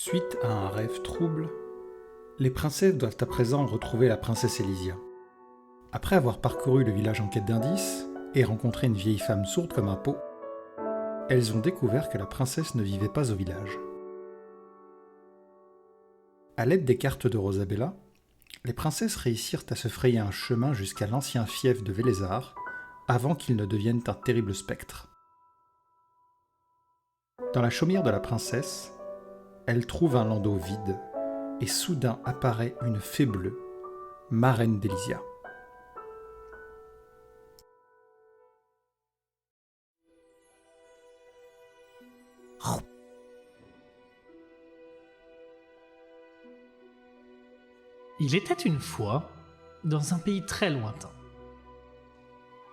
Suite à un rêve trouble, les princesses doivent à présent retrouver la princesse Elysia. Après avoir parcouru le village en quête d'indices et rencontré une vieille femme sourde comme un pot, elles ont découvert que la princesse ne vivait pas au village. À l'aide des cartes de Rosabella, les princesses réussirent à se frayer un chemin jusqu'à l'ancien fief de Vélezar avant qu'il ne devienne un terrible spectre. Dans la chaumière de la princesse, elle trouve un landau vide et soudain apparaît une fée bleue, marraine d'Elysia. Il était une fois, dans un pays très lointain,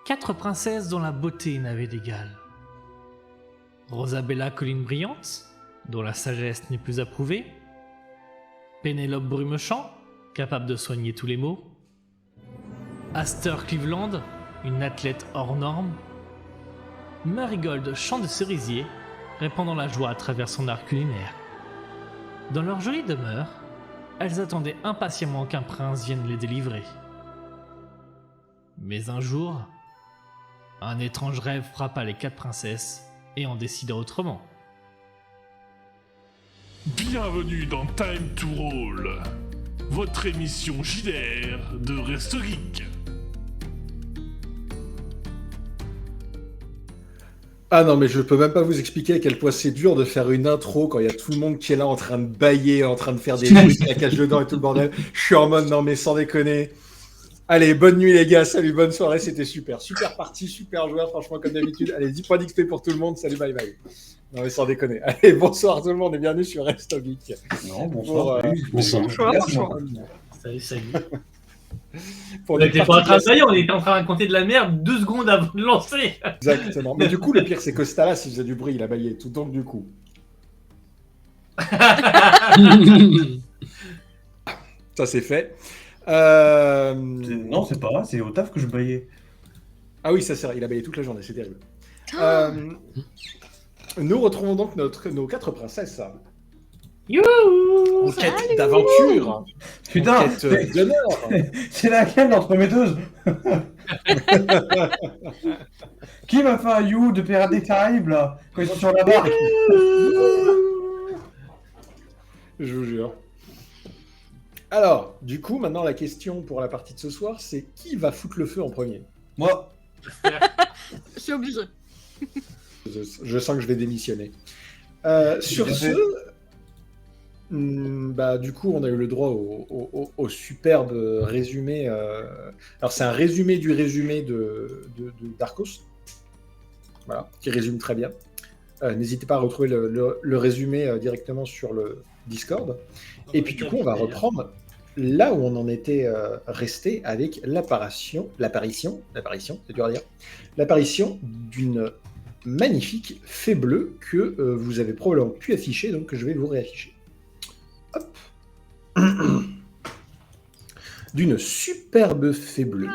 4 princesses dont la beauté n'avait d'égal. Rosabella Colline Brillante, dont la sagesse n'est plus approuvée. Pénélope Brumechamp, capable de soigner tous les maux. Astor Cleveland, une athlète hors norme. Marigold Champ de Cerisier, répandant la joie à travers son art culinaire. Dans leur jolie demeure, elles attendaient impatiemment qu'un prince vienne les délivrer. Mais un jour, un étrange rêve frappa les 4 princesses et en décida autrement. Bienvenue dans Time to Roll, votre émission JDR de Resto Geek. Ah non, mais je peux même pas vous expliquer à quel point c'est dur de faire une intro quand il y a tout le monde qui est là en train de bailler, en train de faire des trucs, la cage dedans et tout le bordel. Je suis en mode non mais sans déconner. Allez, bonne nuit les gars, salut, bonne soirée, c'était super. Super partie, super joueur, franchement comme d'habitude. Allez, 10 points d'XP pour tout le monde, salut, bye bye. Non mais sans déconner. Allez, bonsoir tout le monde et bienvenue sur Resto Geek. Non, bonsoir. Bonsoir. Salut. Pour On des était pas en train de parties- tailler, on était en train de raconter de la merde 2 secondes avant de lancer. Exactement. Mais du coup, le pire, c'est que Stalas, il faisait du bruit, il a baillé tout, donc du coup. Ça, c'est fait. Non, c'est pas vrai, c'est au taf que je baillais. Ah oui, ça c'est vrai, il a baillé toute la journée, c'est terrible. Nous retrouvons donc nos 4 princesses Youhou. en quête d'aventure, en Putain, quête d'honneur. c'est laquelle l'entremetteuse? Qui m'a fait un you de Pirates des Caraïbes là, quand ils sont sur la barque? Je vous jure. Alors, du coup, maintenant la question pour la partie de ce soir, c'est qui va foutre le feu en premier? Moi, Je suis obligé. Je sens que je vais démissionner. Sur Bien ce, fait. bah, du coup, on a eu le droit au superbe résumé. Alors, c'est un résumé du résumé de Darkos. Voilà, qui résume très bien. N'hésitez pas à retrouver le résumé directement sur le Discord. Et puis, du coup, on va reprendre là où on en était resté avec l'apparition, c'est dur à dire, l'apparition d'une magnifique fée bleue que vous avez probablement pu afficher, donc que je vais vous réafficher. Hop. D'une superbe fée bleue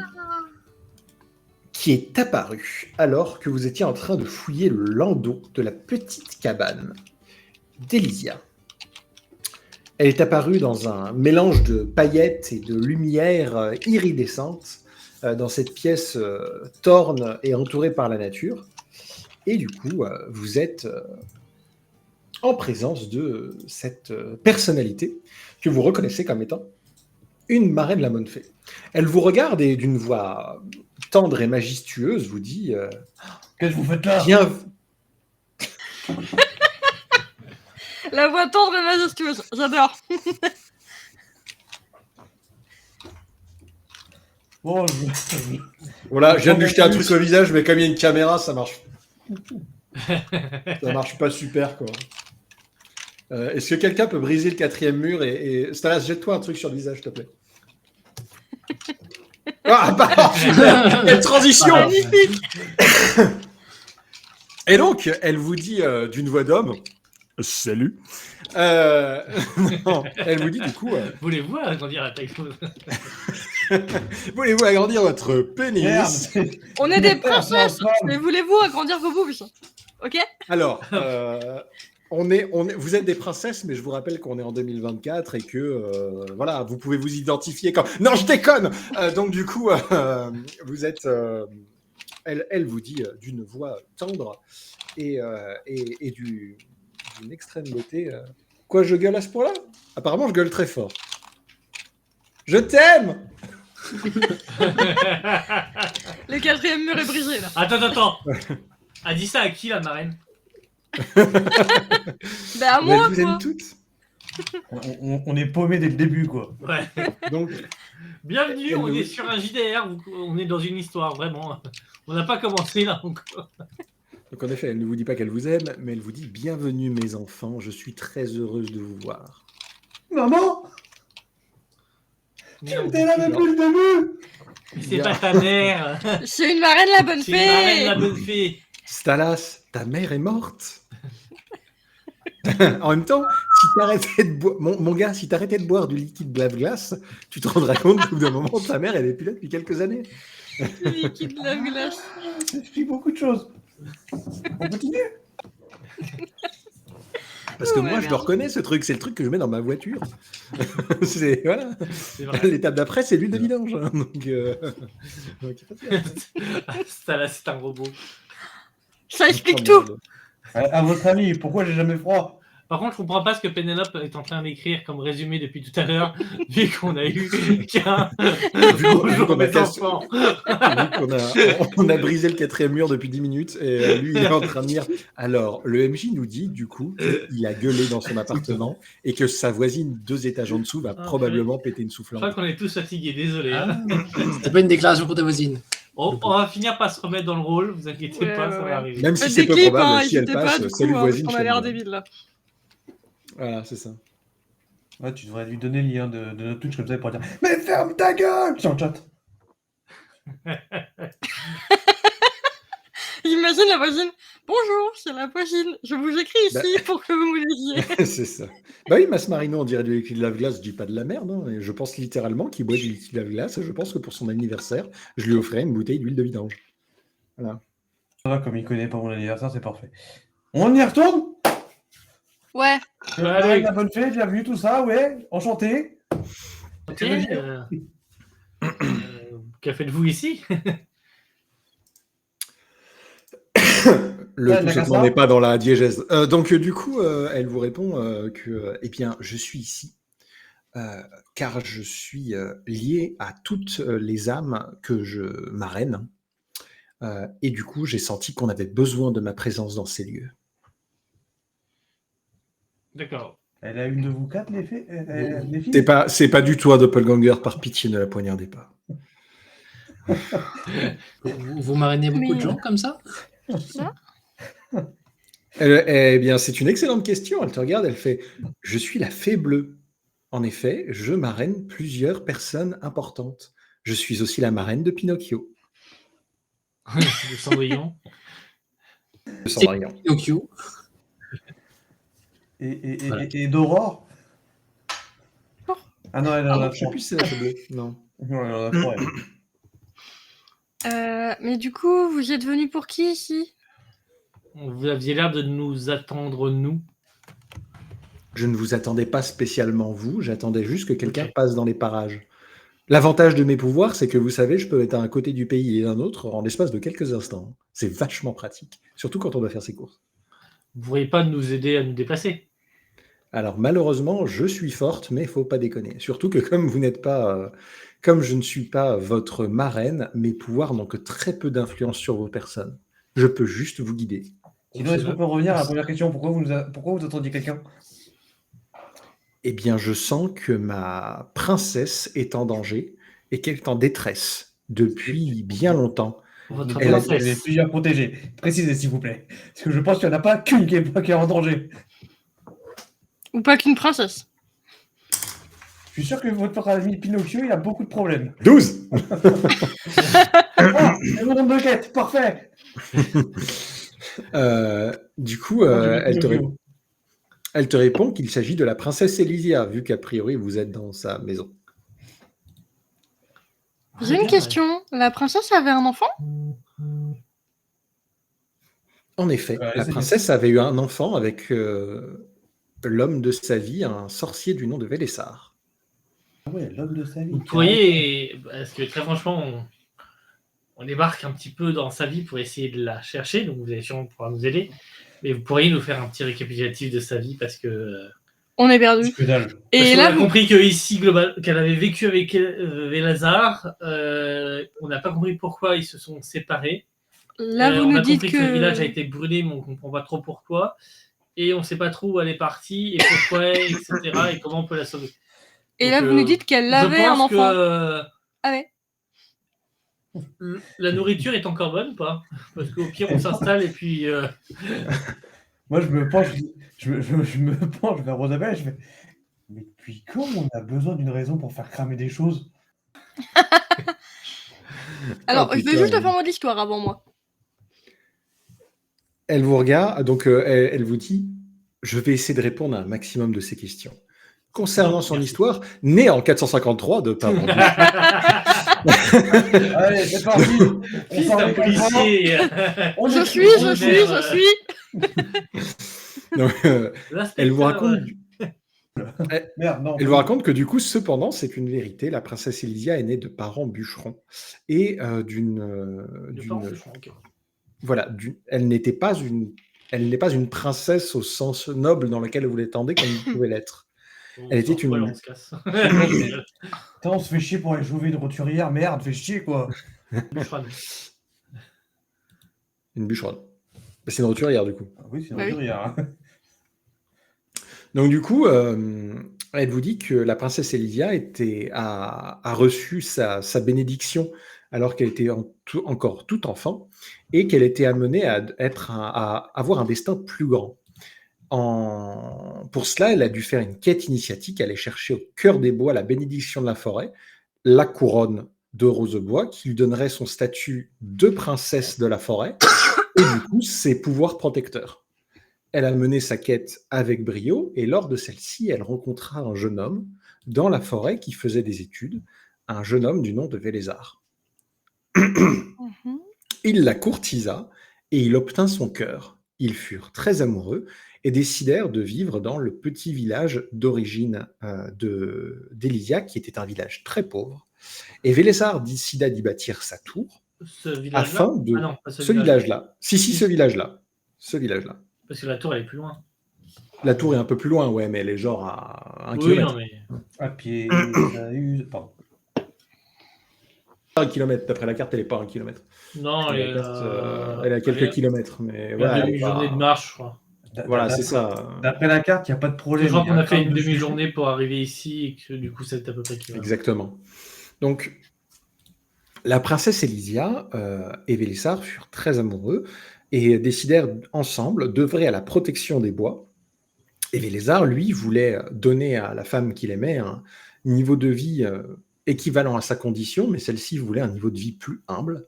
qui est apparue alors que vous étiez en train de fouiller le landau de la petite cabane d'Elysia. Elle est apparue dans un mélange de paillettes et de lumière iridescente dans cette pièce torne et entourée par la nature. Et du coup, vous êtes en présence de cette personnalité que vous reconnaissez comme étant une marraine de la Bonne Fée. Elle vous regarde et d'une voix tendre et majestueuse vous dit qu'est-ce que vous faites là? Bien... La voix tendre et majestueuse, j'adore. Bon, Voilà, je viens de lui jeter un truc au visage, mais comme il y a une caméra, ça marche. Ça marche pas super, quoi. Est-ce que quelqu'un peut briser le 4e mur et... Stalas, jette-toi un truc sur le visage, s'il te plaît. Ah, bah, super. Quelle transition! Magnifique. Et donc, elle vous dit d'une voix d'homme, salut. Non, elle vous dit du coup, Voulez-vous agrandir la taille fausse? voulez-vous agrandir votre pénis? merde. On est des princesses, mais voulez-vous agrandir vos boobs? Ok. Alors, vous êtes des princesses, mais je vous rappelle qu'on est en 2024 et que voilà, vous pouvez vous identifier comme. Non, je déconne. Donc du coup, vous êtes. Elle vous dit d'une voix tendre et d'une extrême beauté. Quoi, je gueule à ce point-là? Apparemment, je gueule très fort. Je t'aime. Le 4e mur est brisé là. Attends. A dit ça à qui, la marraine? Ben à Mais moi je vous aime quoi. toutes. On est paumé dès le début, quoi. Ouais. Donc, Bienvenue, on Elle est nous- sur un JDR, on est dans une histoire, vraiment. On n'a pas commencé là encore. en effet, elle ne vous dit pas qu'elle vous aime, mais elle vous dit bienvenue mes enfants. Je suis très heureuse de vous voir. Maman, Mais t'es là depuis le début. c'est Bien. pas ta mère. C'est une marraine la bonne C'est une marraine, fée. la bonne fée. Stalas, ta mère est morte. En même temps, si t'arrêtais de boire, mon gars, si t'arrêtais de boire du liquide lave-glace, tu te rendrais compte qu'au bout d'un moment, ta mère, elle est plus là depuis quelques années. Liquide lave-glace. Ça explique beaucoup de choses. On continue. Parce que Oh, moi, je le merde. reconnais, ce truc. C'est le truc que je mets dans ma voiture. C'est voilà. C'est vrai. L'étape d'après, c'est l'huile de vidange. Hein. Donc, Ça là, c'est un robot. Ça explique tout. À votre avis, pourquoi j'ai jamais froid? Par contre, je comprends pas ce que Pénélope est en train d'écrire comme résumé depuis tout à l'heure, vu qu'on a eu qu'un bonjour qu'on a mes cassé- enfants. on a brisé le 4e mur depuis 10 minutes et lui, il est en train de dire. Alors, le MJ nous dit, du coup, qu'il a gueulé dans son appartement et que sa voisine 2 étages en dessous va Ah, probablement péter une Je soufflante. crois qu'on est tous fatigués, désolé. hein. C'était pas une déclaration pour ta voisine. On va finir par se remettre dans le rôle, vous inquiétez Ouais, pas, ouais, ça ouais. va arriver. Même si Faites c'est des peu clips, probable, hein, si elle n'hésitez pas, passe, du salut coup, voisine. on je a l'air t'aime. débile là. Voilà, c'est ça. Ouais, tu devrais lui donner le lien de notre Twitch comme ça pour dire mais ferme ta gueule sur le chat. J'imagine la voisine. Bonjour, c'est la voisine. Je vous écris ici pour que vous me lisiez. C'est ça. Bah oui, Mass Marino, on dirait du liquide lave-glace, je dis pas de la merde. Hein. Et je pense littéralement qu'il boit du liquide lave-glace. Et je pense que pour son anniversaire, je lui offrirai une bouteille d'huile de vidange. Voilà. Ça va, comme il connaît pas mon anniversaire, c'est parfait. On y retourne. Ouais. Allez. La bonne fée, bienvenue, tout ça, ouais, enchanté. Ok, que faites-vous ici? Le Ouais, tout d'accord, simplement ça. n'est pas dans la diégèse. Donc, du coup, elle vous répond que, eh bien, je suis ici car je suis lié à toutes les âmes que je marraine. Et du coup, j'ai senti qu'on avait besoin de ma présence dans ces lieux. D'accord. Elle a une de vous quatre, les filles. C'est pas du tout un doppelganger, par pitié, ne la poignardez pas. Vous marrainez beaucoup de gens comme ça? Eh bien, c'est une excellente question. Elle te regarde, elle fait « Je suis la fée bleue. En effet, je marraine plusieurs personnes importantes. Je suis aussi la marraine de Pinocchio. Le Cendrillon. Le Cendrillon. Pinocchio. Voilà. Et d'Aurore. Ah non, elle en a Je sais trois. plus si c'est la fée bleue. Non. Non, elle en a trois, elle. Mais du coup, vous êtes venu pour qui ici? Vous aviez l'air de nous attendre, nous. Je ne vous attendais pas spécialement vous, j'attendais juste que quelqu'un Ok. passe dans les parages. L'avantage de mes pouvoirs, c'est que vous savez, je peux être à un côté du pays et d'un autre en l'espace de quelques instants. C'est vachement pratique, surtout quand on doit faire ses courses. Vous ne pourriez pas nous aider à nous déplacer? Alors malheureusement, je suis forte, mais faut pas déconner. Surtout que comme vous n'êtes pas, comme je ne suis pas votre marraine, mes pouvoirs n'ont que très peu d'influence sur vos personnes. Je peux juste vous guider. Sinon, est-ce qu'on peut revenir à la première question? Pourquoi vous attendiez quelqu'un? Eh bien, je sens que ma princesse est en danger et qu'elle est en détresse depuis bien longtemps. Votre Elle a- Il y avait princesse. plusieurs protégés. Précisez, s'il vous plaît. Parce que je pense qu'il n'y en a pas qu'une qui est en danger. Ou pas qu'une princesse? Je suis sûr que votre ami Pinocchio, il a beaucoup de problèmes. 12 Ah, c'est mon nombre de quêtes, parfait. Du coup, elle te répond qu'il s'agit de la princesse Elysia, vu qu'a priori vous êtes dans sa maison. J'ai une question. La princesse avait un enfant? En effet, la Vas-y, princesse avait eu un enfant avec l'homme de sa vie, un sorcier du nom de Vélessar. Ah ouais, l'homme de sa vie. Vous pourriez, parce que très franchement, on débarque un petit peu dans sa vie pour essayer de la chercher, donc vous allez sûrement pouvoir nous aider. Mais vous pourriez nous faire un petit récapitulatif de sa vie parce que. On est perdu. Que dalle. Et On là, a compris que ici, qu'elle avait vécu avec Vélazar. On n'a pas compris pourquoi ils se sont séparés. là vous on nous a dites compris que le village a été brûlé, mais on comprend pas trop pourquoi. Et on sait pas trop où elle est partie et pourquoi, etc. Et comment on peut la sauver. Et Donc, là, vous nous dites qu'elle avait un je pense enfant. que Ah ouais. la nourriture est encore bonne ou pas? Parce qu'au pire, on s'installe et puis. Moi, je me penche, je me penche vers Rosabelle et je fais mais depuis quand on a besoin d'une raison pour faire cramer des choses? Alors, Oh, je vais putain. juste le format de l'histoire avant moi. Elle vous regarde, donc elle vous dit je vais essayer de répondre à un maximum de ces questions. Concernant son Merci. histoire, née en 453 de parents. Allez, c'est parti. On Fils s'en d'un va. policier. On Je est- suis. Donc, elle vous raconte. Merde, non. Elle vous raconte que du coup, cependant, c'est une vérité. La princesse Elysia est née de parents bûcherons et voilà, elle n'est pas une princesse au sens noble dans lequel vous l'étendez comme vous pouvez l'être. Elle était une. On se casse. Putain, on se fait chier pour aller jouer une roturière, merde, fais chier quoi. Une bûcheronne. C'est une roturière du coup. Ah oui, c'est une Bah oui. roturière. Donc du coup, elle vous dit que la princesse Elysia a reçu sa bénédiction alors qu'elle était encore toute enfant et qu'elle était amenée à avoir un destin plus grand. Pour cela, elle a dû faire une quête initiatique, aller chercher au cœur des bois la bénédiction de la forêt, la couronne de Rosebois qui lui donnerait son statut de princesse de la forêt et du coup ses pouvoirs protecteurs. Elle a mené sa quête avec brio et lors de celle-ci, elle rencontra un jeune homme dans la forêt qui faisait des études, un jeune homme du nom de Vélazar. Il la courtisa et il obtint son cœur. Ils furent très amoureux et décidèrent de vivre dans le petit village d'origine d'Elysia, qui était un village très pauvre. Et Vélazar décida d'y bâtir sa tour. Ce village-là afin de... Ah non, pas ce village-là. Si, ce village-là. Ce village-là. Parce que la tour, elle est plus loin. La tour est un peu plus loin, ouais, mais elle est genre à 1 Oui, kilomètre. non, mais. À pied, pardon. 1 kilomètre, d'après la carte, elle n'est pas à 1 kilomètre. Non, elle a quelques kilomètres, mais voilà. Une demi-journée de marche, je crois. Voilà, c'est ça. D'après la carte, il n'y a pas de problème. Je crois qu'on a fait une de demi-journée pour arriver ici et que du coup, c'est à peu près équivalent. Exactement. Donc, la princesse Elysia et Vélissar furent très amoureux et décidèrent ensemble d'œuvrer à la protection des bois. Et Vélissar, lui, voulait donner à la femme qu'il aimait un niveau de vie équivalent à sa condition, mais celle-ci voulait un niveau de vie plus humble.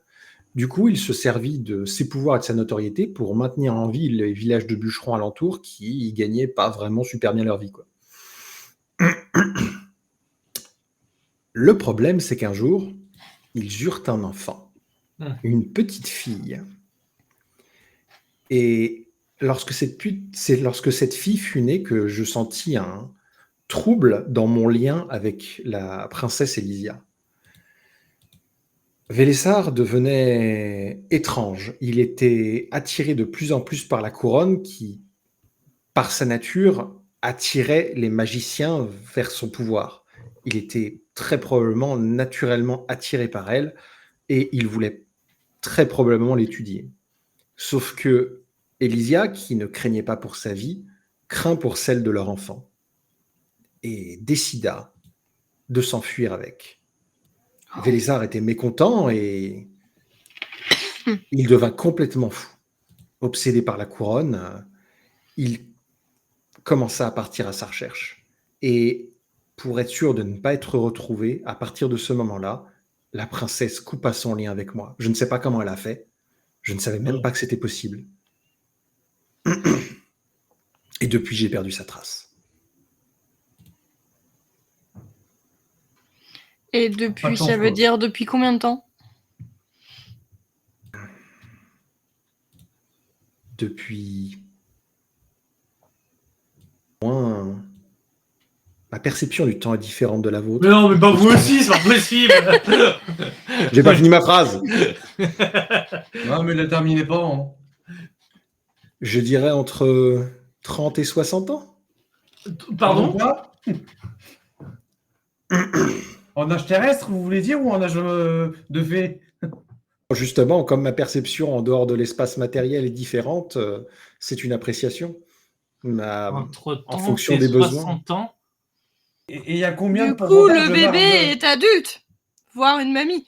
Du coup, il se servit de ses pouvoirs et de sa notoriété pour maintenir en vie les villages de bûcherons alentours qui y gagnaient pas vraiment super bien leur vie, quoi. Le problème, c'est qu'un jour, ils eurent un enfant, une petite fille. Et lorsque cette fille fut née que je sentis un trouble dans mon lien avec la princesse Elysia. Vélissar devenait étrange. Il était attiré de plus en plus par la couronne qui, par sa nature, attirait les magiciens vers son pouvoir. Il était très probablement naturellement attiré par elle et il voulait très probablement l'étudier. Sauf que Elysia, qui ne craignait pas pour sa vie, craint pour celle de leur enfant et décida de s'enfuir avec. Vélissar était mécontent et il devint complètement fou. Obsédé par la couronne, il commença à partir à sa recherche. Et pour être sûr de ne pas être retrouvé, à partir de ce moment-là, la princesse coupa son lien avec moi. Je ne sais pas comment elle a fait. Je ne savais même pas que c'était possible. Et depuis, j'ai perdu sa trace. Et depuis, ça veut dire depuis combien de temps? depuis moins. Ma perception du temps est différente de la vôtre. Mais non, mais pas vous aussi, c'est pas possible. J'ai pas fini ma phrase. Non, mais ne terminez pas. Hein. Je dirais entre 30 et 60 ans. Pardon? Quoi? En âge terrestre, vous voulez dire, ou en âge de fée? Justement, comme ma perception en dehors de l'espace matériel est différente, c'est une appréciation. Entre en 30 fonction et des besoins. 60 ans. Et il y a combien Du de coup, pourcentage le de marge bébé de- est adulte, voire une mamie.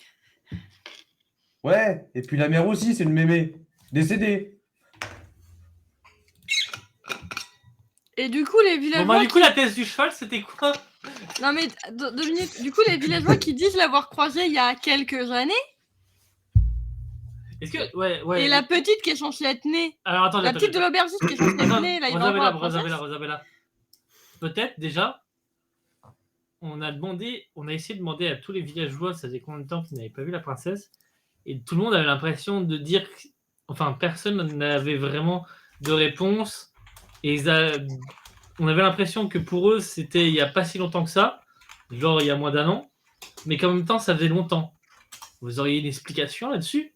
Ouais, et puis la mère aussi, c'est une mémé. Décédée. Et du coup, les Bon, villageois. bah, du coup, la thèse du cheval, c'était quoi? Non, mais 2 minutes. Du coup, les villageois qui disent l'avoir croisé il y a quelques années, Est-ce que. Ouais. et la petite qui est censée être née, Alors, attendez. la petite de l'aubergiste qui est censée être née, là, il va voir la princesse. Rosabella. Peut-être déjà, on a essayé de demander à tous les villageois, ça faisait combien de temps qu'ils n'avaient pas vu la princesse, et tout le monde avait l'impression de dire, enfin personne n'avait vraiment de réponse, et on avait l'impression que pour eux c'était il n'y a pas si longtemps que ça, genre il y a moins d'1 an, mais qu'en même temps ça faisait longtemps. Vous auriez une explication là-dessus?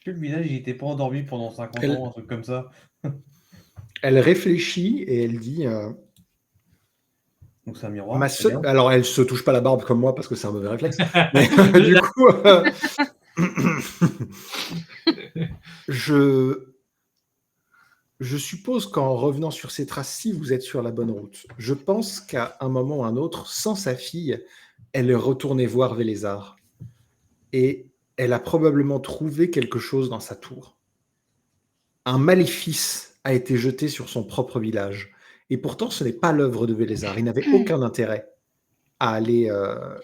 Que le village, il était pas endormi pendant 50 ans, un truc comme ça. Elle réfléchit et elle dit Donc c'est un miroir. ma c'est seule... bien. Alors, elle se touche pas la barbe comme moi parce que c'est un mauvais réflexe. Mais du coup, je suppose qu'en revenant sur ces traces-ci, vous êtes sur la bonne route. Je pense qu'à un moment ou un autre, sans sa fille, elle est retournée voir Vélézard. Et elle a probablement trouvé quelque chose dans sa tour. Un maléfice a été jeté sur son propre village. Et pourtant, ce n'est pas l'œuvre de Vélézard. Il n'avait aucun intérêt à aller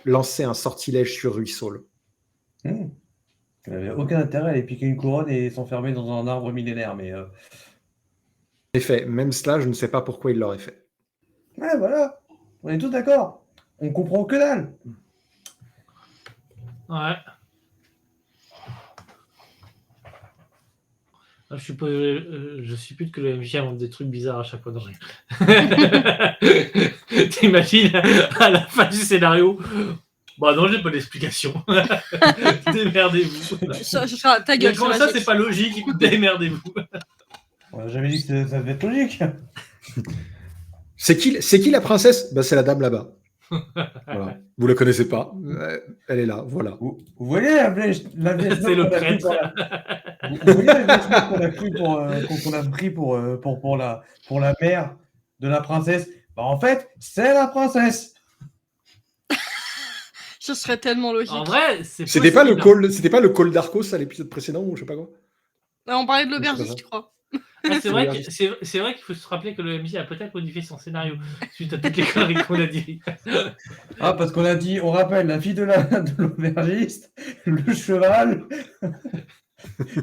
lancer un sortilège sur Ruissaul. Il n'avait aucun intérêt à aller piquer une couronne et s'enfermer dans un arbre millénaire, mais... En effet, même cela, je ne sais pas pourquoi il l'aurait fait. Ouais, voilà. On est tous d'accord. On comprend que dalle. Ouais. Je suppute que le MJ invente des trucs bizarres à chaque fois. T'imagines à la fin du scénario? Bah non, j'ai pas d'explication. Démerdez-vous. Ta gueule, Comme ça, c'est pas logique. Démerdez-vous. J'avais dit que ça devait être logique. C'est qui la princesse? C'est la dame là-bas. Voilà. Vous la connaissez pas. Elle est là, voilà. Vous voyez la flèche C'est le prêtre. Vous voyez la flèche qu'on a pris pour la mère de la princesse? Bah en fait, c'est la princesse. Ce serait tellement logique. En vrai, c'est C'était pas le call d'Arcos à l'épisode précédent ou je sais pas quoi? On parlait de l'aubergiste, je crois. C'est vrai qu'il faut se rappeler que le MJ a peut-être modifié son scénario suite à toutes les conneries qu'on a dit. Ah, parce qu'on a dit, on rappelle, la fille de l'aubergiste, le cheval,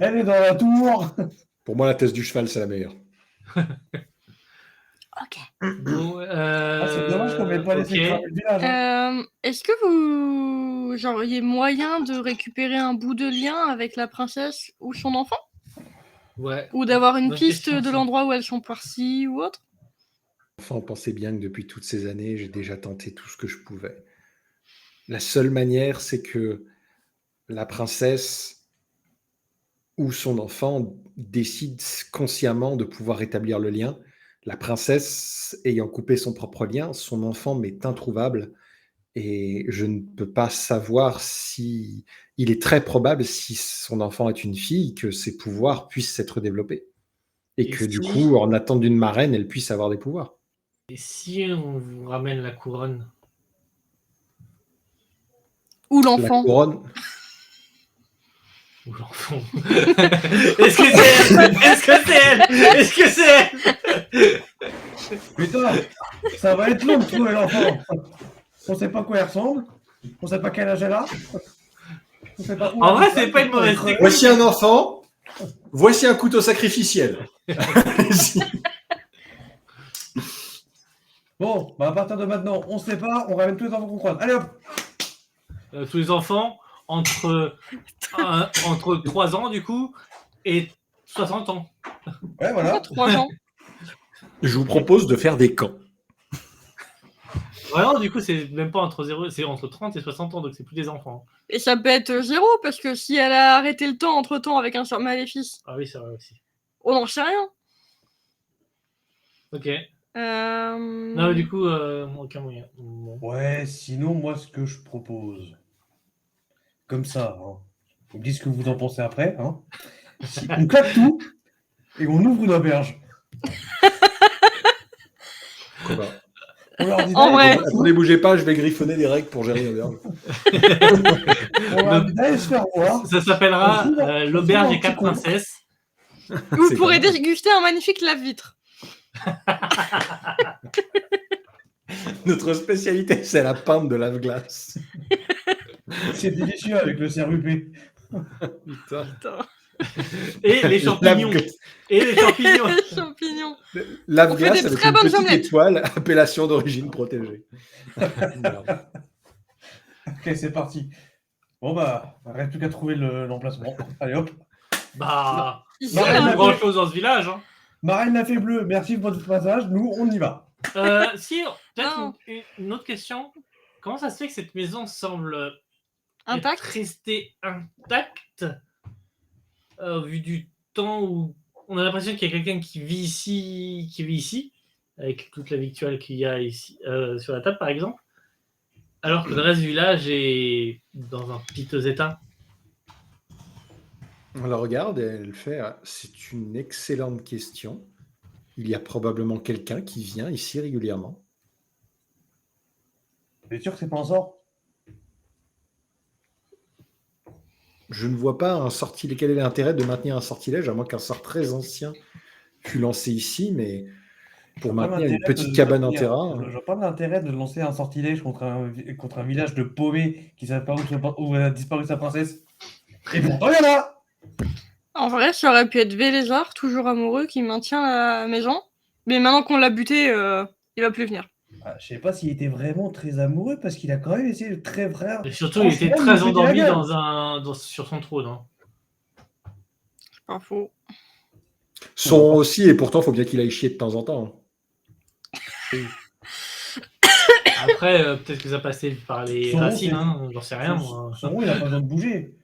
elle est dans la tour. Pour moi, la thèse du cheval, c'est la meilleure. Ok. Bon, c'est dommage qu'on n'ait pas laissé cramer le village. Hein. Est-ce que vous auriez moyen de récupérer un bout de lien avec la princesse ou son enfant? Ouais. Ou d'avoir une Bonne piste question, de ça. l'endroit où elles sont parties ou autre? Enfin, pensez bien que depuis toutes ces années, j'ai déjà tenté tout ce que je pouvais. La seule manière, c'est que la princesse ou son enfant décide consciemment de pouvoir établir le lien. La princesse ayant coupé son propre lien, son enfant m'est introuvable et je ne peux pas savoir si... Il est très probable, si son enfant est une fille, que ses pouvoirs puissent s'être développés. Et que du coup, en attente d'une marraine, elle puisse avoir des pouvoirs. Et si on vous ramène la couronne? Ou La l'enfant? couronne... Ou l'enfant? Est-ce que c'est elle? Est-ce que c'est elle? Est-ce que c'est elle? Putain, ça va être long de trouver l'enfant. On sait pas quoi elle ressemble. On sait pas quel âge elle a. On sait pas où En elle vrai, habite. c'est pas une mauvaise technique. Voici un enfant, voici un couteau sacrificiel. Bon, bah à partir de maintenant, on sait pas, on ramène tous les enfants qu'on croise. Allez hop. Tous les enfants entre 3 ans du coup et 60 ans. Ouais, voilà. 3 ans. Je vous propose de faire des camps. Vraiment, du coup, c'est même pas entre 0, c'est entre 30 et 60 ans, donc c'est plus des enfants. Et ça peut être 0, parce que si elle a arrêté le temps entre-temps avec un sort maléfice, Ah oui, c'est vrai aussi. on n'en sait rien. Ok. Non, mais du coup, aucun moyen. Bon. Ouais, sinon, moi, ce que je propose, comme ça, hein, vous me dites ce que vous en pensez après, hein. On claque tout et on ouvre une auberge. On leur dit, En vrai. Attendez, bougez pas, je vais griffonner les règles pour gérer l'auberge. on leur dit d'aller se faire voir. Ça s'appellera On trouve l'auberge un des 4 petit coin. princesses. Vous C'est pourrez pas mal. déguster un magnifique lave-vitre. Notre spécialité, c'est la pinte de lave-glace. C'est délicieux avec le CRUP. Putain. Et les champignons. Et les champignons. Les champignons. Lave-glace des avec très une bonnes petite omelettes. étoile, appellation d'origine protégée. Merde. Ok, c'est parti. Bon, bah, reste plus qu'à trouver l'emplacement. Allez, hop. Bah, il Ici, n'y a Bah, pas grand chose dans ce village. Hein. Marraine la fée bleue, merci pour votre passage. Nous, on y va. Si, peut-être Non. une autre question. Comment ça se fait que cette maison semble intact. être restée intacte au vu du temps où on a l'impression qu'il y a quelqu'un qui vit ici, avec toute la victualle qu'il y a ici sur la table par exemple, alors que le reste du village est dans un piteux état. On la regarde et elle fait c'est une excellente question. Il y a probablement quelqu'un qui vient ici régulièrement. T'es sûr que c'est pas un sort? Je ne vois pas un sortilège. Quel est l'intérêt de maintenir un sortilège, à moins qu'un sort très ancien fût lancé ici, mais pour maintenir une petite cabane en terrain. Je vois pas l'intérêt de lancer un sortilège contre un village de paumés qui ne savent pas où a disparu sa princesse. Et pourtant, il y en a! En vrai, ça aurait pu être Vélézard, toujours amoureux, qui maintient la maison. Mais maintenant qu'on l'a buté, il va plus venir. Ah, je sais pas s'il était vraiment très amoureux parce qu'il a quand même essayé de très vrai. Et surtout, il était Franchement, très il nous fait la endormi gueule. sur son trône. Hein. C'est pas faux. Son aussi, et pourtant, il faut bien qu'il aille chier de temps en temps. Après, peut-être que ça passait par les Son racines, c'est- hein, j'en sais rien. Moi. Son rond, il a pas besoin de bouger.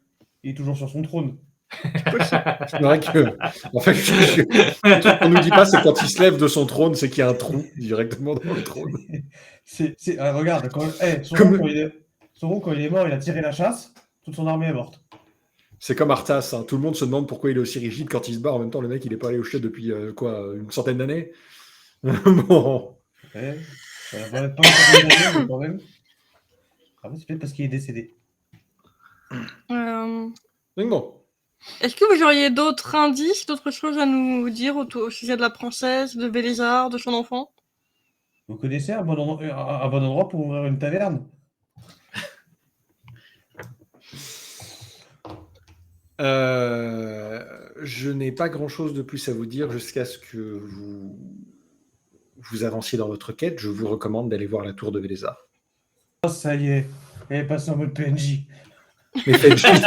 Il est toujours sur son trône. C'est vrai que, en fait, le truc qu'on nous dit pas, c'est quand il se lève de son trône, c'est qu'il y a un trou directement dans le trône. Regarde, son Comme- rond, quand il est mort, il a tiré la chasse. Toute son armée est morte. C'est comme Arthas, hein. Tout le monde se demande pourquoi il est aussi rigide quand il se bat. En même temps, le mec, il n'est pas allé au chiottes depuis une centaine d'années. Bon. Ouais, ça va pas une certaine année, mais quand même. Ah, c'est peut-être parce qu'il est décédé. Euh, Donc bon. Est-ce que vous auriez d'autres indices, d'autres choses à nous dire au sujet de la princesse, de Vélézard, de son enfant? Vous connaissez un bon endroit pour ouvrir une taverne? Je n'ai pas grand-chose de plus à vous dire jusqu'à ce que vous avanciez dans votre quête. Je vous recommande d'aller voir la tour de Vélézard. Oh, ça y est, elle est passée en mode PNJ. Mais faites juste.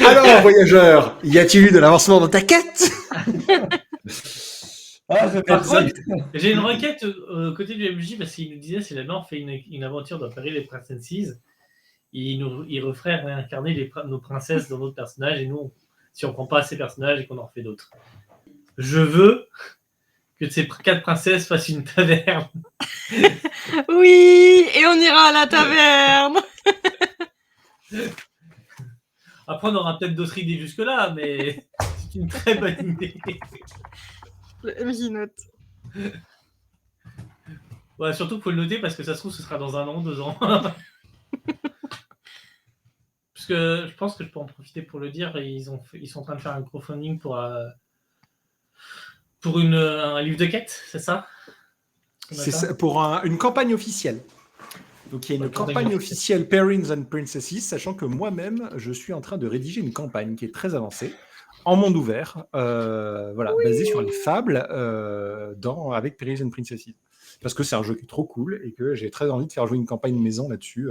Alors, voyageur, y a-t-il eu de l'avancement dans ta quête? Ah, c'est Par parti. contre, j'ai une requête côté du MJ parce qu'il nous disait si jamais on fait une aventure dans Paris les Princesses, il referait réincarner nos princesses dans notre personnage et nous, si on prend pas ces personnages et qu'on en refait d'autres. Je veux que ces 4 princesses fassent une taverne. Oui, et on ira à la taverne. Après, on aura peut-être d'autres idées jusque-là, mais c'est une très bonne idée. Le MJ note. Ouais, surtout qu'il faut le noter parce que ça se trouve, ce sera dans 1 an, 2 ans. Parce que je pense que je peux en profiter pour le dire. Ils sont en train de faire un crowdfunding pour un livre de quête, c'est ça? C'est ça, pour une campagne officielle. Donc il y a une campagne officielle Parents and Princesses, sachant que moi-même, je suis en train de rédiger une campagne qui est très avancée, en monde ouvert, basée sur les fables avec Parents and Princesses. parce que c'est un jeu qui est trop cool et que j'ai très envie de faire jouer une campagne maison là-dessus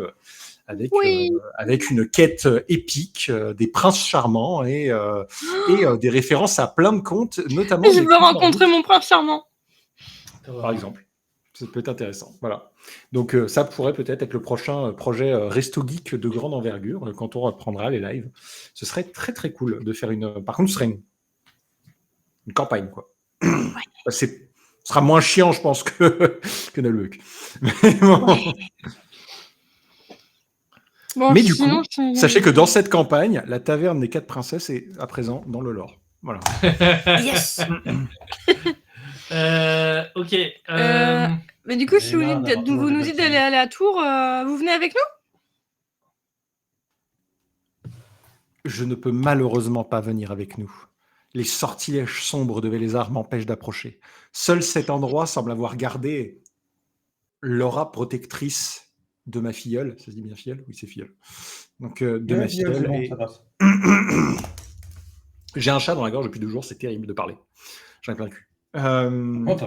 avec, Oui. avec une quête épique, des princes charmants et des références à plein de contes, notamment Je des veux contes rencontrer nordiques, mon prince charmant. par exemple. Ça peut être intéressant. Voilà. Donc ça pourrait peut-être être le prochain projet Resto Geek de grande envergure quand on reprendra les lives. Ce serait très très cool de faire une. Par contre, ce serait une campagne quoi. Ce sera moins chiant, je pense, que Nalbuck. Mais bon. Bon, Mais du sinon, coup, sachez que dans cette campagne, la taverne des 4 princesses est à présent dans le lore. Voilà. Yes. Ok. Mais du coup, J'en ai si vous, marre d'avoir toujours vous des nous bonnes dites d'aller idées. à la tour, vous venez avec nous? Je ne peux malheureusement pas venir avec nous. Les sortilèges sombres de Vélézar m'empêchent d'approcher. Seul cet endroit semble avoir gardé l'aura protectrice de ma filleule. Ça se dit bien filleule? Oui, c'est filleule. Donc, de ma Ouais, c'est filleule. bon, Et... ça passe. J'ai un chat dans la gorge depuis 2 jours, c'est terrible de parler. J'en ai plein le cul. t'as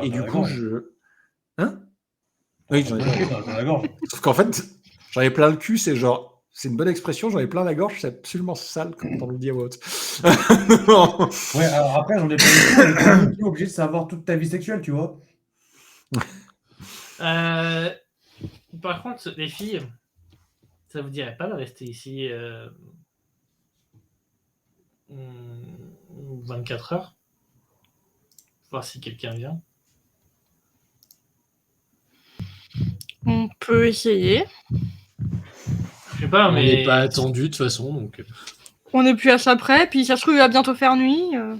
Et du la coup, gorge. Hein? Oui, j'en ai plein. Dans la gorge. Sauf qu'en fait, j'en ai plein le cul, c'est genre, c'est une bonne expression, j'en ai plein la gorge, c'est absolument sale quand on le dit à voix haute. Non. Ouais, alors après, j'en ai pas du tout, on est pas non plus obligé de savoir toute ta vie sexuelle, tu vois. Par contre, les filles, ça vous dirait pas de rester ici 24 heures? Voir si quelqu'un vient. On peut essayer. Je sais pas, On mais. n'est pas attendu de toute façon, donc. On est plus à ça près, puis ça se trouve, il va bientôt faire nuit. Je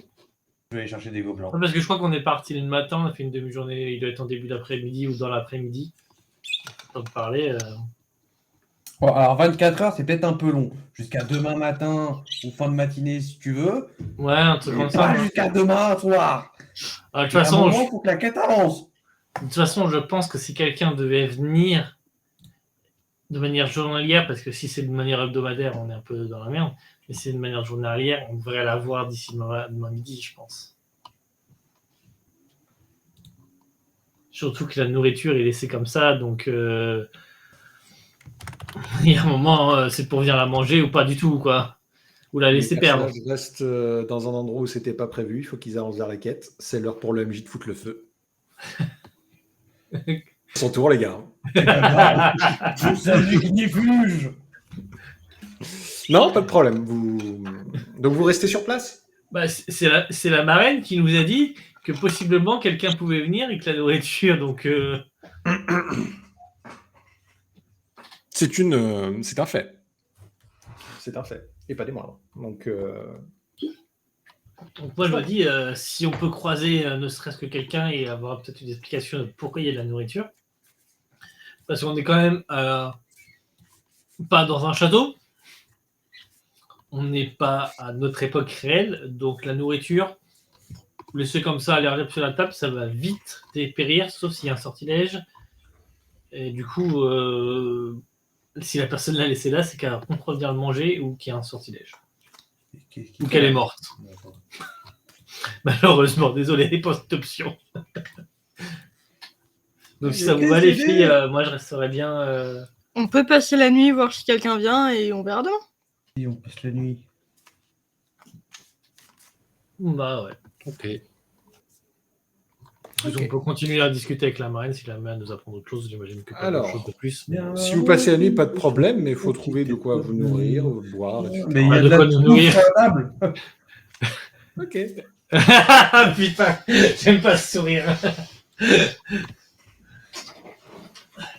vais aller chercher des gobelins. Ouais, parce que je crois qu'on est parti le matin, on a fait une demi-journée, il doit être en début d'après-midi ou dans l'après-midi. Pour te parler. Bon, alors 24 heures, c'est peut-être un peu long. Jusqu'à demain matin ou fin de matinée, si tu veux. Ouais, un truc comme ça. Pas jusqu'à demain soir. De toute À un façon, moment, faut que la quête avance. de toute façon, je pense que si quelqu'un devait venir de manière journalière, parce que si c'est de manière hebdomadaire, on est un peu dans la merde, mais si c'est de manière journalière, on devrait la voir d'ici demain midi, je pense. Surtout que la nourriture est laissée comme ça, donc il y a un moment, c'est pour venir la manger ou pas du tout, quoi. Ou la laisser Les perdre. personnages restent dans un endroit où c'était pas prévu, il faut qu'ils avancent vers la quête. C'est l'heure pour le MJ de foutre le feu. Son tour, les gars. Salut Ignifuge. Non, pas de problème. Donc vous restez sur place? Bah, c'est la marraine qui nous a dit que possiblement quelqu'un pouvait venir et que la nourriture, donc... C'est un fait. C'est un fait. Et pas des moindres. Donc, Donc moi je me dis, si on peut croiser ne serait-ce que quelqu'un et avoir peut-être une explication de pourquoi il y a de la nourriture. Parce qu'on est quand même pas dans un château. On n'est pas à notre époque réelle. Donc la nourriture, laisser comme ça à l'air sur la table, ça va vite dépérir, sauf s'il y a un sortilège. Et du coup, si la personne l'a laissé là, c'est qu'elle compte revenir le manger ou qu'il y a un sortilège. Ou qu'elle est morte. Malheureusement, désolé pour cette option. Donc si ça vous va les filles, moi je resterai bien... On peut passer la nuit, voir si quelqu'un vient, et on verra demain. Et on passe la nuit. Bah ouais. Ok. On peut continuer à discuter avec la marraine si la marraine nous apprend autre chose. J'imagine que pas Alors, d'autre chose de plus. bien. si vous passez la nuit, pas de problème, mais il faut trouver de quoi vous nourrir, boire, etc. Mais il y Ah, a de de quoi la nous bouffe nourrir. sur la table. Ok. Putain, j'aime pas ce sourire.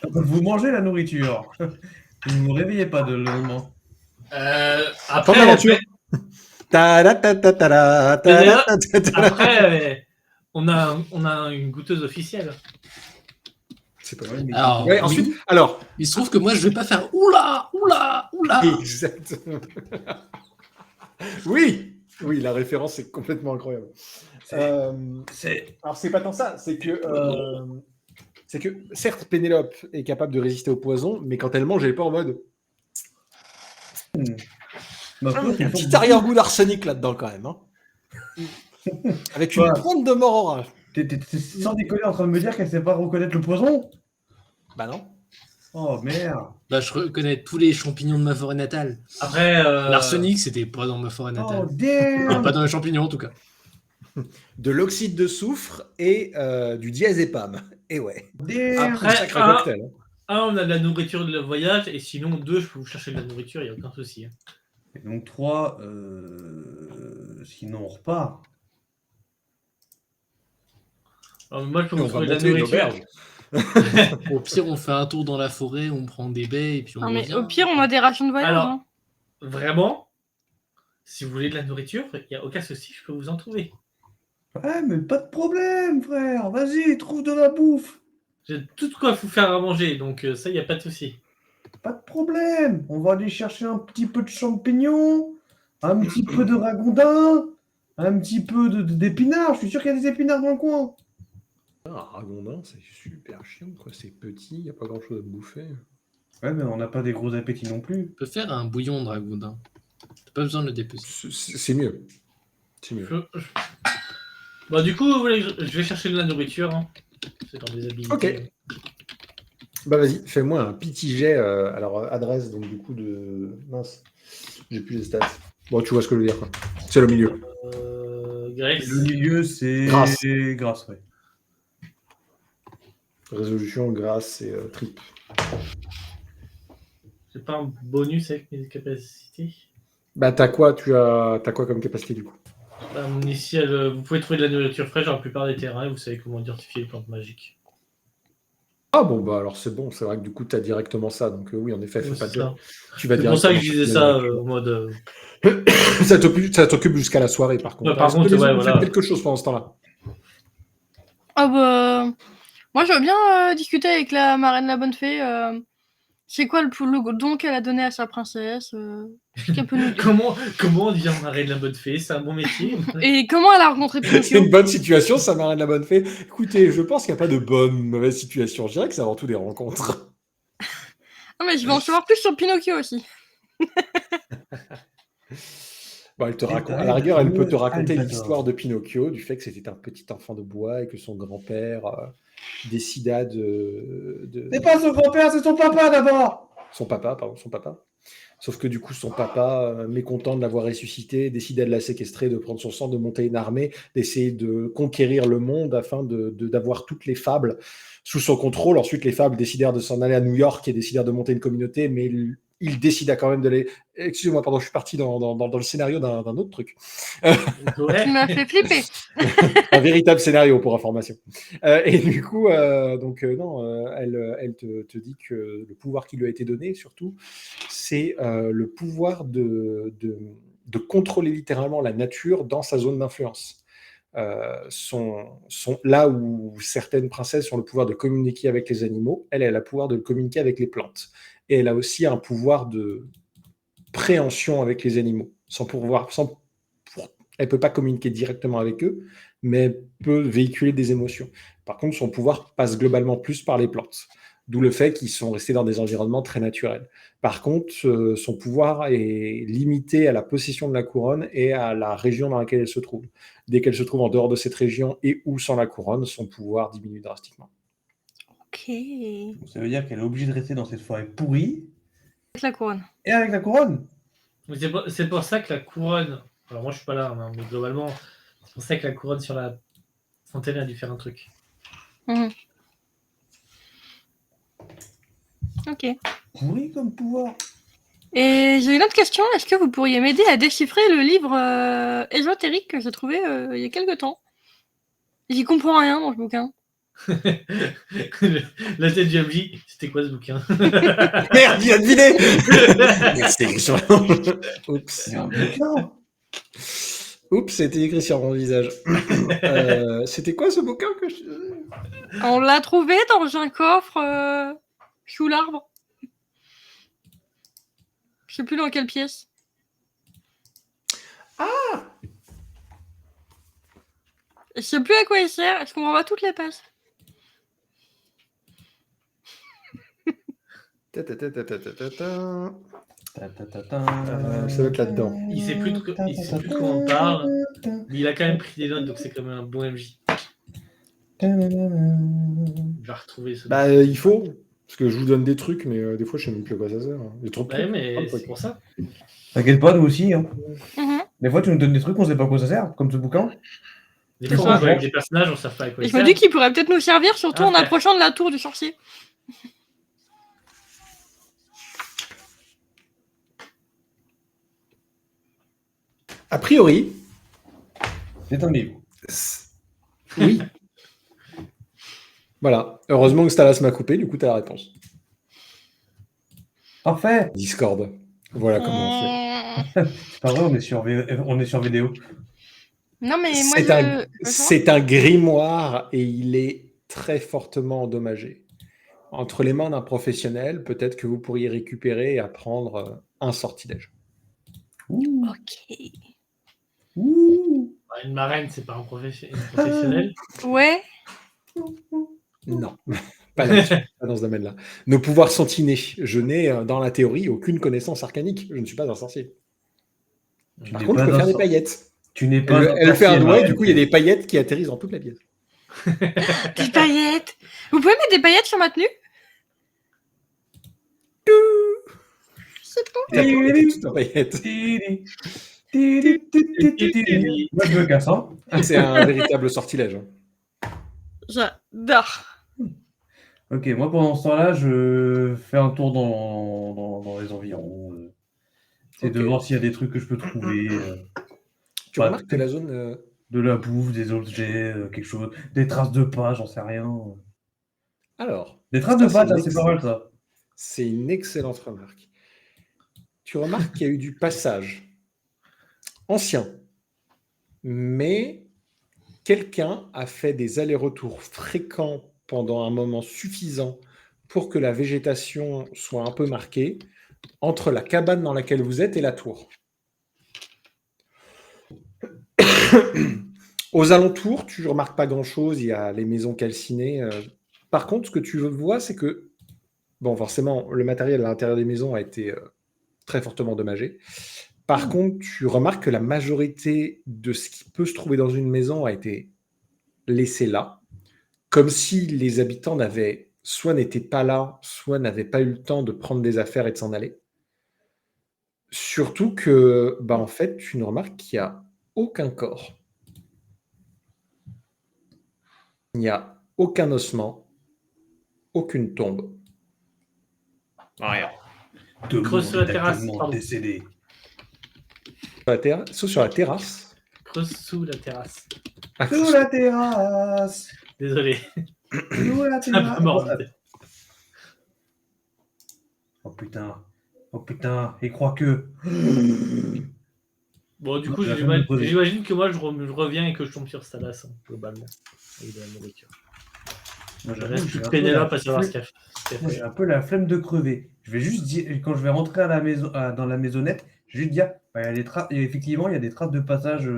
Vous mangez la nourriture. Vous ne vous réveillez pas de le moment. Fin d'aventure. Après, on a une goûteuse officielle. C'est pas Ouais, vrai. mais- Alors, Ouais, ensuite, alors, il se trouve que moi, je vais pas faire oula, oula, oula. exactement. Oui, oui, la référence est complètement incroyable. Alors c'est pas tant ça, c'est que certes Pénélope est capable de résister au poison, mais quand elle mange, elle est pas en mode. Ma Il y a un petit arrière-goût d'arsenic là-dedans quand même, hein. Avec une Ouais. pointe de mort en rage. T'es sans déconner en train de me dire qu'elle sait pas reconnaître le poison? Bah non. Oh merde. Bah, je reconnais tous les champignons de ma forêt natale. Après, L'arsenic, c'était pas dans ma forêt natale. Oh Enfin, damn. pas dans les champignons, en tout cas. De l'oxyde de soufre et du diazépam. Et ouais. Damn. Après, Sacré un, cocktail. on a de la nourriture de le voyage, et sinon, 2, je peux vous chercher de la nourriture, il n'y a aucun souci. Hein. Et donc 3, sinon on repart. Alors, moi, je peux Et vous on va trouver de la monter une nourriture. auberge. Au pire, on fait un tour dans la forêt, on prend des baies et puis on Non, mais revient. au pire, on a des rations de voyage. Alors, hein. Vraiment, si vous voulez de la nourriture, il n'y a aucun souci, je peux vous en trouver. Ouais, mais pas de problème, frère. Vas-y, trouve de la bouffe. J'ai tout de quoi vous faire à manger, donc ça, il n'y a pas de souci. Pas de problème. On va aller chercher un petit peu de champignons, un petit peu de ragondin, un petit peu d'épinards. Je suis sûr qu'il y a des épinards dans le coin. Ah, ragondin, c'est super chiant, quoi. C'est petit, il n'y a pas grand-chose à bouffer. Ouais, mais on n'a pas des gros appétits non plus. On peut faire un bouillon de ragondin. T'as pas besoin de le dépecer. C'est mieux. C'est mieux. Bah, du coup, vous voulez que je vais chercher de la nourriture. Hein. C'est dans des habilités. Ok. Bah vas-y, fais-moi un petit jet. Alors, adresse, donc du coup de... Mince, j'ai plus les stats. Bon, tu vois ce que je veux dire, quoi. C'est le milieu. Grace. Le milieu, c'est Grâce. grâce, ouais. Résolution, grâce et trip. J'ai pas un bonus avec mes capacités. Bah t'as quoi comme capacité du coup? Bah, mon initial, vous pouvez trouver de la nourriture fraîche dans la plupart des terrains et vous savez comment identifier les plantes magiques. Ah bon, bah alors c'est bon, c'est vrai que du coup t'as directement ça, donc oui, en effet, fais Ouais, pas c'est de ça. Tu vas C'est pour ça que je directement disais chercher la ça nourriture. en mode. Ça t'occupe jusqu'à la soirée par contre. Ouais, par Est-ce contre, que les ouais, autres, vous voilà. faites quelque chose pendant ce temps-là? Ah bah. Moi, je veux bien discuter avec la marraine la bonne fée. C'est quoi le don qu'elle a donné à sa princesse qu'elle peut nous dire. Comment on devient marraine de la bonne fée? C'est un bon métier. Et comment elle a rencontré C'est Pinocchio. une bonne situation, ça m'arrête la bonne fée. Écoutez, je pense qu'il n'y a pas de bonne ou de mauvaise situation. Je dirais que c'est avant tout des rencontres. Non, mais je veux en savoir plus sur Pinocchio aussi. Bon, elle te raconte, à la rigueur, elle peut te raconter l'histoire de Pinocchio, du fait que c'était un petit enfant de bois et que son grand-père décida de... C'est pas son grand-père, c'est son papa d'abord. Son papa. Sauf que du coup, son papa, mécontent de l'avoir ressuscité, décida de la séquestrer, de prendre son sang, de monter une armée, d'essayer de conquérir le monde afin d'avoir toutes les fables sous son contrôle. Ensuite, les fables décidèrent de s'en aller à New York et décidèrent de monter une communauté, mais il décida quand même de les... Excusez-moi, pardon, je suis parti dans le scénario d'un autre truc. Ouais. Tu m'as fait flipper. Un véritable scénario pour information. Et du coup, elle te dit que le pouvoir qui lui a été donné, surtout, c'est le pouvoir de contrôler littéralement la nature dans sa zone d'influence. Là où certaines princesses ont le pouvoir de communiquer avec les animaux, elle a le pouvoir de communiquer avec les plantes. Et elle a aussi un pouvoir de préhension avec les animaux, elle ne peut pas communiquer directement avec eux, mais elle peut véhiculer des émotions. Par contre, son pouvoir passe globalement plus par les plantes, d'où le fait qu'ils sont restés dans des environnements très naturels. Par contre, son pouvoir est limité à la possession de la couronne et à la région dans laquelle elle se trouve. Dès qu'elle se trouve en dehors de cette région et ou sans la couronne, son pouvoir diminue drastiquement. Ok. Ça veut dire qu'elle est obligée de rester dans cette forêt pourrie Avec la couronne. et avec la couronne. Mais c'est pour ça que la couronne. Alors moi je suis pas là, hein, mais globalement, c'est pour ça que la couronne sur la fontaine a dû faire un truc. Ok. Pourri comme pouvoir. Et j'ai une autre question. Est-ce que vous pourriez m'aider à déchiffrer le livre ésotérique que j'ai trouvé il y a quelque temps? J'y comprends rien dans ce bouquin. La tête du MJ, c'était quoi ce bouquin? Merde, il a deviné. C'était écrit sur... Oups. C'est un bouquin. Oups, c'était écrit sur mon visage. C'était quoi ce bouquin que je... On l'a trouvé dans un coffre sous l'arbre. Je sais plus dans quelle pièce. Ah! Je sais plus à quoi il sert. Est-ce qu'on voit toutes les pages? Ça doit Ça être là-dedans. Il sait plus de quoi on parle, mais il a quand même pris des notes, donc c'est quand même un bon MJ. Il va retrouver ce. Bah, il faut. Parce que je vous donne des trucs, mais des fois, je sais même plus à quoi ça sert. Il y a trop de Ouais, trucs. mais c'est pour ça. T'inquiète pas, nous aussi. Hein. Mhm. Des fois, tu nous donnes des trucs, on sait pas à quoi ça sert, comme ce bouquin. Des C'est fois, ça. on joue avec des personnages, on ne sait pas à quoi Et ils je me servent. dis qu'il pourrait peut-être nous servir, surtout Ah, en ok. approchant de la tour du sorcier. A priori, Détendez-vous. oui. Voilà. Heureusement que Stalas m'a coupé, du coup, t'as la réponse. Parfait. Discord. Voilà comment on fait. C'est pas vrai, on est sur vidéo. Non, mais moi, C'est un, je... c'est un grimoire et il est très fortement endommagé. Entre les mains d'un professionnel, peut-être que vous pourriez récupérer et apprendre un sortilège. Ouh. Ok. Ouh. Bah, une marraine, c'est pas un professionnel. Ouais. Non, pas là-dessus, pas dans ce domaine-là. Nos pouvoirs sont innés. Je n'ai, dans la théorie, aucune connaissance arcanique. Je ne suis pas un sorcier. Tu Par n'es contre, je pas peux faire un des sor- paillettes. Tu n'es pas Elle fait un doigt et sorcier, du coup, il y a des paillettes qui atterrissent dans toute la pièce. Des paillettes. Vous pouvez mettre des paillettes sur ma tenue? C'est bon. Ta peau était toute en paillettes. Moi, je me casse, hein. C'est un véritable sortilège. J'adore. Ok, moi, pendant ce temps-là, je fais un tour dans les environs. C'est de Ok. voir s'il y a des trucs que je peux trouver. Tu Bah, remarques que la zone... De la bouffe, des objets, quelque chose. Des traces de pas, j'en sais rien. Alors, Des traces ça, de pas, c'est c'est pas mal, ça. c'est une excellente remarque. Tu remarques qu'il y a eu du passage ancien, mais quelqu'un a fait des allers-retours fréquents pendant un moment suffisant pour que la végétation soit un peu marquée entre la cabane dans laquelle vous êtes et la tour. Aux alentours, tu ne remarques pas grand-chose, il y a les maisons calcinées. Par contre, ce que tu vois, c'est que, bon, forcément, le matériel à l'intérieur des maisons a été très fortement endommagé. Par contre, tu remarques que la majorité de ce qui peut se trouver dans une maison a été laissé là, comme si les habitants n'étaient pas là, soit n'avaient pas eu le temps de prendre des affaires et de s'en aller. Surtout que, en fait, tu ne remarques qu'il n'y a aucun corps. Il n'y a aucun ossement, aucune tombe. Rien. Creuse sur la terrasse, pardon. Décédé. Sauf sur la terrasse. Creuse sous la terrasse. Ah, Sous la terrasse. Désolé. Sous la C'est un peu terrasse. morbide. Oh putain. Oh putain. Et crois que. Bon, du coup, La femme de crever. j'imagine que moi, je reviens et que je tombe sur Stalas, hein, globalement. Avec de la nourriture. Moi, Je j'avoue, reste j'ai plus un de peu la Pénélope à savoir flemme- ce qu'elle Moi, fait. j'ai un peu la flemme de crever. Je vais juste dire, quand je vais rentrer à la maison, dans la maisonnette, je vais juste dire, il y a effectivement, il y a des traces de passage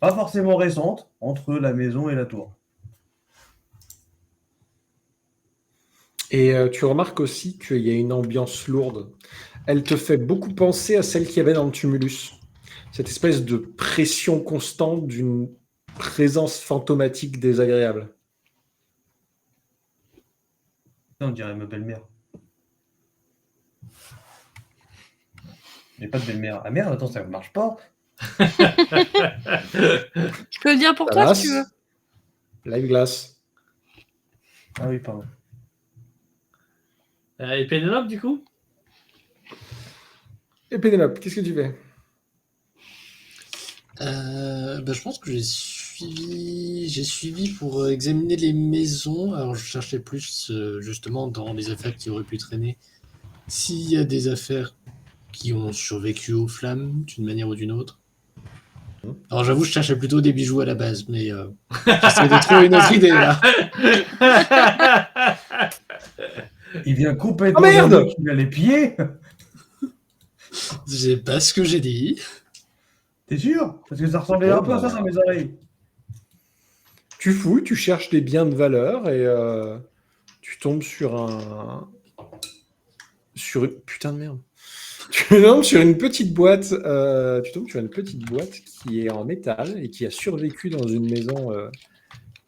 pas forcément récentes entre la maison et la tour. Et tu remarques aussi qu'il y a une ambiance lourde. Elle te fait beaucoup penser à celle qu'il y avait dans le tumulus. Cette espèce de pression constante d'une présence fantomatique désagréable. On dirait ma belle-mère. J'ai pas de belle-mère. Ah merde, attends, ça ne marche pas. Je peux le dire pour toi Talas, si tu veux. Live glace. Ah oui, pardon. Et Pénélope, du coup? Et Pénélope, qu'est-ce que tu fais? Je pense que j'ai suivi pour examiner les maisons. Alors je cherchais plus justement dans les affaires qui auraient pu traîner. S'il y a des affaires qui ont survécu aux flammes d'une manière ou d'une autre. Alors j'avoue, je cherchais plutôt des bijoux à la base, mais j'essaie de trouver une autre idée là. Il vient complètement. Oh, merde Il a les pieds. C'est pas ce que j'ai dit. T'es sûr? Parce que ça ressemblait un peu à ça dans mes oreilles. Tu fouilles, tu cherches des biens de valeur et tu tombes sur putain de merde. Tu tombes sur une petite boîte. Tu tombes sur une petite boîte qui est en métal et qui a survécu dans une maison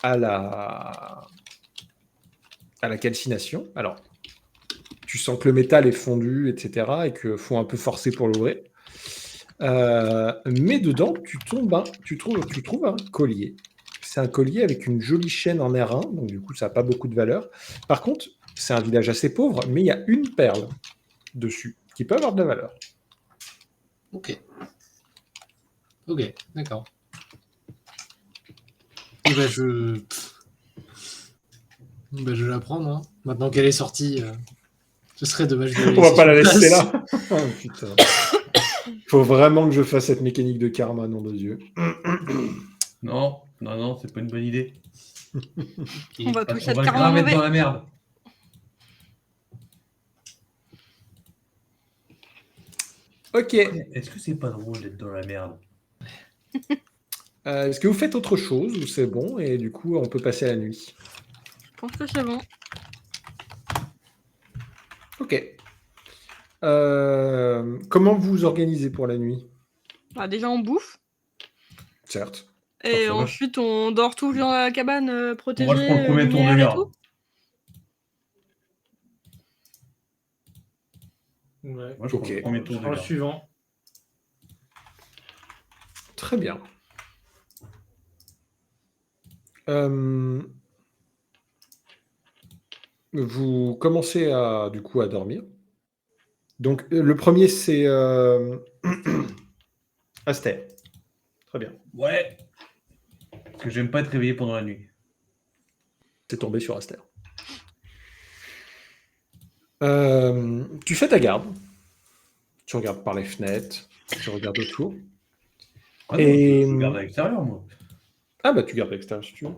à la calcination. Alors, tu sens que le métal est fondu, etc., et qu'il faut un peu forcer pour l'ouvrir. Mais dedans, tu trouves un collier. C'est un collier avec une jolie chaîne en airain, donc du coup, ça n'a pas beaucoup de valeur. Par contre, c'est un village assez pauvre, mais il y a une perle dessus qui peut avoir de la valeur. Ok. Ok, d'accord. Et ben je vais la prendre. Hein. Maintenant qu'elle est sortie, ce serait dommage de la On va pas la sur laisser place. là. Oh, putain. Faut vraiment que je fasse cette mécanique de karma, nom de Dieu. Non, c'est pas une bonne idée. On va Parce tous qu'on être va carrément grave être mauvais. dans la merde. Ok. Est-ce que c'est pas drôle d'être dans la merde? Est-ce que vous faites autre chose ou c'est bon et du coup on peut passer à la nuit? Je pense que c'est bon. Ok. Comment vous vous organisez pour la nuit? Bah, déjà, on bouffe. Certes. Et Forcément. ensuite, on dort tous dans la cabane protégée, Moi, je prends le premier tour de lumière et garde. tout. Ouais. Moi, je prends Ok. le premier Je tour de prends le garde. suivant. Très bien. Vous commencez à du coup à dormir. Donc le premier c'est Aster. Très bien. Ouais. Parce que j'aime pas être réveillé pendant la nuit. C'est tombé sur Aster. Tu fais ta garde. Tu regardes par les fenêtres. Tu regardes autour. Ah non, Et- je garde à l'extérieur, moi. Ah bah tu gardes à l'extérieur si tu veux.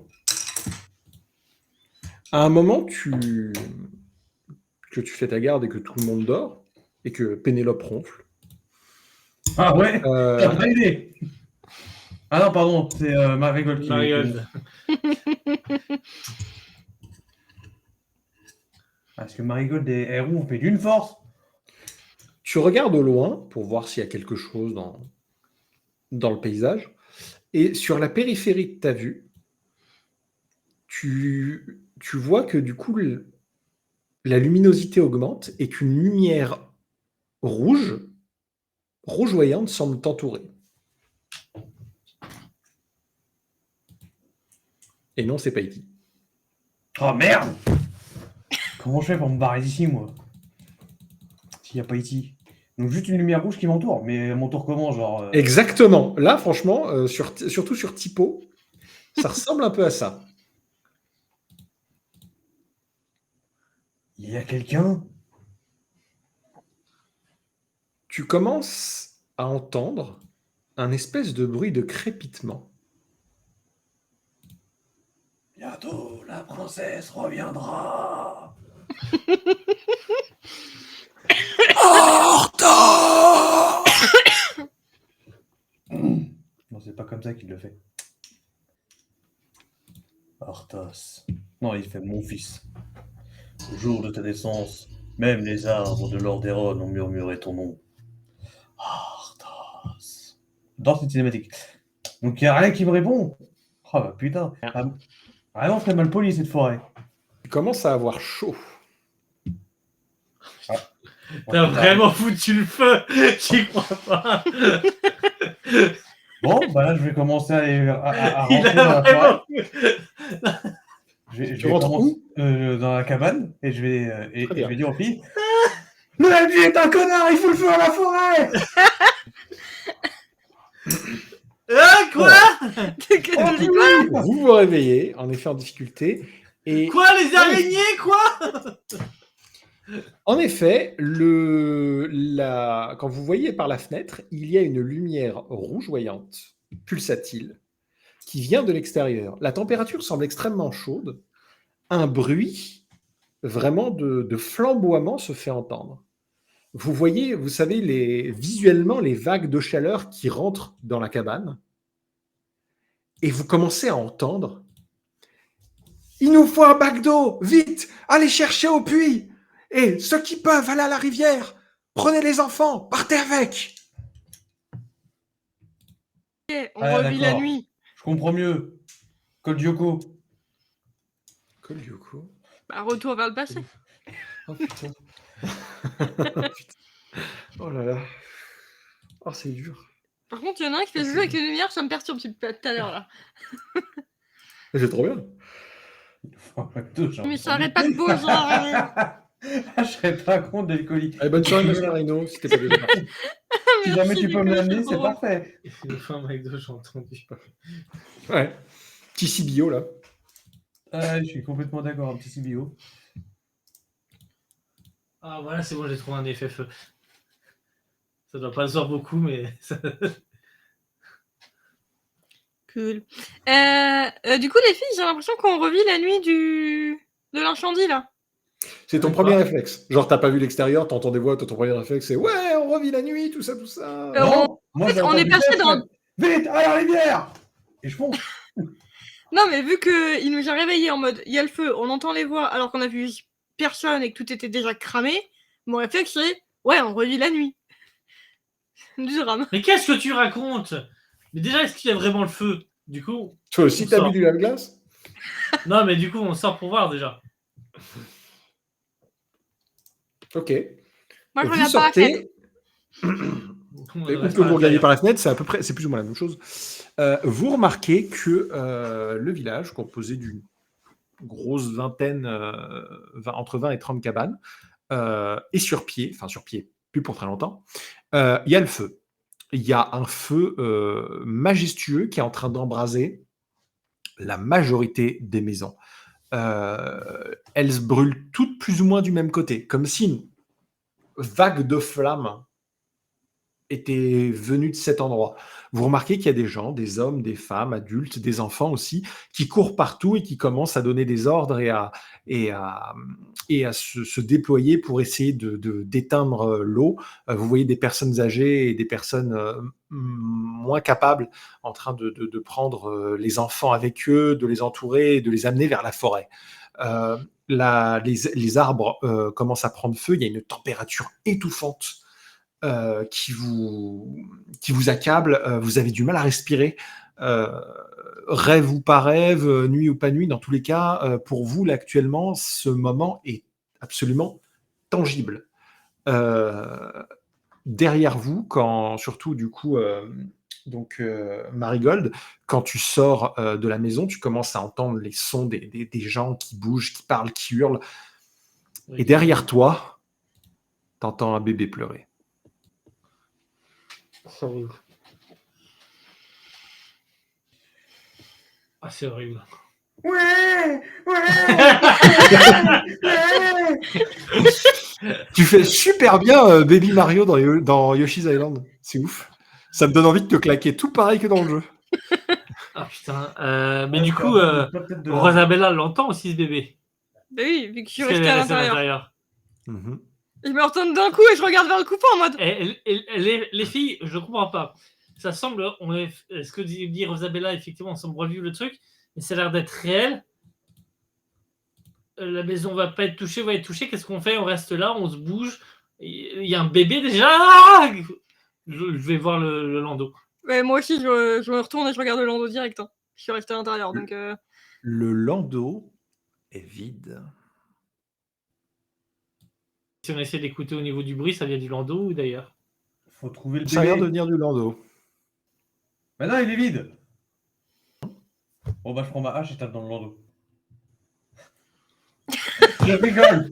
À un moment, que tu fais ta garde et que tout le monde dort, et que Pénélope ronfle. Ah ouais, Euh, t'as pas idée. Ah non, pardon, c'est Marigold qui Marigold. Parce que Marigold et Héron ont fait d'une force. Tu regardes au loin pour voir s'il y a quelque chose dans le paysage. Et sur la périphérie de ta vue, tu vois que du coup, la luminosité augmente et qu'une lumière rougeoyante, semble t'entourer. Et non, c'est pas E.T. Oh merde. Comment je fais pour me barrer d'ici, moi? S'il n'y a pas ici. Donc juste une lumière rouge qui m'entoure. Mais elle m'entoure comment, genre Exactement. Là, franchement, surtout sur Typo, ça ressemble un peu à ça. Il y a quelqu'un? Tu commences à entendre un espèce de bruit de crépitement. Bientôt, la princesse reviendra. Non, c'est pas comme ça qu'il le fait. Arthas. Non, il fait mon fils. Au jour de ta naissance, même les arbres de Lordaeron ont murmuré ton nom. Arthas. Dans cette cinématique. Donc il n'y a rien qui me répond. Oh bah putain. Ah, vraiment très mal poli cette forêt. Tu commences à avoir chaud. T'as vraiment foutu le feu. J'y crois pas. Bon, bah là je vais commencer à Il rentrer dans a la forêt. vraiment. Je Tu rentres commencer dans la cabane et je vais, et Très je bien. vais dire aux filles le MJ est un connard, il faut le feu à la forêt. Quoi Tu dis quoi? Vous vous réveillez, en effet en difficulté. Et Quoi, les araignées, quoi? en effet, quand vous voyez par la fenêtre, il y a une lumière rougeoyante, pulsatile, qui vient de l'extérieur. La température semble extrêmement chaude. Un bruit vraiment de flamboiement se fait entendre. Vous voyez, vous savez, visuellement les vagues de chaleur qui rentrent dans la cabane. Et vous commencez à entendre « Il nous faut un bac d'eau! Vite! Allez chercher au puits! Et ceux qui peuvent, allez à la rivière! Prenez les enfants! Partez avec! Ok, on Ah, revit la d'accord. nuit. Je comprends mieux. Code Yoko. Kolyoko. Bah, retour vers le passé. Oh putain. Putain. Oh là là. Oh, c'est dur. Par contre, il y en a un qui fait jouer avec les lumières, ça me perturbe depuis tout à l'heure là. C'est trop bien. Mais ça arrête pas de bouger. Je serais pas contre des colis. Allez, bonne soirée, monsieur Rhino, si t'es pas déjà parti. Si jamais tu peux me l'amener, c'est parfait. Le fin McDo, j'ai entendu. Ouais. Petit CBO, là. Je suis complètement d'accord, un petit CBO. Ah voilà, c'est bon, j'ai trouvé un effet feu. Ça doit pas se voir beaucoup, mais... Cool. Du coup, les filles, j'ai l'impression qu'on revit la nuit de l'incendie là. C'est ton premier réflexe. Genre, t'as pas vu l'extérieur, t'entends des voix, ton premier réflexe, c'est ouais, on revit la nuit, tout ça, tout ça. Non, moi, en fait, on est passé dans. Vite, à la rivière. Et je fonce. Non, mais vu qu'il nous a réveillés en mode il y a le feu, on entend les voix alors qu'on a vu personne et que tout était déjà cramé, mon réflexe c'est ouais, on revit la nuit. Du drame. Mais qu'est-ce que tu racontes? Mais déjà, est-ce qu'il y a vraiment le feu? Du coup. Toi aussi, t'as bu du lave-glace? Non, mais du coup, on sort pour voir déjà. Ok. Moi, je Vous regarde par la fenêtre. Ou que vous regardez par la fenêtre, c'est à peu près, c'est plus ou moins la même chose. Vous remarquez que le village, composé d'une grosse vingtaine, entre 20 et 30 cabanes, est sur pied, enfin sur pied, plus pour très longtemps. Il y a le feu. Il y a un feu majestueux qui est en train d'embraser la majorité des maisons. Elles se brûlent toutes plus ou moins du même côté, comme si une vague de flammes était venue de cet endroit. Vous remarquez qu'il y a des gens, des hommes, des femmes, adultes, des enfants aussi, qui courent partout et qui commencent à donner des ordres et à se déployer pour essayer d'éteindre l'eau. Vous voyez des personnes âgées et des personnes moins capables en train de prendre les enfants avec eux, de les entourer et de les amener vers la forêt. Les arbres commencent à prendre feu, il y a une température étouffante qui vous accable, vous avez du mal à respirer, rêve ou pas rêve, nuit ou pas nuit, dans tous les cas, pour vous, là, actuellement, ce moment est absolument tangible. Derrière vous, quand surtout, du coup, Marigold, quand tu sors de la maison, tu commences à entendre les sons des gens qui bougent, qui parlent, qui hurlent, et derrière toi, t'entends un bébé pleurer. C'est horrible. Ah, c'est horrible. Ouais. Tu fais super bien Baby Mario dans Yoshi's Island. C'est ouf. Ça me donne envie de te claquer tout pareil que dans le jeu. Ah putain. Mais du coup, Rosabella l'entend aussi, ce bébé. Bah oui, vu que je suis resté à l'intérieur. Mm-hmm. Je me retourne d'un coup et je regarde vers le coupon en mode. Les filles, je comprends pas. Ça semble, ce que dit Rosabella, effectivement, on semble revivre le truc, mais ça a l'air d'être réel. La maison va pas être touchée, va être touchée. Qu'est-ce qu'on fait? On reste là, on se bouge. Il y a un bébé déjà. Je vais voir le landau. Ouais, moi aussi, je me retourne et je regarde le landau direct. Hein. Je suis resté à l'intérieur, donc. Le landau est vide. Si on essaie d'écouter au niveau du bruit, ça vient du landau ou d'ailleurs? Faut trouver le bébé. Ça a l'air de venir du landau. Mais non, il est vide. Bon bah je prends ma hache et tape dans le landau. Je rigole.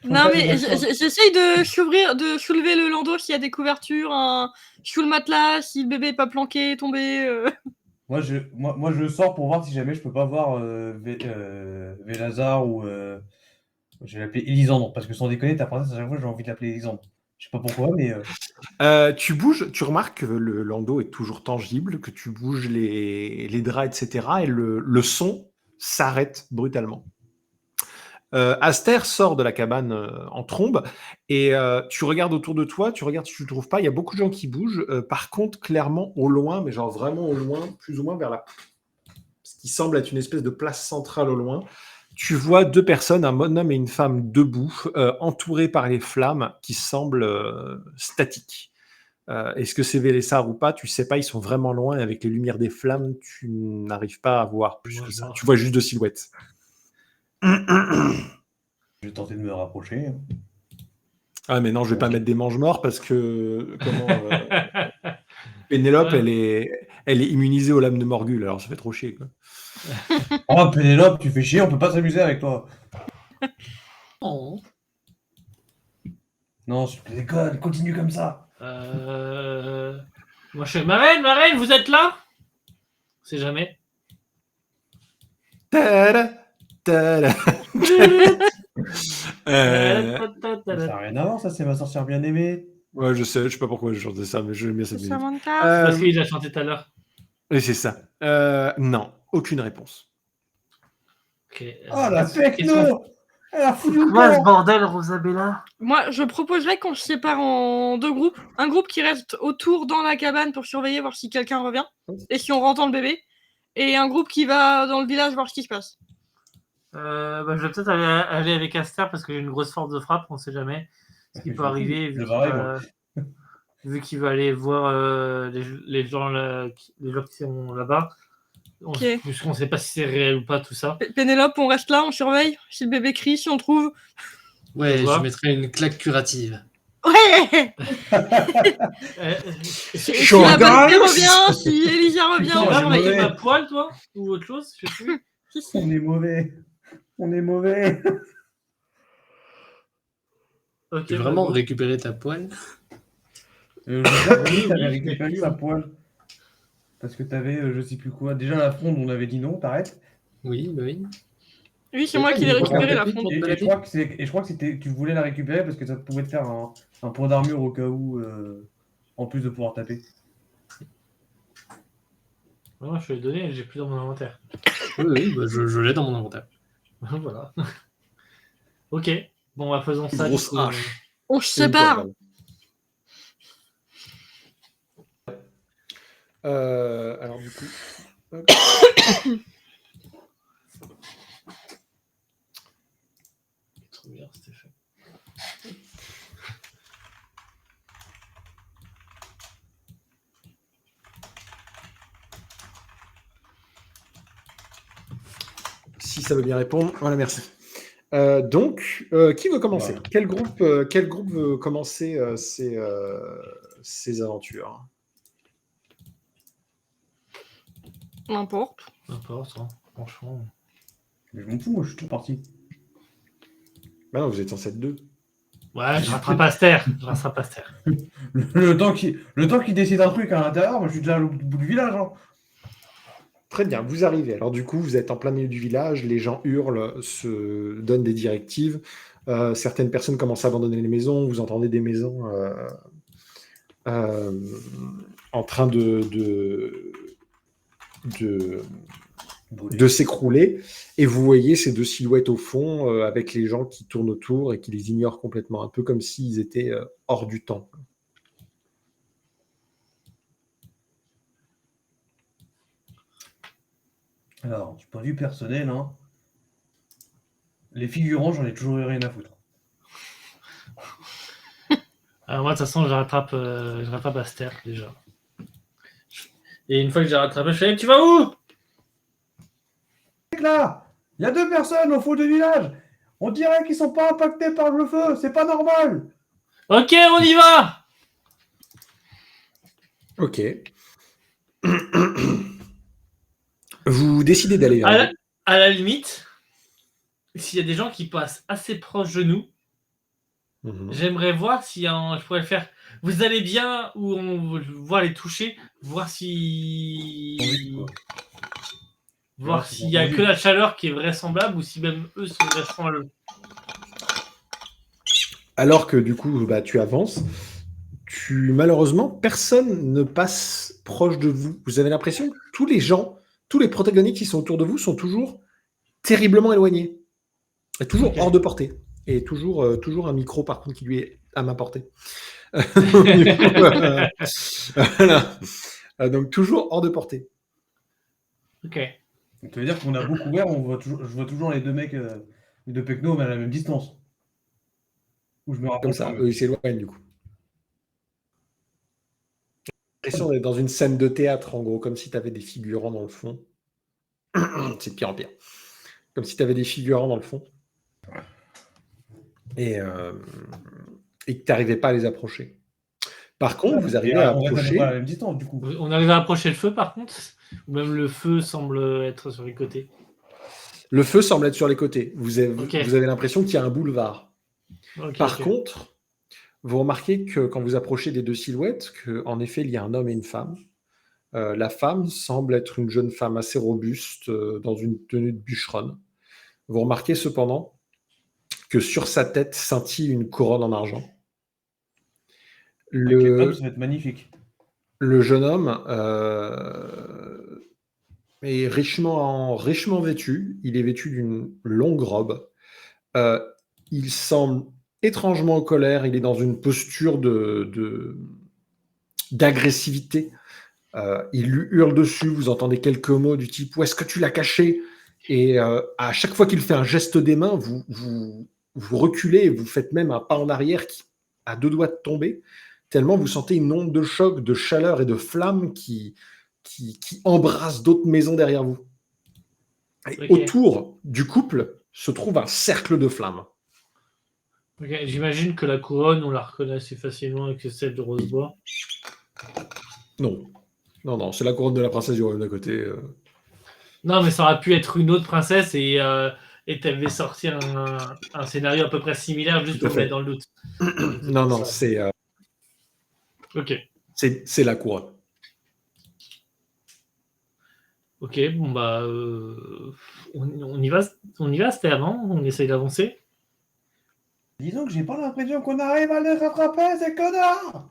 Non mais j'essaye de soulever le landau s'il y a des couvertures, sous le matelas, si le bébé n'est pas planqué, tombé. Moi je sors pour voir si jamais je peux pas voir Vélazar ou je vais l'appeler Elisandre parce que sans déconner ta princesse à chaque fois j'ai envie de l'appeler Elisandre. Je sais pas pourquoi mais tu bouges, tu remarques que le landau est toujours tangible, que tu bouges les draps, etc. et le son s'arrête brutalement. Aster sort de la cabane en trombe et tu regardes autour de toi, tu regardes si tu ne trouves pas, il y a beaucoup de gens qui bougent. Par contre, clairement au loin, mais genre vraiment au loin, plus ou moins vers ce qui semble être une espèce de place centrale au loin, tu vois deux personnes, un bonhomme et une femme debout, entourés par les flammes qui semblent statiques. Est-ce que c'est Vélessar ou pas? Tu sais pas, ils sont vraiment loin et avec les lumières des flammes, tu n'arrives pas à voir plus Moi, que je ça. vois. Tu vois juste 2 silhouettes. Je vais tenter de me rapprocher. Ah mais non, je vais pas Ok. mettre des mange-morts parce que Pénélope, Ouais. elle est immunisée aux lames de Morgul, alors ça fait trop chier, quoi. Oh, Pénélope, tu fais chier, on peut pas s'amuser avec toi. Oh. Non, je déconne, continue comme ça. Moi, je fais Marraine, vous êtes là? On sait jamais. Tada, tada. Euh, Ça n'a rien à voir, ça, c'est ma sorcière bien-aimée. Ouais, je sais pas pourquoi je chantais ça, mais j'aime bien cette musique. Samantha. C'est parce qu'il a chanté tout à l'heure. Et c'est ça. Non, aucune réponse. Ok. Ah, la qu'est-ce qu'on- techno. Elle a foutu le Quoi ce camp. bordel, Rosabella? Moi, je proposerais qu'on se sépare en 2 groupes. Un groupe qui reste autour dans la cabane pour surveiller, voir si quelqu'un revient et si on entend le bébé. Et un groupe qui va dans le village voir ce qui se passe. Je vais peut-être aller avec Aster parce que j'ai une grosse force de frappe, on sait jamais ce qui peut arriver Je pareil, moi. vu qu'il va aller voir les gens qui sont là-bas. Ok. Puisqu'on sait pas si c'est réel ou pas tout ça. Pénélope, on reste là, on surveille. Si le bébé crie, si on trouve. Ouais, Tu vois je mettrais une claque curative. Ouais. Si la Bastia revient, si Elysia revient, Putain, on on est surveille. mauvais. à poil, toi? Ou autre chose? Je sais plus. Si, si. On est mauvais. On est mauvais. Ok, Tu veux vraiment go. récupérer ta poêle? Je sais que Oui, t'avais oui, récupéré oui. sa poêle. Parce que t'avais, je sais plus quoi. Déjà, la fronde, on avait dit non, t'arrêtes. Oui, bah oui. Oui, c'est moi qui l'ai Mais récupéré la pourquoi fronde. Et, Pour te et je crois que je crois que tu voulais la récupérer parce que ça pouvait te faire un point d'armure au cas où, en plus de pouvoir taper. Non, je vais le donner, j'ai plus dans mon inventaire. Oui, bah, je l'ai dans mon inventaire. Voilà. Ok. Bon, faisons ça. Grosse du coup, hache. On se sépare. Alors du coup. hop. Trop bien, c'était fait. Si ça veut bien répondre. Voilà, merci. Donc, qui veut commencer? Voilà. Quel groupe veut commencer ces aventures? N'importe. N'importe, hein. Franchement. Mais je m'en fous, moi, je suis toujours parti. Bah non, vous êtes censé être 2. Ouais, je rattrape Aster. Le temps qu'il décide un truc à l'intérieur, moi, je suis déjà au bout du village. Hein. Très bien, vous arrivez. Alors du coup, vous êtes en plein milieu du village, les gens hurlent, se donnent des directives. Certaines personnes commencent à abandonner les maisons. Vous entendez des maisons en train de s'écrouler. Et vous voyez ces 2 silhouettes au fond avec les gens qui tournent autour et qui les ignorent complètement, un peu comme s'ils étaient hors du temps. Alors, du point de vue personnel, hein, les figurants, j'en ai toujours eu rien à foutre. Alors moi, de toute façon, je rattrape Aster déjà. Et une fois que j'ai rattrapé, je fais tu vas où? Là, il y a 2 personnes au fond du village. On dirait qu'ils sont pas impactés par le feu. C'est pas normal. Ok, on y va. Ok. Vous décidez d'aller vers eux. À la limite, s'il y a des gens qui passent assez proches de nous, j'aimerais voir si je pourrais faire. Vous allez bien ou on voir les toucher, voir si. Voir Ouais, s'il y a que la chaleur qui est vraisemblable ou si même eux sont vraisemblables. Alors que du coup, bah, tu avances, malheureusement, personne ne passe proche de vous. Vous avez l'impression que tous les gens, tous les protagonistes qui sont autour de vous sont toujours terriblement éloignés. Et toujours hors de portée. Et toujours un micro, par contre, qui lui est à ma portée. Du coup, voilà. Donc, toujours hors de portée. Ok. Donc, ça veut dire qu'on a beaucoup ouvert, je vois toujours les 2 mecs, les 2 pecnos, mais à la même distance. Où je me Comme rapproche ça, pas. eux, ils s'éloignent, du coup. l'impression d'être dans une scène de théâtre, en gros, comme si tu avais des figurants dans le fond. C'est de pire en pire. Comme si tu avais des figurants dans le fond. Et que tu n'arrivais pas à les approcher. Par contre, vous arrivez à On reste approcher. pas à la même distance, du coup. On arrive à approcher le feu par contre? Ou même le feu semble être sur les côtés? Le feu semble être sur les côtés. Vous avez, Ok. vous avez l'impression qu'il y a un boulevard. Ok, Par ok. contre, vous remarquez que quand vous approchez des deux silhouettes, qu'en effet, il y a un homme et une femme. La femme semble être une jeune femme assez robuste dans une tenue de bûcheronne. Vous remarquez cependant que sur sa tête scintille une couronne en argent. Avec les Le, tops, ça va être magnifique. le jeune homme est richement vêtu. Il est vêtu d'une longue robe. Il semble étrangement en colère. Il est dans une posture d'agressivité. Il lui hurle dessus. Vous entendez quelques mots du type « Où est-ce que tu l'as caché ?» Et à chaque fois qu'il fait un geste des mains, vous reculez et vous faites même un pas en arrière qui a deux doigts de tomber, tellement vous sentez une onde de choc, de chaleur et de flamme qui embrasse d'autres maisons derrière vous. Et Ok. autour du couple se trouve un cercle de flammes. Ok, j'imagine que la couronne, on la reconnaît assez facilement avec celle de Rosebois. Non, c'est la couronne de la princesse du royaume d'à côté. Non, mais ça aurait pu être une autre princesse et t'avais sorti un scénario à peu près similaire juste Tout à pour fait. mettre dans le doute. Non, Ça. Ok. c'est la couronne. Ok, bon bah on y va, c'était avant, on essaye d'avancer. Disons que j'ai pas l'impression qu'on arrive à les rattraper, ces connards.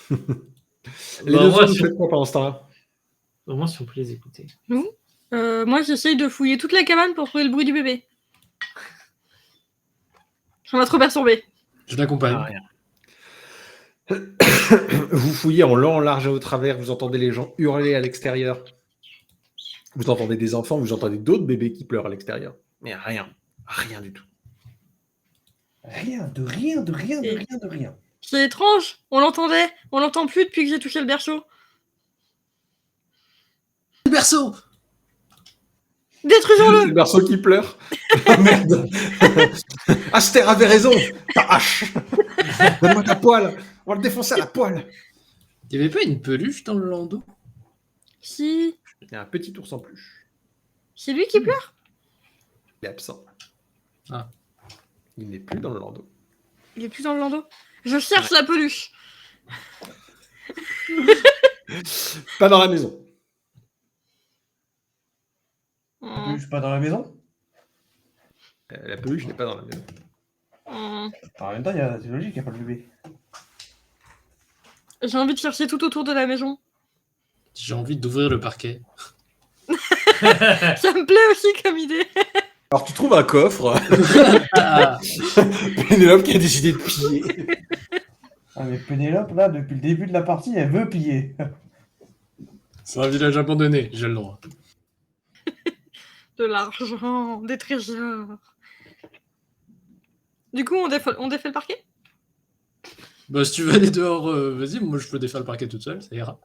Les Bah, deux moi, autres, si vous faites quoi pendant ce temps-là? Au moins si on peut les écouter. Moi, j'essaye de fouiller toute la cabane pour trouver le bruit du bébé. Ça m'a trop perturbé. Je l'accompagne. Ah, rien. Vous fouillez en long, en large et au travers, vous entendez les gens hurler à l'extérieur. Vous entendez des enfants, vous entendez d'autres bébés qui pleurent à l'extérieur. Mais rien du tout. Rien, de rien, de rien, de rien, de rien. C'est étrange. On l'entend plus depuis que j'ai touché le berceau. Le berceau! C'est Détruisons-le. le berceau qui pleure. Ah merde. Aster avait raison. Ta hache. Donne-moi ta poêle. On va le défoncer à la poêle. Il n'y avait pas une peluche dans le landau? Si. Il y a un petit ours en peluche. C'est lui qui pleure. Il est absent. Ah. Il n'est plus dans le landau. Il est plus dans le landau. Je cherche la peluche. Pas dans la maison. Je suis pas dans la maison. La peluche n'est pas dans la maison. En même temps, c'est logique, il n'y a pas le bébé. J'ai envie de chercher tout autour de la maison. J'ai envie d'ouvrir le parquet. Ça me plaît aussi comme idée. Alors tu trouves un coffre. Ah, Pénélope qui a décidé de piller. Ah, mais Pénélope, là, depuis le début de la partie, elle veut piller. c'est un village abandonné, j'ai le droit. De l'argent, des trésors. Du coup, on défait le parquet. Bah, si tu veux aller dehors, vas-y, moi je peux défaire le parquet toute seule, ça ira.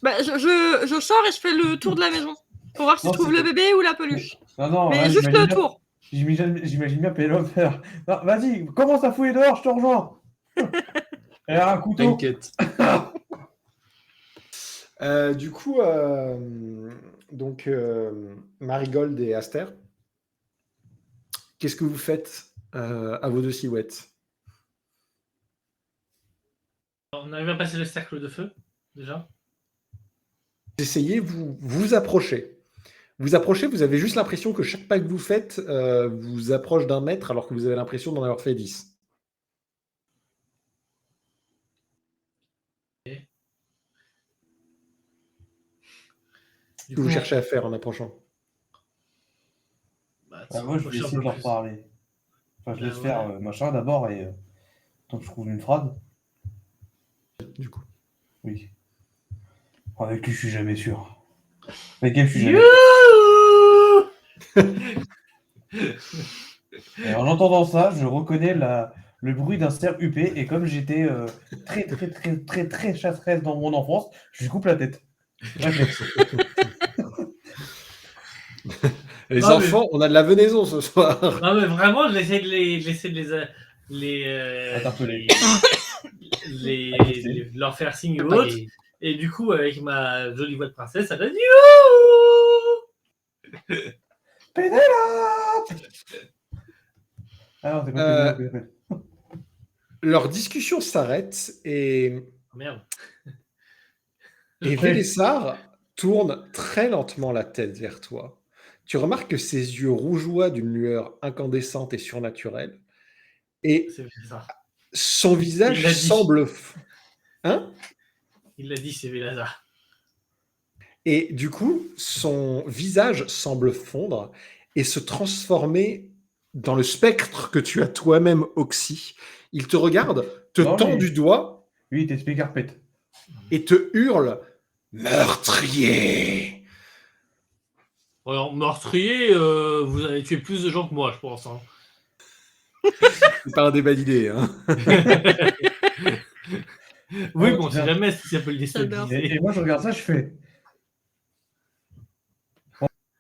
Bah, je sors et je fais le tour de la maison. Pour voir si Non, je trouve c'est- le bébé ou la peluche. Non, Mais là, juste le tour. J'imagine bien Pénélope faire. Non, vas-y, commence à fouiller dehors, je te rejoins. Elle a un couteau. T'inquiète. Du coup, Marigold et Aster, qu'est-ce que vous faites à vos deux silhouettes? On arrive à passer le cercle de feu, déjà. Essayez, vous approchez. Vous approchez, vous avez juste l'impression que chaque pas que vous faites vous approche d'un mètre alors que vous avez l'impression d'en avoir fait 10. Du Que vous coup, cherchez à faire en approchant. bah, Ah, moi, je vais essayer de leur parler. Enfin, je Bah, laisse ouais. faire machin d'abord et tant que je trouve une phrase. Du coup. Oui. Avec lui, je suis jamais sûr. Avec elle, je suis jamais sûr. Et en entendant ça, je reconnais le bruit d'un cerf huppé. Et comme j'étais très chasseresse dans mon enfance, je lui coupe la tête. Réflexe. Les Non, mais- enfants, on a de la venaison ce soir. Non, mais vraiment, j'essaie de Interpeller. leur faire signe ou Pas autre. les- Et du coup, avec ma jolie voix de princesse, ça donne Pénélope! Ah non, c'est pas Euh, Pénélope. Leur discussion s'arrête et Merde. Vélessar tourne très lentement la tête vers toi. Tu remarques que ses yeux rougeoient d'une lueur incandescente et surnaturelle. Et C'est ça. son visage Il l'a dit. semble... Hein? Il l'a dit, c'est Vélazar. Et du coup, son visage semble fondre et se transformer dans le spectre que tu as toi-même oxy. Il te regarde, te Non, tend mais- du doigt Oui, t'expliques carpette. et te hurle « Meurtrier !» Alors, meurtrier, vous avez tué plus de gens que moi, je pense. Hein. C'est pas un débat d'idées. Hein. Oui, Oh, bon, on sait bien. jamais si ça peut le J'adore. déstabiliser. Et moi, je regarde ça, je fais.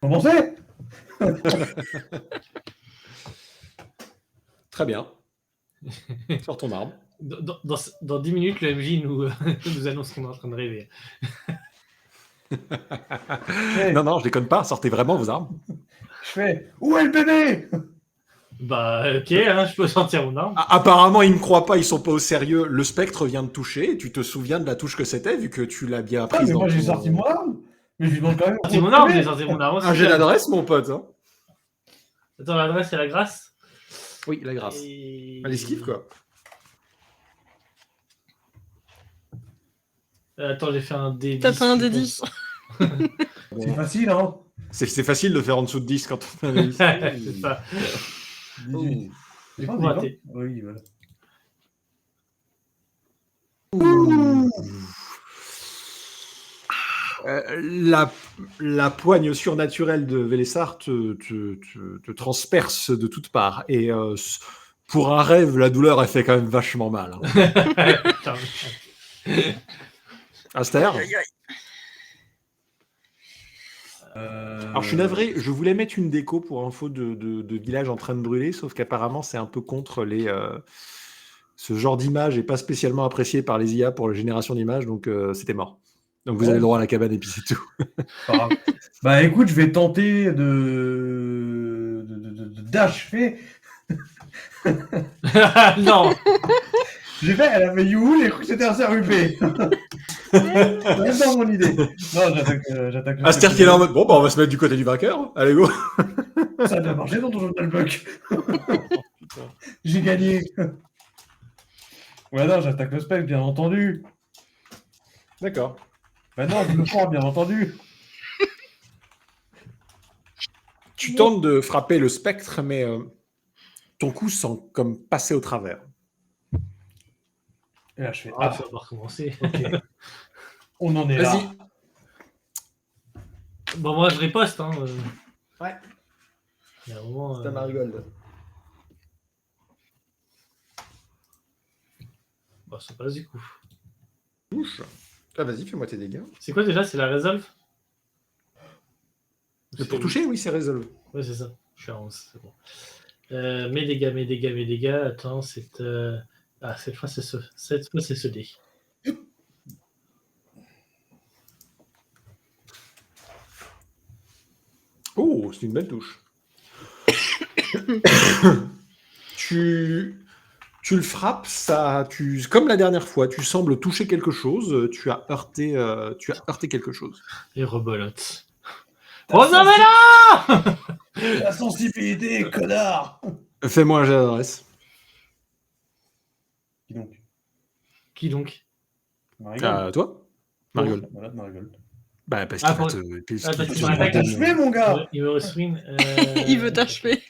Comment c'est? Très bien. Sors ton arme. Dans 10 minutes, le MJ nous, nous annonce qu'on est en train de rêver. Non, je déconne pas. Sortez vraiment vos armes. Je fais. Où est le bébé? Bah, ok, hein, je peux sortir mon arme. Apparemment, ils ne croient pas, ils sont pas au sérieux. Le spectre vient de toucher. Tu te souviens de la touche que c'était, vu que tu l'as bien Ah, prise mais dans moi, j'ai ton- sorti mon arme. Mais je lui demande quand même. J'ai sorti mon arme, j'ai sorti mon arme aussi. Un jet d'adresse, mon pote. Hein. Attends, l'adresse, c'est la grâce. Oui, la grâce. Et... Elle esquive, quoi. Attends, j'ai fait un D10. T'as fait un des 10. C'est facile, hein. C'est facile de faire en dessous de 10 quand on a C'est ça. 18. Du Ah, coup, dis donc. raté. Oui, voilà. La poigne surnaturelle de Vélessar te transperce de toutes parts. Et pour un rêve, la douleur, elle fait quand même vachement mal. Hein. Putain. Aster. Alors je suis navré, je voulais mettre une déco pour info de village en train de brûler, sauf qu'apparemment c'est un peu contre ce genre d'image et pas spécialement apprécié par les IA pour la génération d'images, donc c'était mort. Donc vous avez le droit à la cabane et puis c'est tout. Pas grave. Bah écoute, je vais tenter d'achever. Non. J'ai fait, elle avait You, j'ai cru que c'était un cerf huppé. Même dans mon idée. Non, j'attaque. Aster qui est là en mode, bon bah on va se mettre du côté du vainqueur, allez go. Ça a bien marché dans ton journal Buck. J'ai gagné. Ouais, non, j'attaque le spectre, bien entendu. D'accord. Bah non, je le prends, bien entendu. Tu tentes de frapper le spectre, mais ton coup semble comme passer au travers. Et là, je fais, Ah, ça va pas recommencer. ok. On en est là. Vas-y. Bon, moi, je riposte. Hein. Ouais. Il y a un moment, C'est un marigold. Bah, ça passe du coup. Touche. Ah vas-y, fais-moi tes dégâts. C'est quoi déjà? C'est la résolve? Pour toucher, oui, c'est résolu. Ouais, c'est ça. Je suis à 11, c'est bon. Mes dégâts. Attends, c'est... Ah, cette fois, c'est ce dé. Oh, c'est une belle touche. tu le frappes, comme la dernière fois, tu sembles toucher quelque chose, tu as heurté quelque chose. Et rebolote. Rosamela! La sensibilité, connard. Fais-moi un jet d'adresse. Qui donc? Qui donc? Marigold. Toi Marigold. Voilà, Marigold. Bah, parce Ah, qu'il va pour- te... parce Ah, parce qu'il qu'il te m'a attaqué. donne- Achevé, mon gars. Il me restream. Il veut t'achever.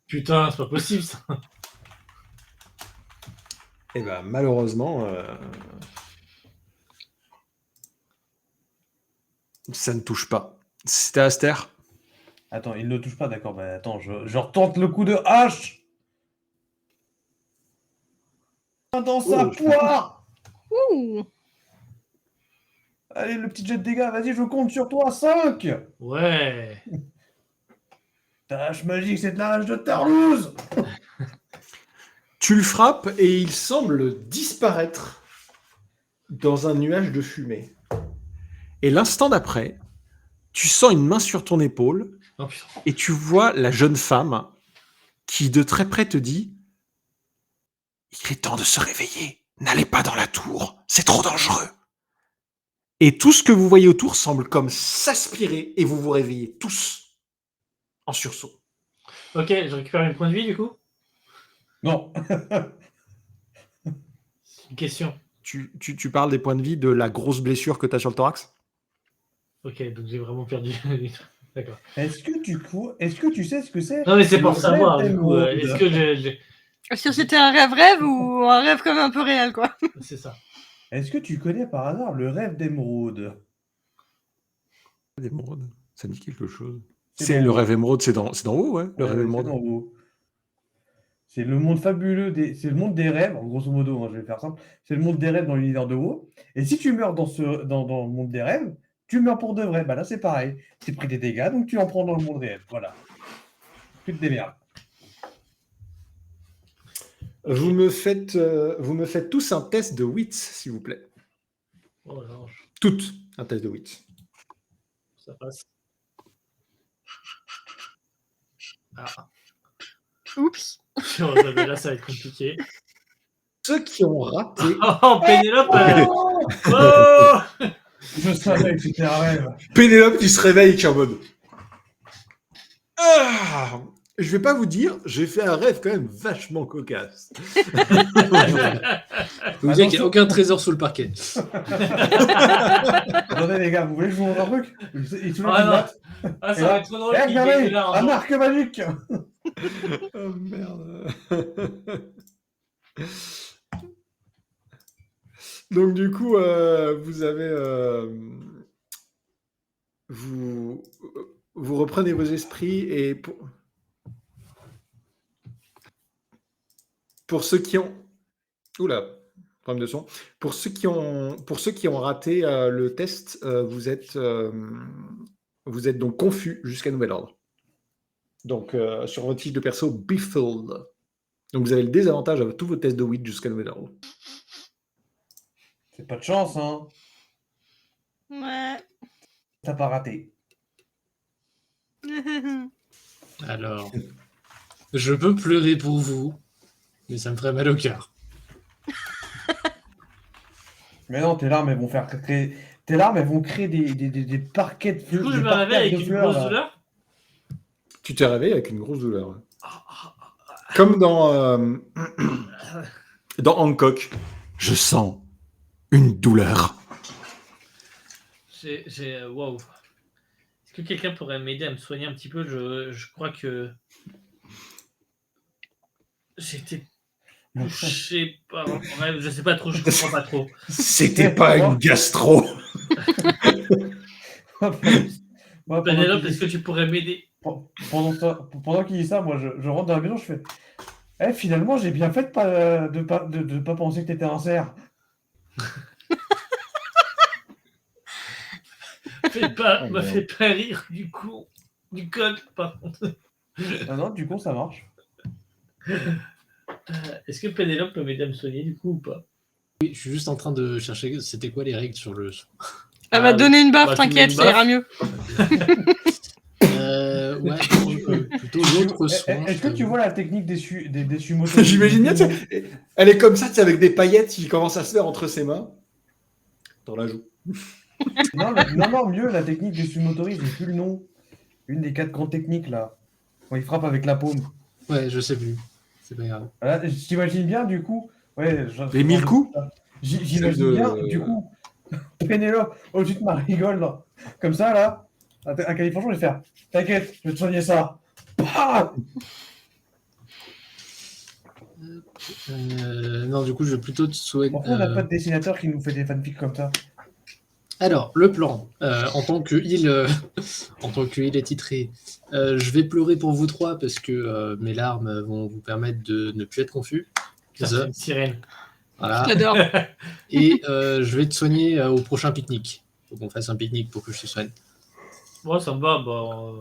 Putain, c'est pas possible ça. Eh ben, malheureusement, ça ne touche pas. C'était Aster. Attends, il ne touche pas, d'accord. Bah attends, je retente le coup de hache. Dans sa poire. Ouh. Allez, le petit jet de dégâts, vas-y, je compte sur toi. 5. Ouais. Ta hache magique, c'est de la hache de Tarlouse. Tu le frappes et il semble disparaître dans un nuage de fumée. Et l'instant d'après, tu sens une main sur ton épaule Oh putain. et tu vois la jeune femme qui de très près te dit « Il est temps de se réveiller. N'allez pas dans la tour. C'est trop dangereux. » Et tout ce que vous voyez autour semble comme s'aspirer et vous vous réveillez tous en sursaut. Ok, je récupère mes points de vie du coup. Non. Une question. Tu parles des points de vie de la grosse blessure que tu as sur le thorax? Ok, donc j'ai vraiment perdu. D'accord. Est-ce que tu sais ce que c'est? Non mais c'est pour Le savoir rêve du coup. d'émeraude. Est-ce que j'ai... Est-ce que c'était un rêve ou un rêve comme un peu réel, quoi? C'est ça. Est-ce que tu connais par hasard le rêve d'émeraude? D'émeraude, ça dit quelque chose. C'est C'est dans le haut. rêve émeraude, c'est d'en haut, ouais. Le rêve Ouais, émeraude. c'est en haut. C'est le monde fabuleux c'est le monde des rêves, en grosso modo, hein, je vais faire simple. C'est le monde des rêves dans l'univers de WoW. Et si tu meurs dans le monde des rêves, tu meurs pour de vrai. Bah là, c'est pareil. Tu pris des dégâts, donc tu en prends dans le monde réel. Voilà. Tu te démerdes. Vous me faites tous un test de wits, s'il vous plaît. Oh l'ange, Toutes un test de wits. ça passe. Ah. Oups. Là ça va être compliqué. Ceux qui ont raté, Oh Pénélope Oh Je savais que c'était un rêve. Pénélope qui se réveille qui est en mode ah, je vais pas vous dire, j'ai fait un rêve quand même vachement cocasse. Je peux vous dire qu'il n'y a aucun trésor sous le parquet. Attendez les gars, vous voulez que je vous montre un truc? Il soulève Ah une non. latte. Ah ça Et va là, être trop drôle. Eh, il est regardez, là, un genre. arc magique. Oh merde. Donc du coup, vous avez... vous reprenez vos esprits et pour ceux qui ont... Oula, problème de son. Pour ceux qui ont raté le test, vous êtes donc confus jusqu'à nouvel ordre. Donc sur votre fiche de perso, Befuddled. Donc vous avez le désavantage à tous vos tests de wit jusqu'à nouvel ordre. C'est pas de chance, hein. Ouais. T'as pas raté. Alors, je peux pleurer pour vous, mais ça me ferait mal au cœur. Mais non, tes larmes, elles vont créer des parquets de Du fleurs. coup je me réveille avec une grosse douleur. Tu t'es réveillé avec une grosse douleur. Ouais. Comme dans Hancock. Je sens une douleur. Waouh. Est-ce que quelqu'un pourrait m'aider à me soigner un petit peu? Je crois que j'étais touché par un rêve. Je sais pas trop, je comprends pas trop. C'était pas une gastro. Pénélope, est-ce que tu pourrais m'aider? Pendant qu'il dit ça, moi je rentre dans la maison, je fais finalement j'ai bien fait de pas penser que t'étais un cerf. Me fais pas rire du coup. Du code, par contre. Ah non, du coup ça marche. Est-ce que Pénélope peut m'aider à me soigner du coup ou pas? Oui, je suis juste en train de chercher c'était quoi les règles sur le son. Elle va te donner une baffe, Bah, tu mets t'inquiète, une ça ira mieux. Ouais, plutôt l'autre soin. Est-ce que tu vois la technique des sumotos? J'imagine bien, tu sais, elle est comme ça, tu sais, avec des paillettes qui commencent à se faire entre ses mains. Dans la joue. Non, mieux, la technique des sumotoris, j'ai plus le nom. Une des 4 grandes techniques là. Quand il frappe avec la paume. Ouais, je sais plus. C'est pas grave. Voilà, je t'imagine bien du coup. Ouais, Les 1000 coups. J'imagine bien, du coup, Pénélope, au-dessus de ma rigole, là. Comme ça, là, à Californie, je vais faire t'inquiète, je vais te soigner ça. Non, du coup, je vais plutôt te souhaiter. Pourquoi on n'a pas de dessinateur qui nous fait des fanfics comme ça? Alors, le plan, en tant que il est titré, je vais pleurer pour vous trois parce que mes larmes vont vous permettre de ne plus être confus. Ça, c'est une sirène. Voilà. J'adore. Et je vais te soigner au prochain pique-nique. Faut qu'on fasse un pique-nique pour que je te soigne. Bon, ça me va.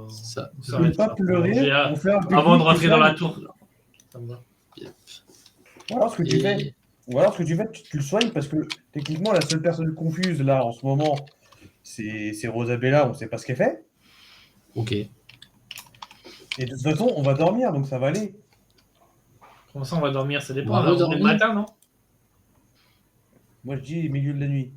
Ça. Je ne veux pas pleurer, on fait un avant de pique-nique, rentrer et dans ça, la tour. Ça me va. Ou alors ce que tu fais, Et... tu le soignes parce que techniquement la seule personne confuse là en ce moment, c'est Rosabella, on ne sait pas ce qu'elle fait. Ok. Et de toute façon, on va dormir, donc ça va aller. Comment ça, on va dormir? Ça dépend. On va On va dormir le redormir. matin, non? Moi je dis milieu de la nuit.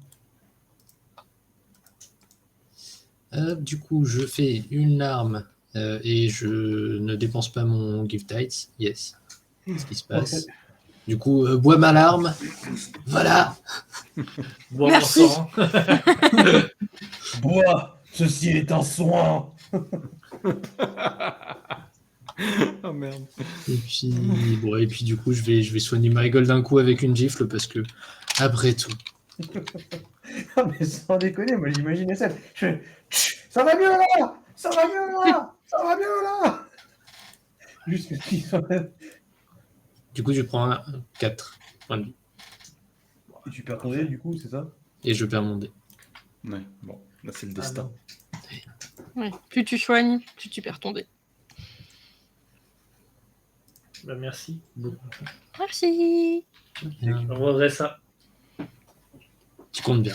Du coup, je fais une arme et je ne dépense pas mon gift heights. Yes. C'est ce qui se passe. Du coup, bois ma larme. Voilà. Bon, Merci. on sort, hein. Bois, ceci est un soin. Oh merde. Et puis du coup, je vais soigner ma gueule d'un coup avec une gifle parce que, après tout, Ah, mais sans déconner, moi j'imaginais ça. Ça va mieux là. Ça va mieux là. Ça va mieux là. Juste qu'ils soient... du coup, je prends 4 points de vie Et tu perds ton dé du coup, c'est ça? et je perds mon dé. Ouais, bon, là c'est le Ah, destin. Ouais. Plus tu soignes, plus tu perds ton dé. Bah, merci beaucoup. Merci. On regarderait ça. Tu comptes bien.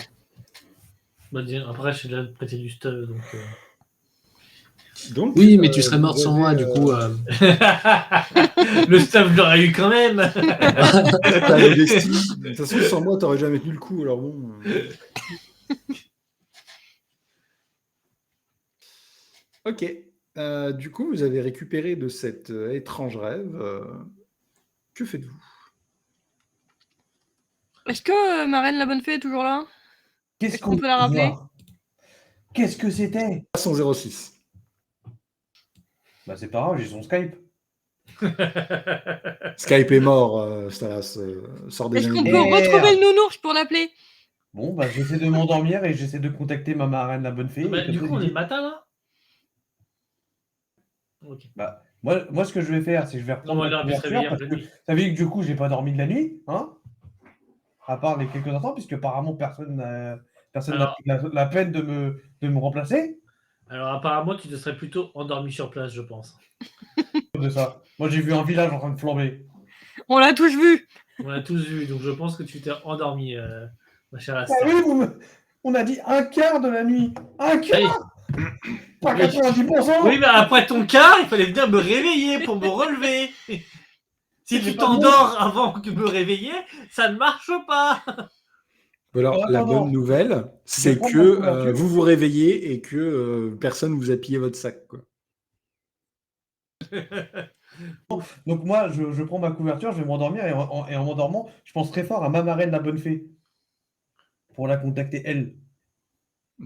Bah, après, je suis là de prêter du stuff, donc. Donc, Oui, mais tu serais vous mort sans moi, avez, du coup. Le stuff, je l'aurais eu quand même. t'as le destin. De toute façon, sans moi, t'aurais jamais tenu le coup, alors bon. Ok. Du coup, vous avez récupéré de cet étrange rêve. Que faites-vous? Est-ce que ma reine la bonne fée est toujours là? Qu'est-ce Est-ce qu'on peut la voit rappeler? Qu'est-ce que c'était? 106. Bah c'est pas grave, j'ai son Skype. Skype est mort, Stalas. Sors des Est-ce qu'on années. peut Merde. retrouver le nounours pour l'appeler? Bon, bah j'essaie de m'endormir et j'essaie de contacter ma marraine, la bonne fée. Bah, et comme du ça, coup, on je est dis- le matin, là? Ok. Bah, moi, ce que je vais faire, c'est que je vais Non, reprendre on la aurait pu se couverture réveiller en parce pleine que nuit. ça veut dire que du coup, j'ai pas dormi de la nuit, hein? À part les quelques instants, puisque apparemment personne n'a Alors- pris la peine de me remplacer. Alors, apparemment, tu te serais plutôt endormi sur place, je pense. De ça. Moi, j'ai vu un village en train de flamber. On l'a tous vu. On l'a tous vu, donc je pense que tu t'es endormi, ma chère Ah Astor. oui, on a dit un quart de la nuit. Un quart, pas Oui. 90%. Oui, mais après ton quart, il fallait venir me réveiller pour me relever. Si J'ai tu pas t'endors avant de me réveiller, ça ne marche pas. Alors, En la attendant, bonne nouvelle, c'est prendre que ma couverture. vous vous réveillez et que personne vous a pillé votre sac, quoi. Donc moi, je prends ma couverture, je vais m'endormir et en m'endormant, je pense très fort à ma marraine, la bonne fée, pour la contacter elle.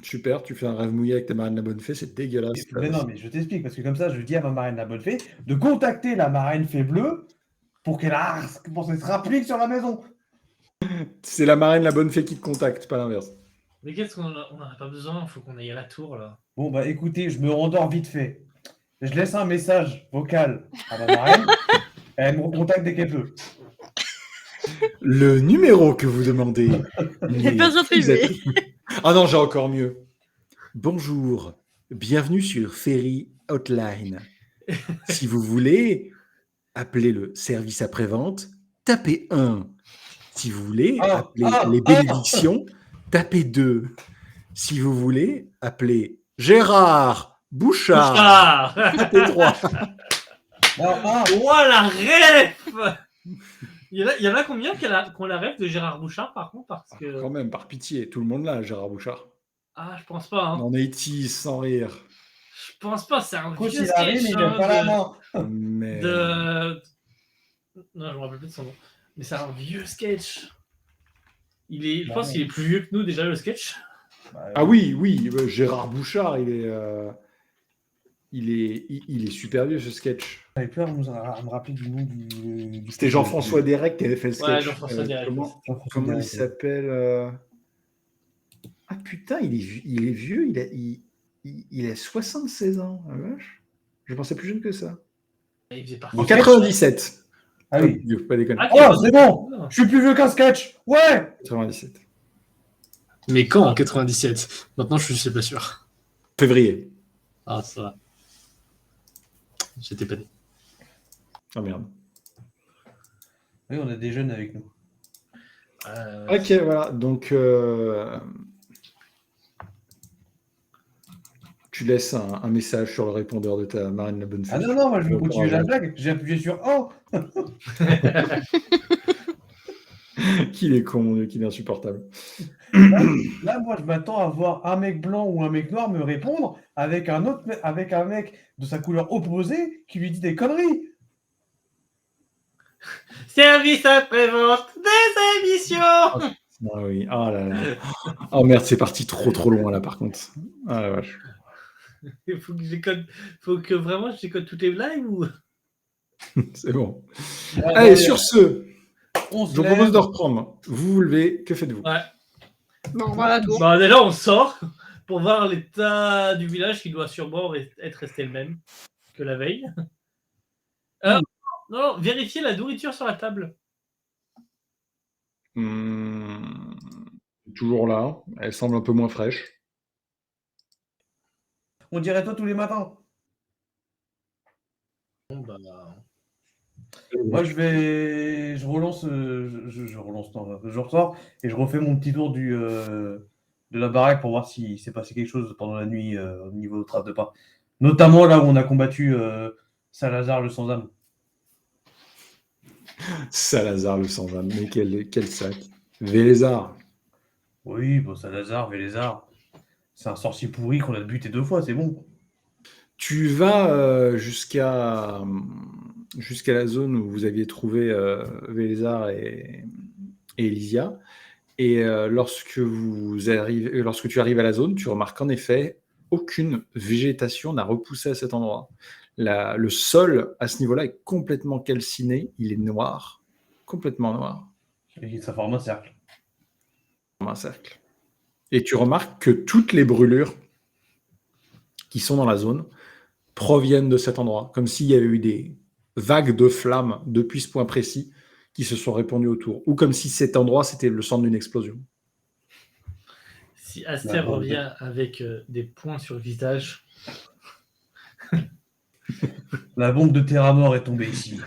Super, tu fais un rêve mouillé avec ta marraine la bonne fée, c'est dégueulasse. Mais non, mais je t'explique, parce que comme ça, je dis à ma marraine, la bonne fée, de contacter la marraine fée bleue pour qu'elle se rapplique sur la maison. C'est la marraine la bonne fée qui te contacte, pas l'inverse. Mais qu'est-ce qu'on n'aurait pas besoin? Il faut qu'on aille à la tour, là. Bon, bah écoutez, je me rendors vite fait. Je laisse un message vocal à ma marraine, elle me recontacte dès qu'elle peut. Le numéro que vous demandez n'est pas attribué. Ah non, j'ai encore mieux. Bonjour, bienvenue sur Ferry Hotline. Si vous voulez appeler le service après-vente, tapez 1. Si vous voulez appeler les bénédictions, tapez 2. Si vous voulez appeler Gérard Bouchard, tapez 3. Voilà, ref. Il y en a combien qui ont la ref de Gérard Bouchard, par contre, parce que... Quand même, par pitié, tout le monde là, Gérard Bouchard. Ah, je pense pas, hein. On est ici sans rire. Je pense pas, c'est un Quand vieux il arrive, sketch, il n'a pas la main. Mais... Non, je me rappelle plus de son nom. Mais c'est un vieux sketch. Je Bah pense ouais. qu'il est plus vieux que nous, déjà, le sketch. Ah oui, Gérard Bouchard, il est super vieux ce sketch. J'avais peur de me rappeler du nom du C'était Jean-François Derek qui avait fait le sketch. Ouais, Jean-François Derek. Comment il s'appelle Ah putain, il est vieux, il a 76 ans, la vache. Je pensais plus jeune que ça. Il faisait partie En 97. Ah oui. Faut pas déconner. Ah, Oh, c'est bon. Je suis plus vieux qu'un sketch. Ouais. 97. Mais quand en 97? Maintenant, je suis pas sûr. Février. Ah, ça va. J'étais pas né. Oh merde. Oui, on a des jeunes avec nous. Ok, voilà. Donc, tu laisses un message sur le répondeur de ta marine la bonne fée. Ah non, moi je veux continuer la blague. J'ai appuyé sur Oh. Qu'il est con, mon Dieu, qu'il est insupportable. Là, moi, je m'attends à voir un mec blanc ou un mec noir me répondre avec un mec de sa couleur opposée qui lui dit des conneries. Service après-vente des émissions. Ah oui, ah là là. Oh merde, c'est parti trop loin là par contre. Ah la vache. Il faut que j'écode. Faut que vraiment j'écode toutes les blagues ou. C'est bon. Ouais, Allez, sur ce, on je se vous propose lève. de reprendre. Vous vous levez, que faites-vous? Ouais. Bon, voilà tout. Bah, déjà, on sort pour voir l'état du village qui doit sûrement être resté le même que la veille. Non, vérifier la nourriture sur la table. Toujours là, elle semble un peu moins fraîche. On dirait toi tous les matins. Bon, bah, Moi, je relance, je relance, non, je ressors et je refais mon petit tour de la baraque pour voir s'il s'est passé quelque chose pendant la nuit au niveau de trace de pas. Notamment là où on a combattu Salazar le sans-âme. Salazar le sans âme, mais quel sac. Vélézard. Oui, bon, Salazar, Vélézard, c'est un sorcier pourri qu'on a buté 2 fois, c'est bon. Tu vas jusqu'à la zone où vous aviez trouvé Vélézard et Elysia. Et lorsque tu arrives à la zone, tu remarques en effet aucune végétation n'a repoussé à cet endroit. Le sol à ce niveau-là est complètement calciné, il est noir, complètement noir, Et ça forme un cercle. comme un cercle. Et tu remarques que toutes les brûlures qui sont dans la zone proviennent de cet endroit, comme s'il y avait eu des vagues de flammes depuis ce point précis qui se sont répandues autour, ou comme si cet endroit c'était le centre d'une explosion. Si Aster revient avec des points sur le visage. La bombe de Terramore est tombée ici.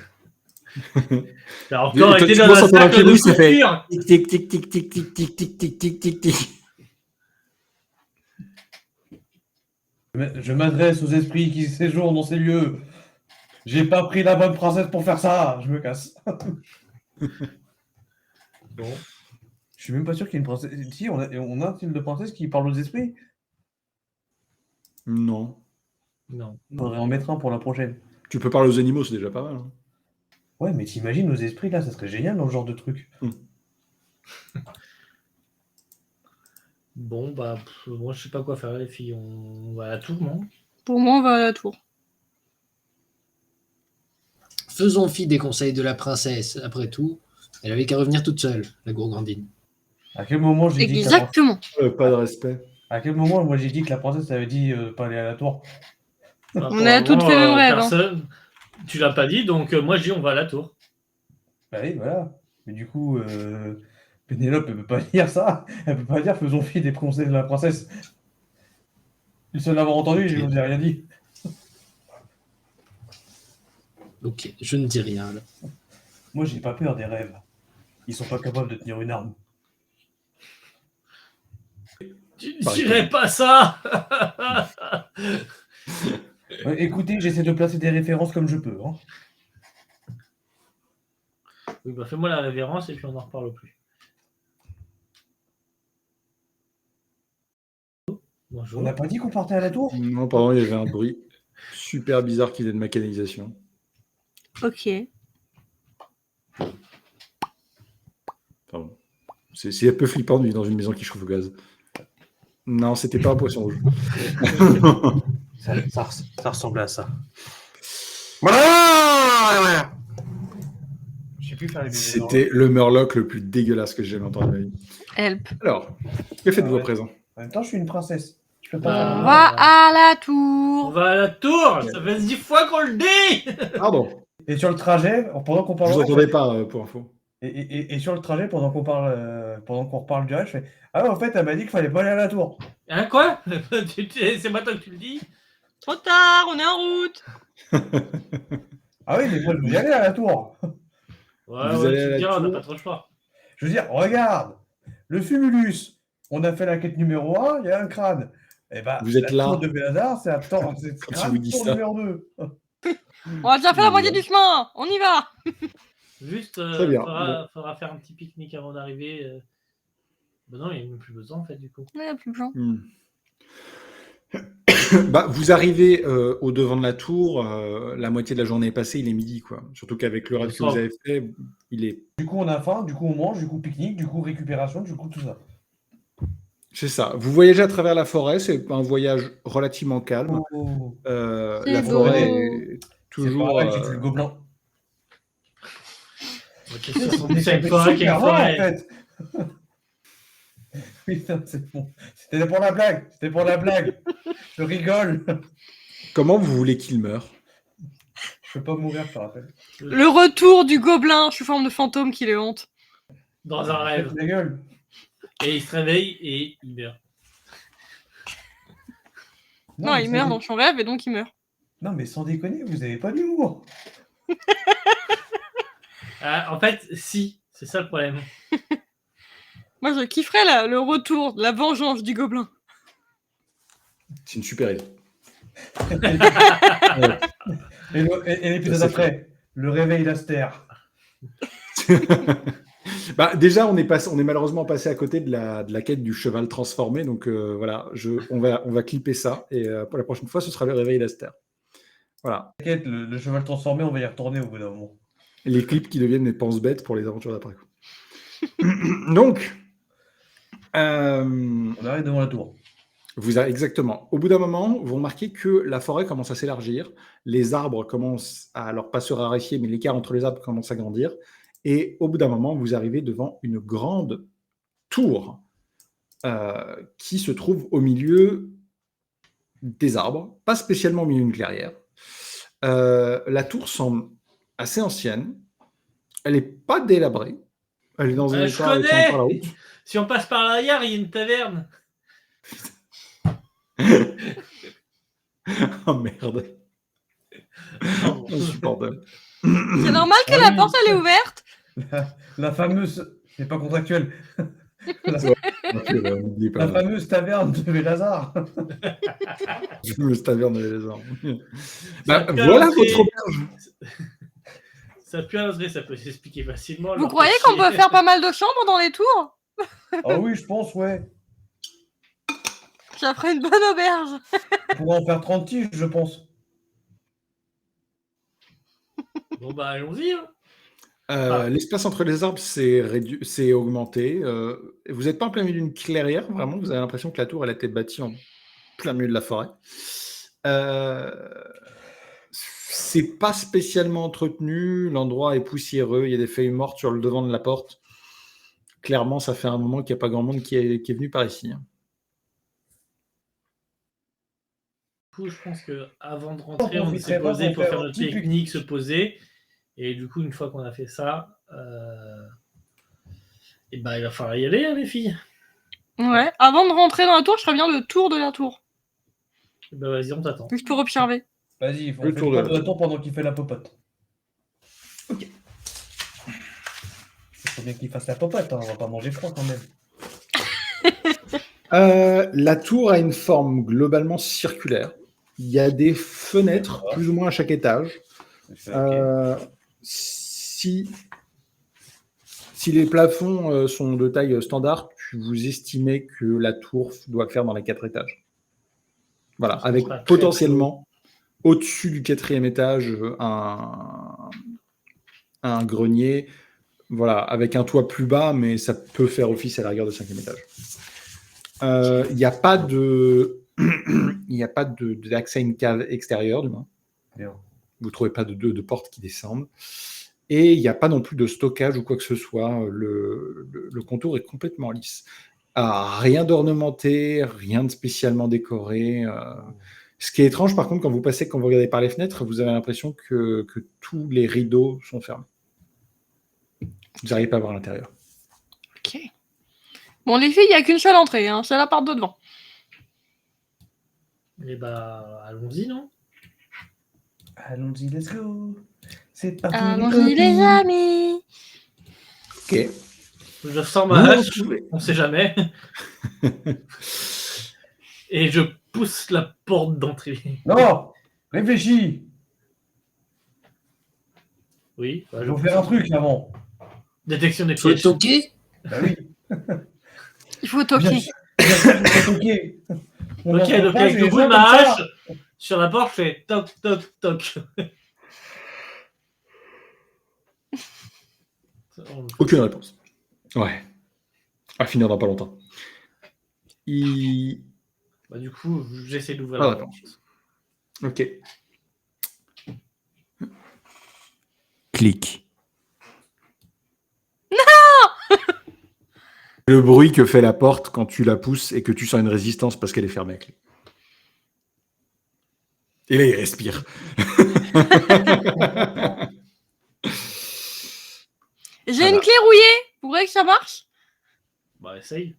T'as encore Et toi, été tu dans penses un à ton cercle de Angelus, ça fait coupure. tic tic tic tic tic tic tic tic tic tic tic tic. Je m'adresse aux esprits qui séjournent dans ces lieux. J'ai pas pris la bonne princesse pour faire ça. Je me casse. Bon. Je suis même pas sûr qu'il y ait une princesse. Si, on a un style de princesse qui parle aux esprits. Non. Non. Il faudrait en mettre un pour la prochaine. Tu peux parler aux animaux, c'est déjà pas mal. Hein. Ouais, mais t'imagines nos esprits là, ça serait génial dans ce genre de truc. Bon, bah, moi, je sais pas quoi faire, les filles. On va à la tour, non? Pour moi, on va à la tour. faisons fi des conseils de la princesse. Après tout, elle avait qu'à revenir toute seule, la gourgandine. À quel moment j'ai dit que Exactement. Pas de respect. À quel moment moi j'ai dit que la princesse avait dit pas aller à la tour? On a toutes fait le même rêve, hein. Personne... Tu l'as pas dit, donc moi, je dis on va à la tour. Bah oui, voilà. Mais du coup, Pénélope, elle peut pas dire ça. Elle peut pas dire faisons fi des conseils de la princesse. Le seul l'avoir entendu, je vous ai rien dit. Ok, je ne dis rien. Là. Moi, j'ai pas peur des rêves. Ils sont pas capables de tenir une arme. Tu ne dirais pas ça. Écoutez, j'essaie de placer des références comme je peux. Hein. Oui, bah fais-moi la révérence et puis on n'en reparle plus. Bonjour. On n'a pas dit qu'on partait à la tour? Non, pardon, il y avait un bruit super bizarre qui venait de ma canalisation. Ok. Pardon. C'est un peu flippant de vivre dans une maison qui chauffe au gaz. Non, c'était pas un poisson rouge. Ça ressemblait à ça. J'ai pu faire les bébés. C'était le Murloc le plus dégueulasse que j'ai jamais entendu de ma vie. Help. Alors, que faites-vous Ouais. à présent? En même temps, je suis une princesse. Je peux Bah, pas On va à la On tour. va à la tour. Ça fait 10 fois qu'on le dit. Pardon. Et sur le trajet, pendant qu'on Je parle. vous entendais pas, pour info. Et sur le trajet, pendant qu'on reparle du reste, je fais ah ouais, en fait, elle m'a dit qu'il fallait pas aller à la tour. Hein, quoi? C'est maintenant que tu le dis. Trop tard, on est en route. Ah oui, mais moi, je veux y aller à la tour. Ouais, Vous ouais, allez tu à me la diras, on n'a tour. pas trop le choix. Je veux dire, regarde, le Fumulus, on a fait la quête numéro 1, il y a un crâne. Et bah, Vous êtes la là. tour de Bélazard, c'est Quand crâne, il vous dit tour ça. numéro 2. On a déjà fait la moitié du chemin. On y va. Juste, Très bien, faudra faire un petit pique-nique avant d'arriver. Bah non, il n'y a même plus besoin en fait du coup. Il n'y a plus besoin. Bah, vous arrivez au devant de la tour, la moitié de la journée est passée, il est midi, quoi. Surtout qu'avec le rêve que vous avez fait, il est... Du coup, on a faim, du coup, on mange, du coup, pique-nique, du coup, récupération, du coup, tout ça. C'est ça. Vous voyagez à travers la forêt, c'est un voyage relativement calme. Oh. C'est La beau. forêt est C'est toujours... pareil, tu tues le gobelin. Ok, Mais c'est ça une fait forêt qui est une super rare, en forêt. fait. Putain, c'est bon. C'était pour la blague. C'était pour la blague. Je rigole. Comment vous voulez qu'il meure? Je peux pas mourir, je te rappelle. Le retour du gobelin sous forme de fantôme qui le hante. Dans un rêve. Faites la gueule. Et il se réveille et il meurt. Non, mais il sans meurt dé- dans son rêve et donc il meurt. Non, mais sans déconner, vous avez pas d'humour. Ah, en fait, si, c'est ça le problème. Moi, je kifferais le retour, la vengeance du gobelin. C'est une super idée. Et l'épisode Ça, c'est après, le réveil d'Aster. Bah, déjà, on est malheureusement passé à côté de la quête du cheval transformé, donc voilà, on va clipper ça, et pour la prochaine fois, ce sera le réveil d'Aster. Voilà. T'inquiète, le cheval transformé, on va y retourner au bout d'un moment. Les clips qui deviennent des penses-bêtes pour les aventures d'après coup. Donc, On arrive devant la tour. exactement. Au bout d'un moment, vous remarquez que la forêt commence à s'élargir, les arbres commencent à, alors pas se raréfier, mais l'écart entre les arbres commence à grandir, et au bout d'un moment, vous arrivez devant une grande tour qui se trouve au milieu des arbres, pas spécialement au milieu d'une clairière. La tour semble assez ancienne, elle n'est pas délabrée, elle est dans un Je état qui tient par la connais. route. Si on passe par l'arrière, il y a une taverne. Oh merde. Oh, Insupportable. C'est normal que Ah la oui. porte elle est ouverte. La fameuse. C'est pas contractuel. N'oubliez pas. La fameuse taverne de Bélazard. Fameuse taverne de lézards. Ça Bah, peut voilà entrer- votre auberge. Ça peut entrer, ça peut s'expliquer facilement. Vous croyez qu'on peut faire pas mal de chambres dans les tours? Ah oui, je pense, ouais. Ça ferait une bonne auberge. On pourrait en faire 30 tiges, je pense. Bon bah allons-y. Hein. L'espace entre les arbres s'est augmenté. Vous n'êtes pas en plein milieu d'une clairière, vraiment. Vous avez l'impression que la tour elle a été bâtie en plein milieu de la forêt. C'est pas spécialement entretenu. L'endroit est poussiéreux. Il y a des feuilles mortes sur le devant de la porte. Clairement, ça fait un moment qu'il n'y a pas grand monde qui est venu par ici. Hein. Du coup, je pense qu'avant de rentrer, On on profiterait s'est pas posé pour pour faire faire un notre petit pique-nique, se poser. Et du coup, une fois qu'on a fait ça, et bah, il va falloir y aller, hein, les filles. Ouais. Avant de rentrer dans la tour, je ferais bien le tour de la tour. Et bah, vas-y, on t'attend. Juste pour observer. Vas-y, on Le fait tour le de tour la de la tour pendant qu'il fait la popote. Ok. Il faut bien qu'il fasse la popote, hein, on va pas manger froid quand même. La tour a une forme globalement circulaire. Il y a des fenêtres plus ou moins à chaque étage. Si les plafonds sont de taille standard, vous estimez que la tour doit faire dans les 4 étages. Voilà, Ça avec sera très, potentiellement au-dessus du 4e étage un grenier, voilà, avec un toit plus bas, mais ça peut faire office à la rigueur de 5e étage. Il n'y a pas d'accès à une cave extérieure, du moins. Bien. Vous ne trouvez pas de portes qui descendent. Et il n'y a pas non plus de stockage ou quoi que ce soit. Le contour est complètement lisse. Rien d'ornementé, rien de spécialement décoré. Ce qui est étrange, par contre, quand vous regardez par les fenêtres, vous avez l'impression que tous les rideaux sont fermés. Vous n'arrivez pas à voir l'intérieur. Ok. Bon, les filles, il n'y a qu'une seule entrée, hein, c'est la part de devant. Eh bah, allons-y, non? Allons-y, let's go. C'est parti. Allons-y, les amis. Ok. Je sors ma Vous hache, pouvez- on sait jamais. Et je pousse la porte d'entrée. Non, réfléchis. Oui, bah, Il je faut faire un truc avant. Détection des Faut pièges. toquer. Bah oui. Il faut Bien toquer. sûr, faut toquer. On Ok, entend donc pas, avec c'est le les bruit de gens ma comme ça. hache, sur la porte, je fais toc, toc, toc. Aucune réponse. Ouais. À finir dans pas longtemps. Bah, du coup, j'essaie d'ouvrir Ah, la d'accord. porte. Ok. Clic. Non. Le bruit que fait la porte quand tu la pousses et que tu sens une résistance parce qu'elle est fermée à clé. Et là, il respire. J'ai Voilà. une clé rouillée. Vous voulez que ça marche? Bah, essaye.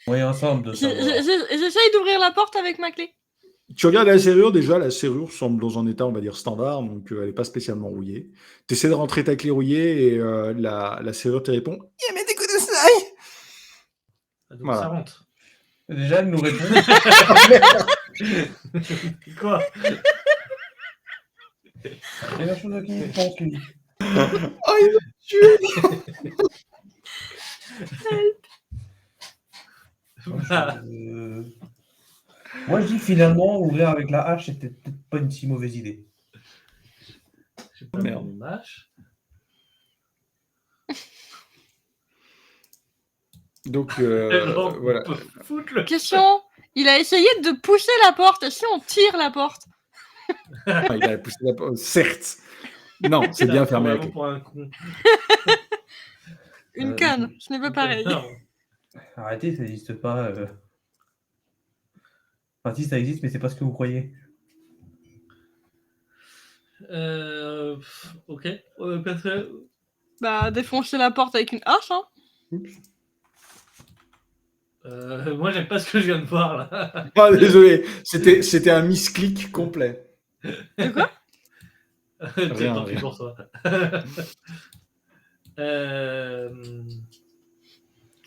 Moyen simple de savoir. J'essaye d'ouvrir la porte avec ma clé. Tu regardes la serrure, déjà, la serrure semble dans un état, on va dire, standard, donc elle n'est pas spécialement rouillée. Tu essaies de rentrer ta clé rouillée et la serrure te répond « Il y a des coups de soleil !» Donc Voilà. ça rentre. Déjà, elle nous répond. Quoi? Il y a la chose à qui il pense, lui. Oh, il m'a tué. Bah, Moi, je dis finalement, ouvrir avec la hache, c'était peut-être pas une si mauvaise idée. j'ai pas Merde. mon hache. Donc, Alors, voilà. on peut foutre le... Question. Il a essayé de pousser la porte. Et si on tire la porte? Il a poussé la porte. Certes. Non, c'est bien fermé à clé. Pour un con. Une canne. Ce n'est pas pareil. Non. Arrêtez, ça n'existe pas. Enfin, si, ça existe, mais c'est pas ce que vous croyez. Ok. Pascal. Bah, défoncer la porte avec une hache, hein. Moi, j'aime pas ce que je viens de voir là. Ah, désolé, c'était un misclick complet. De quoi? Tiens, tant pis rien. pour toi.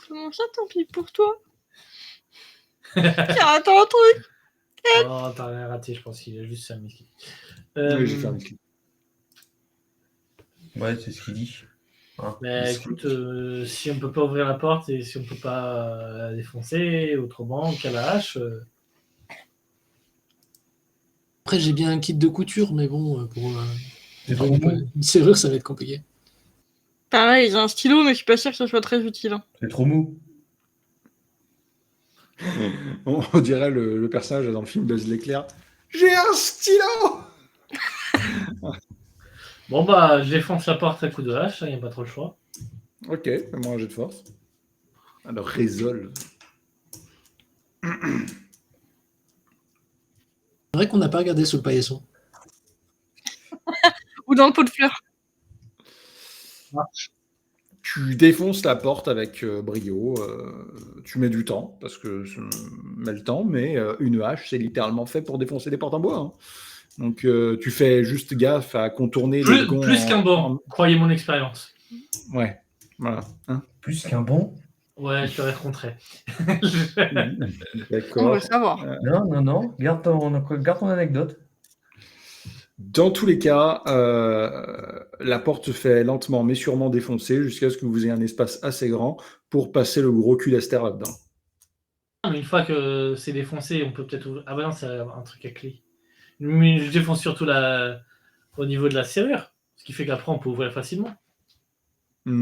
Comment ça, tant pis pour toi? Attends un truc. Oh, t'as rien raté, je pense qu'il a juste fait un misclick. Oui, j'ai fait un misclick. Ouais, c'est ce qu'il dit. Hein. Mais écoute, si on peut pas ouvrir la porte et si on peut pas la défoncer autrement qu'à la hache, Après, j'ai bien un kit de couture, mais bon, pour C'est trop mou. une serrure, ça va être compliqué. Pareil, j'ai un stylo, mais je suis pas sûr que ce soit très utile, hein. C'est trop mou. On dirait le personnage dans le film Buzz l'éclair. J'ai un stylo. bon bah je défonce la porte à coup de hache, il n'y a pas trop le choix. Ok, fais-moi un jet de force. Alors, résolve. C'est vrai qu'on n'a pas regardé sous le paillasson. Ou dans le pot de fleurs. Tu défonces la porte avec brio. Tu mets du temps, parce que je mets le temps, mais une hache, c'est littéralement fait pour défoncer des portes en bois. Hein. Donc, tu fais juste gaffe à contourner les gonds. Plus qu'un bon, croyez mon expérience. Ouais, voilà. Hein. Plus qu'un bon. Ouais, je te répondrai. On D'accord. veut savoir. Non. Garde ton anecdote. Dans tous les cas, la porte se fait lentement mais sûrement défoncer jusqu'à ce que vous ayez un espace assez grand pour passer le gros cul d'Aster là-dedans. Mais une fois que c'est défoncé, on peut peut-être ouvrir. Ah bah non, c'est un truc à clé. Mais je défonce surtout au niveau de la serrure, ce qui fait qu'après on peut ouvrir facilement.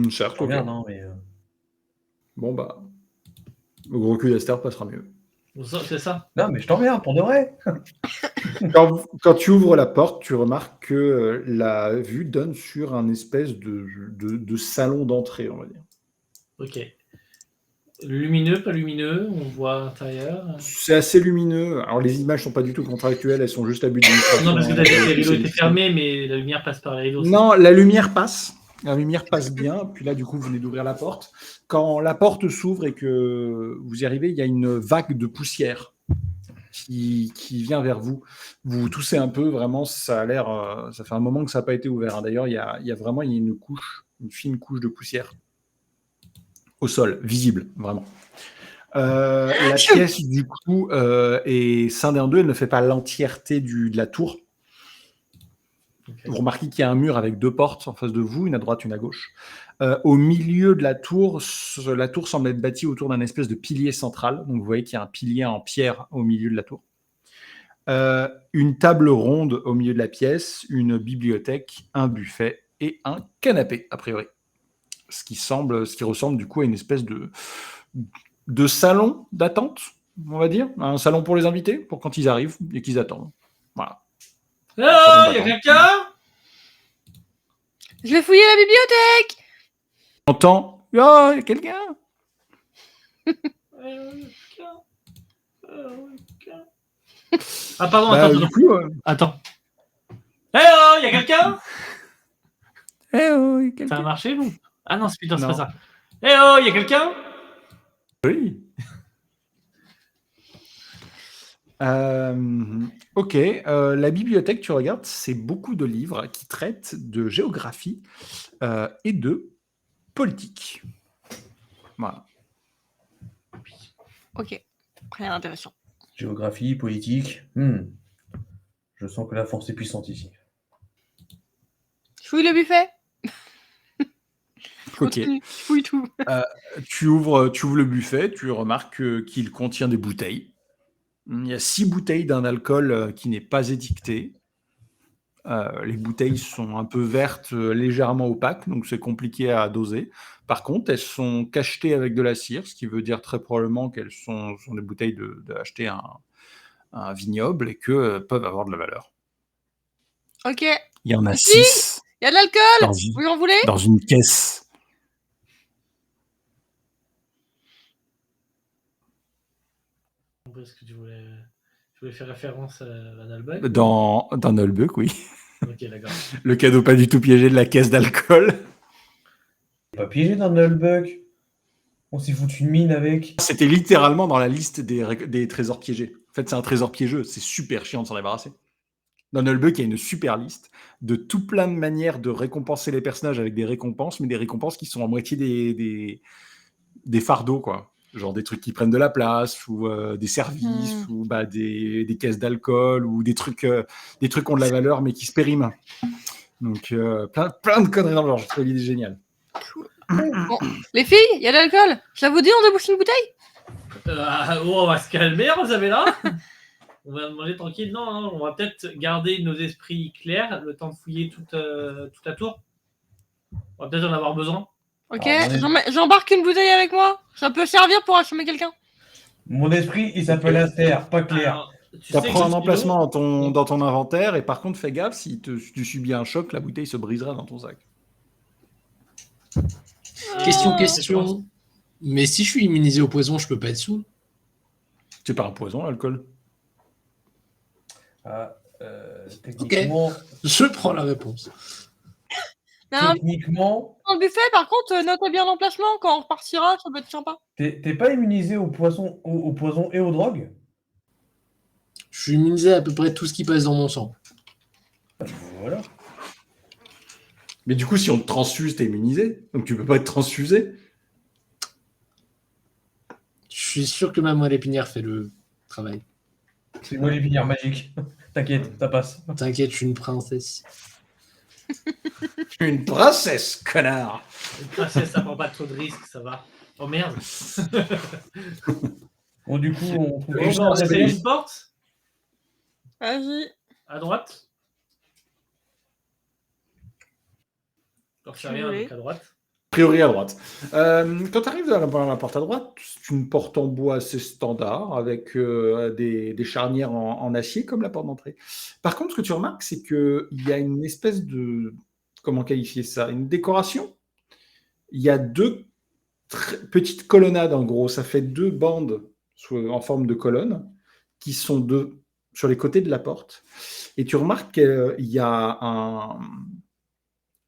Certes, ok. Regarde, hein, mais. Bon, bah, le gros cul d'Aster passera mieux. C'est ça. Non, mais je t'emmerde, pour de vrai. Quand tu ouvres la porte, tu remarques que la vue donne sur un espèce de salon d'entrée, on va dire. Ok. Lumineux, pas lumineux, on voit à l'intérieur. C'est assez lumineux. Alors, les images sont pas du tout contractuelles, elles sont juste à but d'illustration. Non, parce que t'as dit que les rideaux étaient C'est- fermés, mais la lumière passe par les rideaux. Non, la lumière passe. La lumière passe bien. Puis là, du coup, vous venez d'ouvrir la porte. Quand la porte s'ouvre et que vous y arrivez, il y a une vague de poussière qui vient vers vous. Vous toussez un peu, vraiment, ça a l'air. Ça fait un moment que ça n'a pas été ouvert. Hein. D'ailleurs, il y a vraiment une couche, une fine couche de poussière au sol, visible, vraiment. La pièce, du coup, est scindée en deux. Elle ne fait pas l'entièreté de la tour. Ok. Vous remarquez qu'il y a un mur avec deux portes en face de vous, une à droite, une à gauche. Au milieu de la tour semble être bâtie autour d'un espèce de pilier central. Donc vous voyez qu'il y a un pilier en pierre au milieu de la tour. Une table ronde au milieu de la pièce, une bibliothèque, un buffet et un canapé, a priori. Ce qui ressemble du coup à une espèce de salon d'attente, on va dire. Un salon pour les invités, pour quand ils arrivent et qu'ils attendent. Voilà. Oh, il y a quelqu'un? Je vais fouiller la bibliothèque. On entend. Oh, il y a quelqu'un. Ah, pardon, Bah, attends. du coup, Attends. Eh oh, il y a quelqu'un? eh oh, il y a Ça quelqu'un. a marché, nous? Ah non, c'est Non. pas ça. Eh oh, il y a quelqu'un? Oui. Ok, la bibliothèque, tu regardes, c'est beaucoup de livres qui traitent de géographie et de politique. Voilà. Ok, rien d'intéressant. Géographie, politique. Je sens que la force est puissante ici. Je fouille le buffet. Ok. Continue, je fouille tout. Tu ouvres le buffet, tu remarques qu'il contient des bouteilles. Il y a 6 bouteilles d'un alcool qui n'est pas étiqueté. Les bouteilles sont un peu vertes, légèrement opaques, donc c'est compliqué à doser. Par contre, elles sont cachetées avec de la cire, ce qui veut dire très probablement qu'elles sont des bouteilles achetées à un vignoble et que peuvent avoir de la valeur. Ok, Il y en a Ici 6 il y a de l'alcool. dans une, Vous en voulez? dans une caisse. Est-ce que tu voulais faire référence à la Nalbag? Dans Nullbuck, oui. Ok, d'accord. Le cadeau pas du tout piégé de la caisse d'alcool. C'est pas piégé dans Nullbuck. On s'est foutu une mine avec. C'était littéralement dans la liste des trésors piégés. En fait, c'est un trésor piégeux. C'est super chiant de s'en débarrasser. Dans Nullbuck, il y a une super liste de tout plein de manières de récompenser les personnages avec des récompenses, mais des récompenses qui sont à moitié des fardeaux, quoi. Genre des trucs qui prennent de la place, ou des services, ou des caisses d'alcool, ou des trucs qui ont de la valeur, mais qui se périment. Donc, plein de conneries dans le genre. Je trouve l'idée géniale. Bon, les filles, il y a de l'alcool. Ça vous dit, on débouche une bouteille? On va se calmer, Rosabella. On va demander tranquille. Non, on va peut-être garder nos esprits clairs le temps de fouiller toute la tour. On va peut-être en avoir besoin. Ok, Ah, j'embarque une bouteille avec moi. Ça peut servir pour assommer quelqu'un. Mon esprit, il s'appelle Aster, pas clair. Alors, tu Ça sais prend que un emplacement dans ton inventaire, et par contre, fais gaffe, si tu subis un choc, la bouteille se brisera dans ton sac. Question. Mais si je suis immunisé au poison, je peux pas être sous. C'est pas un poison, l'alcool. Techniquement, Je prends la réponse. Non, techniquement, dans le buffet, par contre, notez bien l'emplacement. Quand on repartira, ça peut être sympa. t'es pas immunisé au poison, au poison et aux drogues? Je suis immunisé à peu près tout ce qui passe dans mon sang. Voilà. Mais du coup, si on te transfuse, t'es immunisé. Donc tu peux pas être transfusé. Je suis sûr que ma moelle épinière fait le travail. C'est moi l'épinière magique. T'inquiète, ça passe. T'inquiète, je suis une princesse. Une princesse, connard. Une princesse, ça prend pas trop de risques, ça va. Oh merde. Bon, du coup, on trouve Bon, on essaie une porte Vas-y. à droite. Alors, c'est rien, donc à droite. A priori à droite. Quand tu arrives devant la porte à droite, c'est une porte en bois assez standard, avec des charnières en acier, comme la porte d'entrée. Par contre, ce que tu remarques, c'est qu'il y a une espèce de... Comment qualifier ça? Une décoration. Il y a deux petite colonnade en gros. Ça fait 2 bandes en forme de colonne qui sont sur les côtés de la porte. Et tu remarques qu'il y a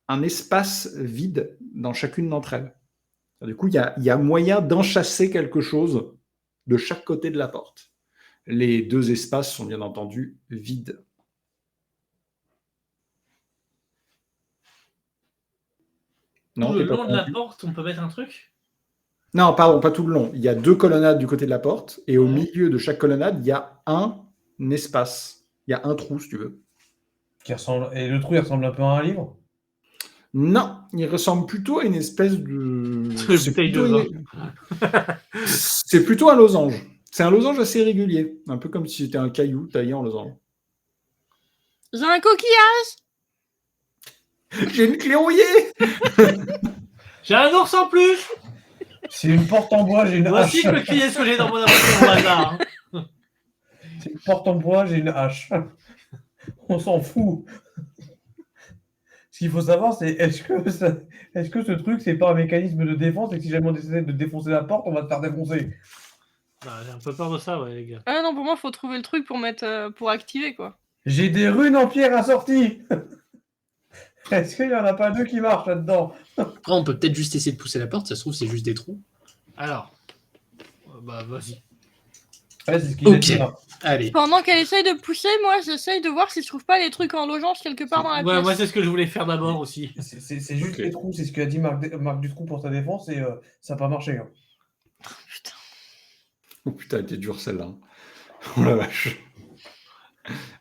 un espace vide dans chacune d'entre elles. Du coup, il y a moyen d'enchasser quelque chose de chaque côté de la porte. Les 2 espaces sont bien entendu vides. Tout le t'es pas long de la convaincu porte, on peut mettre un truc? Non, pardon, pas tout le long. Il y a 2 colonnades du côté de la porte, et au Ouais. milieu de chaque colonnade, il y a un espace. Il y a un trou, si tu veux. Et le trou, il ressemble un peu à un livre. Non, il ressemble plutôt à une espèce de... C'est Bouteille de plutôt, vin. c'est plutôt un losange. C'est un losange assez régulier, un peu comme si c'était un caillou taillé en losange. J'ai un coquillage. J'ai une clé rouillée. J'ai un ours en plus. C'est une porte en bois, j'ai une Voici hache. le crier ce que j'ai dans mon aventure au hasard. Hein. C'est une porte en bois, j'ai une hache. On s'en fout. Ce qu'il faut savoir, c'est est-ce que ce truc, c'est pas un mécanisme de défense et que si jamais on essaie de défoncer la porte, on va te faire défoncer. Bah, j'ai un peu peur de ça, ouais, les gars. Ah non, pour moi, faut trouver le truc pour activer, quoi. J'ai des runes en pierre assorties. Est-ce qu'il y en a pas 2 qui marchent là-dedans? Après, on peut peut-être juste essayer de pousser la porte, ça se trouve, c'est juste des trous. Alors, bah vas-y. Ouais, c'est ce qu'il a Ok, dit, là. allez. Pendant qu'elle essaye de pousser, moi, j'essaye de voir si je trouve pas les trucs en logeant quelque part dans la Ouais, pièce. moi c'est ce que je voulais faire d'abord aussi. C'est juste Ok. les trous, c'est ce qu'a dit Marc Dutroux pour sa défense et ça n'a pas marché. Hein. Putain. Oh putain, elle était dure celle-là. Oh la vache.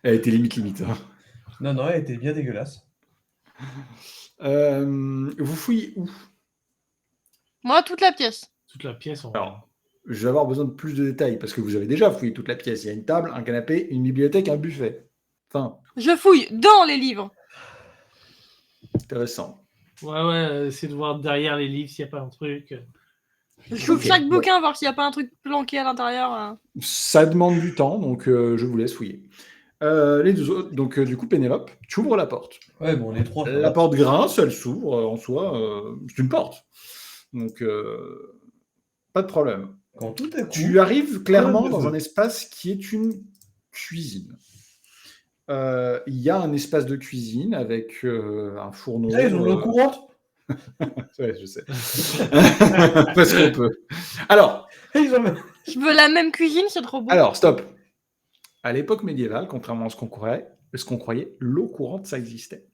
Elle était limite. Hein. Non, elle était bien dégueulasse. Vous fouillez où? Moi, toute la pièce. Toute la pièce, on Alors, je vais avoir besoin de plus de détails parce que vous avez déjà fouillé toute la pièce. Il y a une table, un canapé, une bibliothèque, un buffet. Enfin, Je fouille dans les livres. intéressant. Ouais, essayer de voir derrière les livres s'il n'y a pas un truc. Je ouvre Ok, chaque bon. bouquin, voir s'il n'y a pas un truc planqué à l'intérieur. Ça demande du temps, donc je vous laisse fouiller. Les 2 autres, donc du coup, Pénélope, tu ouvres la porte. Ouais, bon, les 3. La porte grince, elle s'ouvre en soi. C'est une porte. Donc, pas de problème. Quand tout est cool. Tu arrives clairement de dans feu. un espace qui est une cuisine. Il y a un espace de cuisine avec un fourneau. Ils ont l'eau courante. Ouais, je sais. Parce qu'on peut. Alors, Ils ont... Je veux la même cuisine, c'est trop beau. Alors, stop. À l'époque médiévale, contrairement à ce qu'on croyait, l'eau courante, ça existait.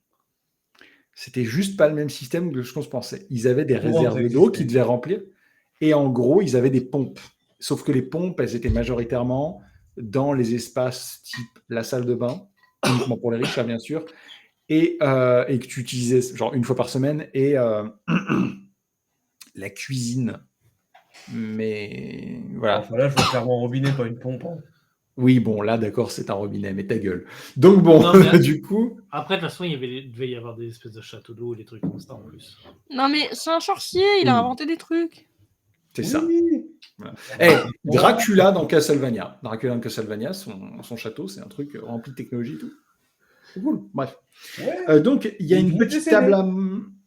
C'était juste pas le même système que ce qu'on se pensait. Ils avaient des Courante, réserves ça d'eau existait. qu'ils devaient remplir. Et en gros, ils avaient des pompes. Sauf que les pompes, elles étaient majoritairement dans les espaces type la salle de bain, uniquement pour les riches, ça, bien sûr, et que tu utilisais genre une fois par semaine, et la cuisine. Mais voilà. Enfin, là, je vois clairement un robinet, pas une pompe. Hein. Oui, bon, là, d'accord, c'est un robinet, mais ta gueule. Donc bon, Non, mais- du coup... Après, de toute façon, il devait y avoir des espèces de châteaux d'eau et des trucs comme ça en plus. Non, mais c'est un sorcier, il a Oui. inventé des trucs. C'est ça. Oui. Eh, Dracula dans Castlevania. Dracula dans Castlevania, son château, c'est un truc rempli de technologie et tout. C'est cool. Bref. Ouais. Donc, il y a Il une est petite décédé. table à...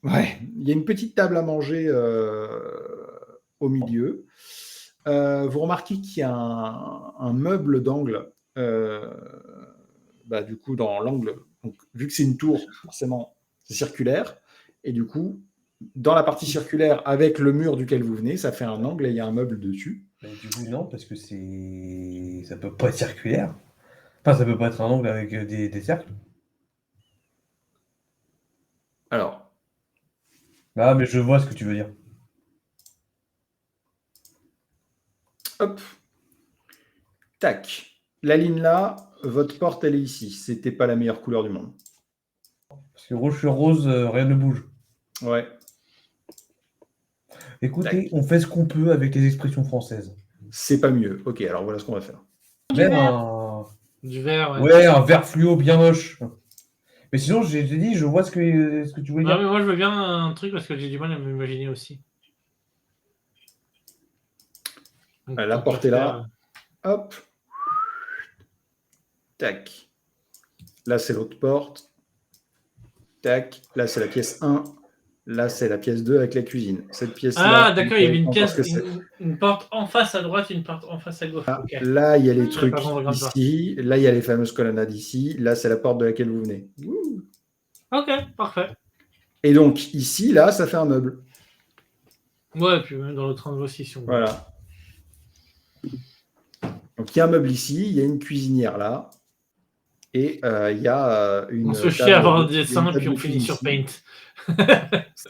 Ouais, il y a une petite table à manger au milieu. Vous remarquez qu'il y a un meuble d'angle, du coup, dans l'angle. Donc, vu que c'est une tour, forcément, c'est circulaire. Et du coup, dans la partie circulaire, avec le mur duquel vous venez, ça fait un angle et il y a un meuble dessus. Mais du coup, non, parce que ça peut pas être circulaire. Enfin, ça peut pas être un angle avec des cercles. Alors, Ah, mais je vois ce que tu veux dire. hop. Tac. La ligne là, votre porte, elle est ici. C'était pas la meilleure couleur du monde. Parce que rouge sur rose, rien ne bouge. Ouais. Écoutez, Tac. on fait ce qu'on peut avec les expressions françaises. C'est pas mieux. Ok, alors voilà ce qu'on va faire. Du verre, Ouais, un vert fluo bien moche. Mais sinon, j'ai dit, je vois ce que tu voulais Ah, dire. mais moi, je veux bien un truc parce que j'ai du mal à m'imaginer aussi. Donc, La on peut porte est là. faire- Hop. Tac. Là, c'est l'autre porte. Tac. Là, c'est la pièce 1. Là, c'est la pièce 2 avec la cuisine. Cette pièce-là. Ah, d'accord, il y avait une encore pièce, que c'est. une porte en face à droite, une porte en face à gauche. Ok. Là, il y a les trucs pas compris comme ça. ici. Là, il y a les fameuses colonnades ici. Là, c'est la porte de laquelle vous venez. Ok, parfait. Et donc, ici, là, ça fait un meuble. Ouais, puis même dans l'autre angle aussi, si on veut. Voilà. Donc, il y a un meuble ici. Il y a une cuisinière là. Et il y a une. On se fait table- chier à avoir il y des a une dessins, table puis on de finit sur cuisine Paint. ici.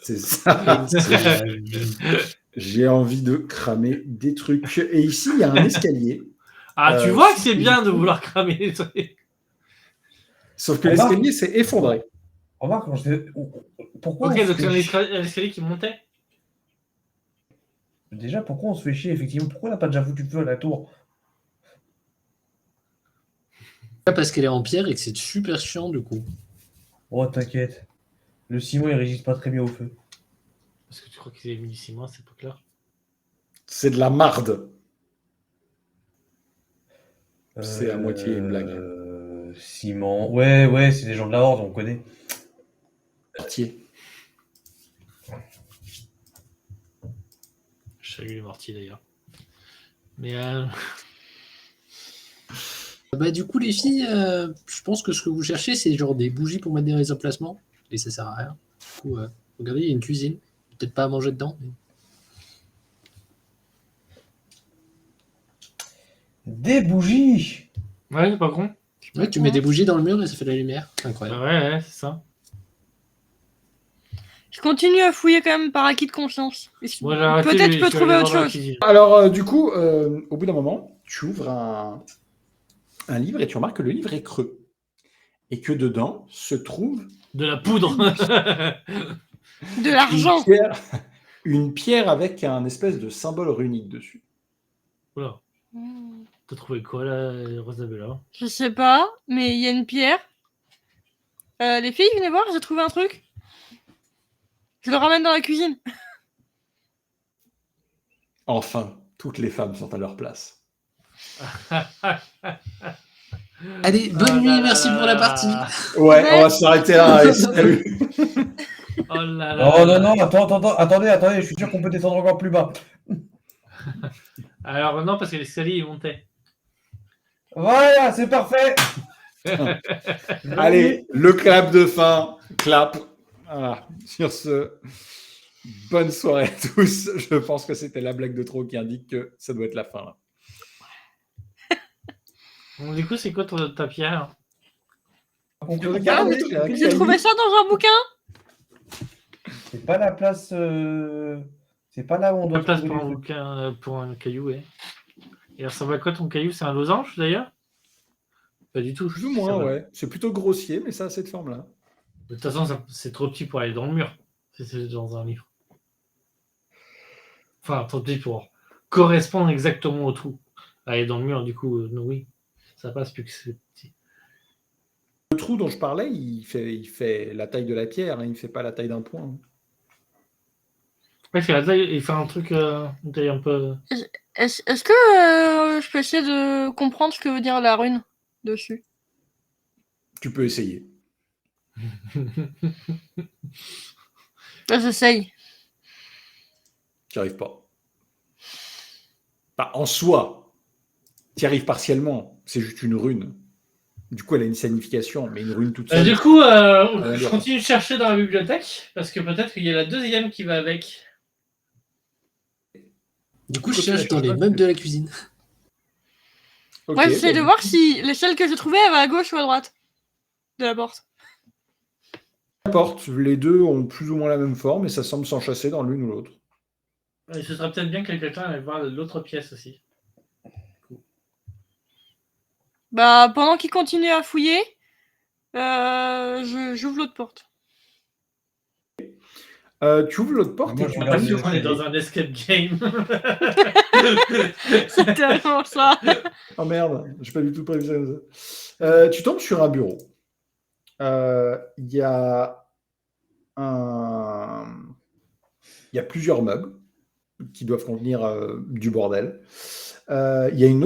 C'est ça. J'ai envie de cramer des trucs. Et ici, il y a un escalier. Ah, tu vois que c'est bien de vouloir cramer les trucs. Sauf que Remarque- l'escalier s'est effondré. Remarque, pourquoi Ok, on se donc fait c'est un chier- escalier qui montait. Déjà, pourquoi on se fait chier, effectivement? Pourquoi on n'a pas déjà foutu de feu à la tour? Pas parce qu'elle est en pierre et que c'est super chiant du coup. Oh, t'inquiète. Le ciment, il résiste pas très bien au feu. Parce que tu crois qu'ils avaient mis 6 mois à cette époque-là? C'est de la marde. C'est à moitié une blague. Ciment. Ouais, c'est des gens de la Horde, on connaît. Mortier. Je salue les mortiers d'ailleurs. Mais Bah du coup les filles, je pense que ce que vous cherchez c'est genre des bougies pour mettre dans les emplacements et ça sert à rien. Du coup, regardez, il y a une cuisine. Peut-être pas à manger dedans. Mais... Des bougies! ouais, c'est pas con. Ouais, tu mets des bougies dans le mur et ça fait de la lumière. C'est incroyable. Ouais, c'est ça. Je continue à fouiller quand même par acquis de conscience. Moi, j'ai arrêté, Peut-être je je peux suis trouver allé autre voir dans la chose. cuisine. Alors, du coup, au bout d'un moment, tu ouvres un livre et tu remarques que le livre est creux. Et que dedans se trouve De la poudre. De l'argent. une pierre avec un espèce de symbole runique dessus. Oula, t'as trouvé quoi là, Rosabella? Je sais pas, mais il y a une pierre. Les filles, venez voir, j'ai trouvé un truc. Je le ramène dans la cuisine. Enfin, toutes les femmes sont à leur place. Allez, bonne nuit, merci pour la partie. Ouais, on va s'arrêter là. Et salut. Oh là là. Oh non, attendez, je suis sûr qu'on peut descendre encore plus bas. Alors non, parce que l'escalier il montait. Voilà, c'est parfait! Allez, le clap de fin. Clap. Voilà. Sur ce, bonne soirée à tous. Je pense que c'était la blague de trop qui indique que ça doit être la fin. Là. Bon, du coup, c'est quoi ta pierre? J'ai trouvé ça dans un bouquin. C'est pas la place. C'est pas là où on doit La place trouver pour un les trucs. bouquin, pour un caillou, ouais. Et alors, ça va quoi ton caillou? C'est un losange d'ailleurs? Pas du tout. Plus ou Ça moins, va. ouais. C'est plutôt grossier, mais ça a cette forme-là. De toute façon, c'est trop petit pour aller dans le mur. Si c'est dans un livre. Enfin, trop petit pour correspondre exactement au trou. Aller dans le mur, du coup, non, oui. Ça passe plus que c'est petit. Le trou dont je parlais, il fait la taille de la pierre, hein, il ne fait pas la taille d'un point. Ouais, il fait un truc, une taille un peu. Est-ce que je peux essayer de comprendre ce que veut dire la rune dessus? Tu peux essayer. Là, j'essaye. Tu n'y arrives pas. Enfin, en soi, tu y arrives partiellement. C'est juste une rune. Du coup, elle a une signification, mais une rune toute seule. Du coup, va je dire. continue de chercher dans la bibliothèque, parce que peut-être qu'il y a la deuxième qui va avec. Du coup, je cherche dans les meubles de la cuisine. Ok, Moi, j'essaie bah, de voir si celle que j'ai trouvée, elle va à gauche ou à droite de la porte. N'importe, les deux ont plus ou moins la même forme et ça semble s'enchasser dans l'une ou l'autre. Et ce serait peut-être bien que quelqu'un aille voir l'autre pièce aussi. Bah, pendant qu'il continue à fouiller, j'ouvre l'autre porte. Tu ouvres l'autre porte Moi, et je tu regarde Parce les qu'on est dans un escape game. C'est tellement ça. Oh merde, j'ai pas du tout prévu ça. Tu tombes sur un bureau. Il y a plusieurs meubles qui doivent contenir du bordel. Il y a une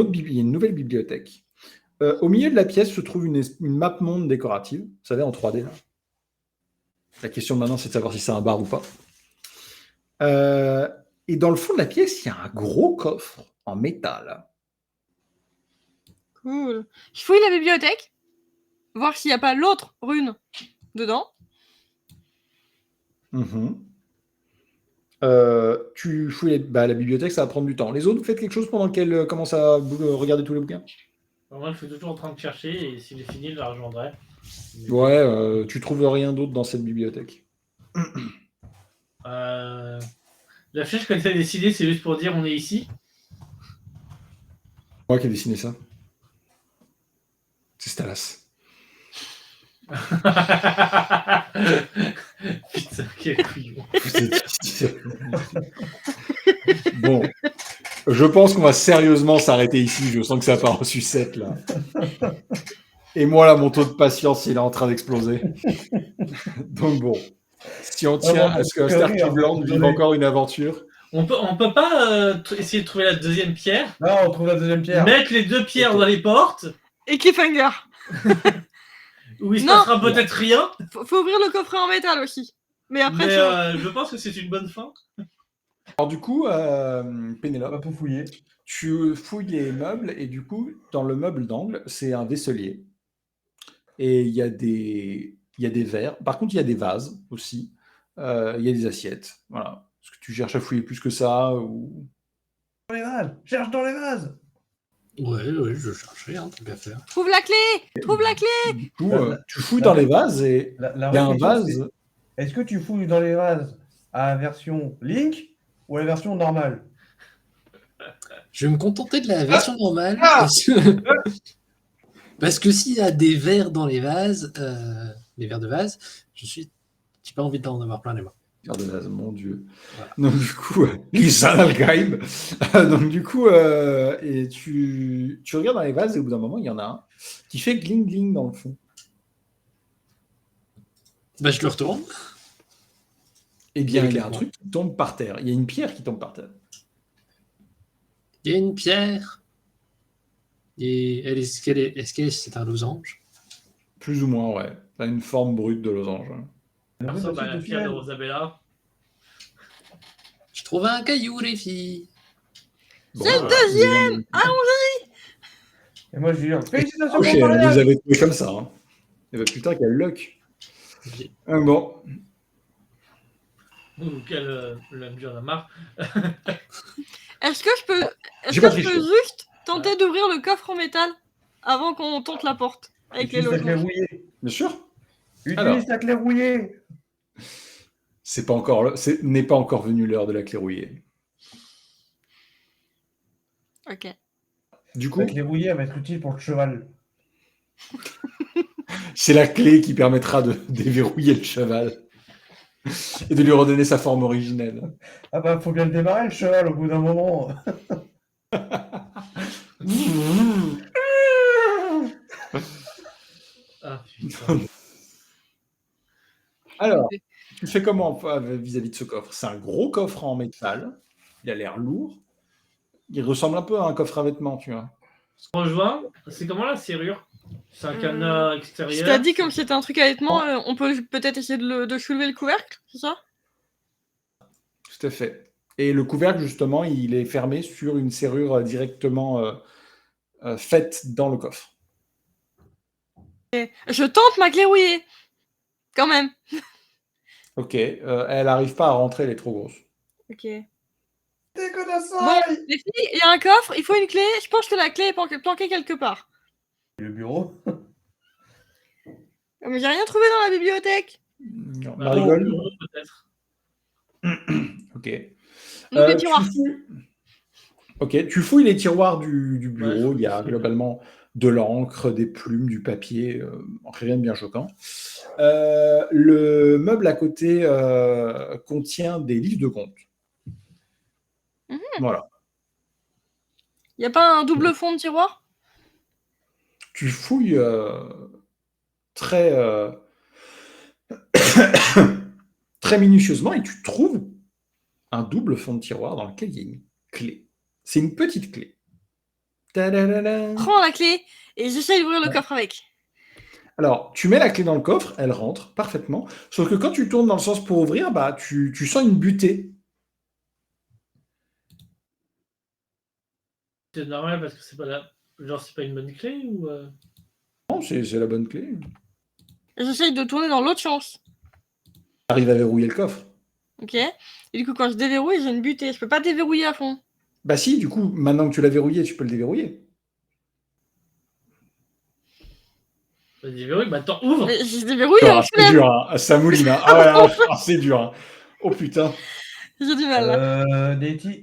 nouvelle bibliothèque. Au milieu de la pièce se trouve une map monde décorative. Vous savez, en 3D. Là. La question maintenant, c'est de savoir si c'est un bar ou pas. Et dans le fond de la pièce, il y a un gros coffre en métal. Cool. Je fouille la bibliothèque, voir s'il n'y a pas l'autre rune dedans. Mhm. Tu fouilles la bibliothèque, ça va prendre du temps. Les autres, vous faites quelque chose pendant qu'elle commence à regarder tous les bouquins? Moi, je suis toujours en train de chercher et s'il est fini, je la rejoindrai. Ouais, tu trouves rien d'autre dans cette bibliothèque. La flèche que tu as décidée, c'est juste pour dire on est ici. Moi qui ai dessiné ça. C'est Stalas. Putain, quel couillon. Bon, je pense qu'on va sérieusement s'arrêter ici. Je sens que ça part en sucette là. Et moi là, mon taux de patience, il est en train d'exploser. Donc bon, si on tient à ce que Star Cleveland vive encore une aventure. On peut pas essayer de trouver la deuxième pierre. Non, on trouve la deuxième pierre. Mettre les deux pierres dans les portes. Et cliffhanger. Où il se Non. passera peut-être rien. Faut ouvrir le coffret en métal aussi. Mais après, Mais je pense que c'est une bonne fin. Alors du coup, On Pénélope, peut fouiller. tu fouilles les meubles et du coup, dans le meuble d'angle, c'est un vaisselier. Et il y a des verres. Par contre, il y a des vases aussi. Il y a des assiettes. Voilà. Est-ce que tu cherches à fouiller plus que ça ou... Dans les vases. Cherche dans les vases. Ouais, je cherchais, hein, tant qu'à faire. trouve la clé. Trouve la clé. Du coup, La- tu fouilles dans les vases et La il y a un vraie question, vase. c'est, est-ce que tu fouilles dans les vases à la version Link ou à la version normale? Je vais me contenter de la version normale. Parce que s'il y a des verres dans les vases, les verres de vase, j'ai pas envie d'en avoir plein les mains. Verre de vase, mon Dieu. Voilà. Donc du coup, Lisa Nalgaim. Donc du coup, et tu regardes dans les vases et au bout d'un moment, il y en a un qui fait gling gling dans le fond. Bah, je le retourne. Eh bien, il y a un Complètement. truc qui tombe par terre. Il y a une pierre qui tombe par terre. Il y a une pierre. Et est-ce que c'est un losange? Plus ou moins, ouais. Ça a une forme brute de losange. Ça ressemble à la pierre de Rosabella. Je trouve un caillou, les filles. Bon, C'est le deuxième. Et moi, je dis, félicitations Ok, pour le vous mariage. avez trouvé comme ça. Hein. Et bah putain, quel luck. Ok. Bon. Ou quel j'en ai marre. Est-ce que je peux, J'ai pas triché. juste tenter d'ouvrir le coffre en métal avant qu'on tente la porte avec les Utilise la clé logements? rouillée. Bien sûr. Utilise Alors. la clé rouillée. N'est pas encore venu l'heure de la clé rouillée. Ok. Du coup, La clé rouillée, elle va être utile pour le cheval. c'est la clé qui permettra de déverrouiller le cheval et de lui redonner sa forme originelle. Ah bah, faut bien le démarrer, le cheval, au bout d'un moment. Ah putain. Alors, tu fais comment vis-à-vis de ce coffre? C'est un gros coffre en métal. Il a l'air lourd. Il ressemble un peu à un coffre à vêtements, tu vois. On rejoint. C'est comment la serrure? C'est un cadenas Je extérieur. t'ai dit, comme c'était un truc à vêtements, on peut peut-être essayer de soulever le couvercle, c'est ça? Tout à fait. Et le couvercle, justement, il est fermé sur une serrure directement faite dans le coffre. Je tente ma clé rouillée. Quand même. Ok. Elle n'arrive pas à rentrer, elle est trop grosse. Ok. T'es que la Bon, les filles, il y a un coffre, il faut une clé. Je pense que la clé est planquée quelque part. Le bureau. Mais j'ai rien trouvé dans la bibliothèque. Non, Bah, Marigole. au bureau, peut-être. Ok. Donc les Tu tiroirs. Ok, tu fouilles les tiroirs du bureau. Ouais, Il y a globalement de l'encre, des plumes, du papier, rien de bien choquant. Le meuble à côté contient des livres de compte. Voilà. Il n'y a pas un double fond de tiroir? Tu fouilles très, très minutieusement et tu trouves un double fond de tiroir dans lequel il y a une clé. C'est une petite clé. Tadadada. Prends la clé et j'essaie d'ouvrir le coffre avec. Alors, tu mets la clé dans le coffre, elle rentre parfaitement. Sauf que quand tu tournes dans le sens pour ouvrir, bah, tu sens une butée. C'est normal parce que c'est pas c'est pas une bonne clé ou. Non, c'est la bonne clé. Et j'essaye de tourner dans l'autre sens. Arrive à verrouiller le coffre. Ok. Et du coup, quand je déverrouille, j'ai une butée. Je peux pas déverrouiller à fond. Bah si, du coup, maintenant que tu l'as verrouillé, tu peux le déverrouiller. Vas-y, verrouille, bah attends, ouvre. Mais je déverrouille et on Ah, se c'est lève. dur, hein. Ça mouline. Hein. Ah ouais, c'est dur. Hein. Oh putain. J'ai du mal là. Netty,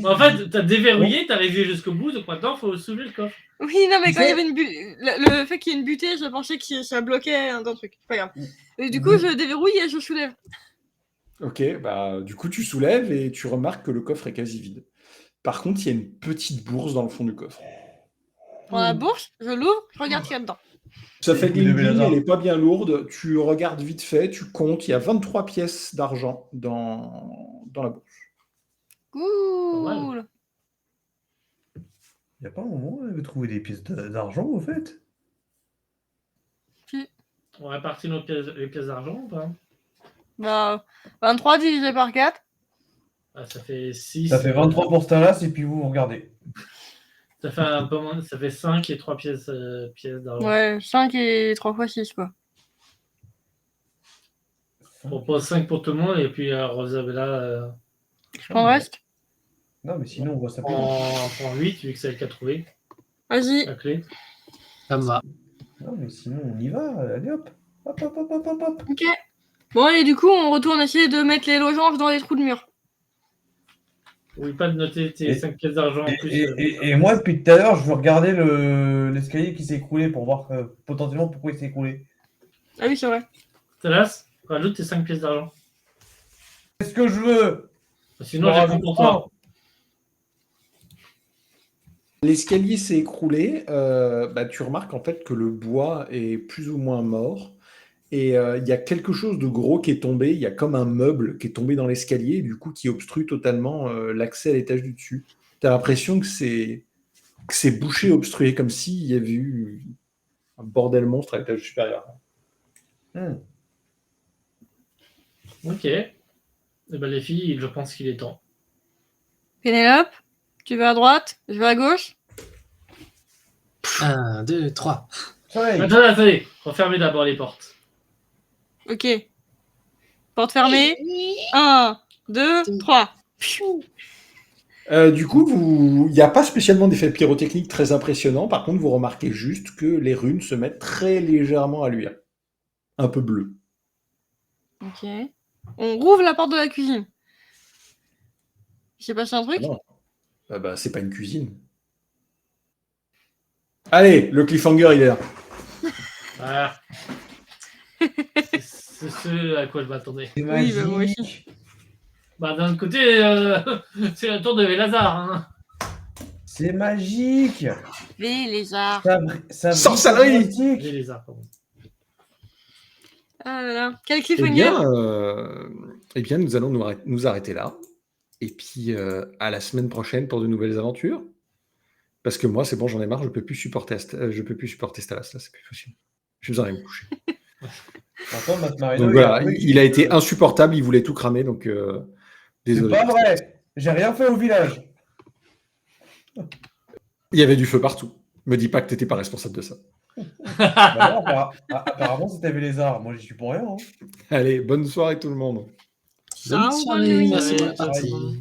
En fait, t'as déverrouillé, t'as arrivé jusqu'au bout, donc maintenant faut soulever le coffre. Oui, non, mais Tu quand il y sais- avait une butée, le fait qu'il y ait une butée, je pensais que ça bloquait un truc. C'est pas grave. Et du coup, je déverrouille et je soulève. Ok, bah du coup, tu soulèves et tu remarques que le coffre est quasi vide. Par contre, il y a une petite bourse dans le fond du coffre. Je prends la bourse, je l'ouvre, je regarde ce qu'il y a dedans. Ça fait Vous devez ding-ding, l'avoir. elle est pas bien lourde. Tu regardes vite fait, tu comptes, il y a 23 pièces d'argent dans la bourse. Cool. Il n'y a pas un moment où on avait trouvé des pièces d'argent, au fait? On répartit les pièces d'argent ou pas? Bah, 23 divisé par 4. Ah, ça fait 6. Ça fait 23 pour Stalas, et puis vous regardez. Ça fait un peu moins, ça fait 5 et 3 pièces d'argent. Ouais, 5 et 3 fois 6, quoi. On propose 5 pour tout le monde et puis Rosabella Je prends le reste. Non, mais sinon, on va s'appeler. prend 8 vu que c'est elle qui a trouvé Vas-y. la clé. Ça me va. Non, mais sinon, on y va. Allez, hop. Hop, hop, hop, hop, hop, hop. Ok. Bon, et du coup, on retourne essayer de mettre les losanges dans les trous de mur. Oublie pas de noter tes Et- 5 pièces d'argent en plus. Et moi, depuis tout à l'heure, je veux regarder l'escalier qui s'est écroulé pour voir potentiellement pourquoi il s'est écroulé. Ah oui, c'est vrai. Talas, rajoute tes 5 pièces d'argent. Qu'est-ce que je veux? Sinon, j'ai compte pour toi. L'escalier s'est écroulé. Bah, tu remarques en fait que le bois est plus ou moins mort. Et il y a quelque chose de gros qui est tombé. Il y a comme un meuble qui est tombé dans l'escalier, du coup, qui obstrue totalement l'accès à l'étage du dessus. Tu as l'impression que c'est bouché, obstrué, comme s'il y avait eu un bordel monstre à l'étage supérieur. Ok. Et ben les filles, je pense qu'il est temps. Pénélope, tu vas à droite, je vais à gauche. 1, 2, 3. Soleil. Attendez. Refermez d'abord les portes. Ok. Porte fermée. 1, 2, 3. Du coup, il n'y a pas spécialement d'effet pyrotechnique très impressionnant. Par contre, vous remarquez juste que les runes se mettent très légèrement à luire. Un peu bleu. Ok. On rouvre la porte de la cuisine. Il s'est passé un truc? Ah non. Ah bah, c'est pas une cuisine. Allez, le cliffhanger, il est là. Voilà. C'est ce à quoi je m'attendais. C'est Oui, bah, moi aussi. magique. Bah d'un côté, c'est la tour de Vélazar. Hein. C'est magique. Les lézards. Ça Sorcellerie. magique. Vélazar, pardon. Ah là là. Quel Eh cliffhanger? bien, nous allons nous arrêter là. Et puis, à la semaine prochaine pour de nouvelles aventures. Parce que moi, c'est bon, j'en ai marre, je peux plus supporter Stalas, là, c'est plus possible. Je vais aller me coucher. Pourtant, Matt Marino, Donc voilà, il a été insupportable, il voulait tout cramer, donc C'est désolé. pas vrai. J'ai rien fait au village. Il y avait du feu partout. Me dis pas que t'étais pas responsable de ça. Bah non, apparemment, c'était Vélézard. Moi, j'y suis pour rien. Hein. Allez, bonne soirée tout le monde. Bonne Ciao, soirée, bonne nuit. merci pour la Ciao, partie. tout le monde.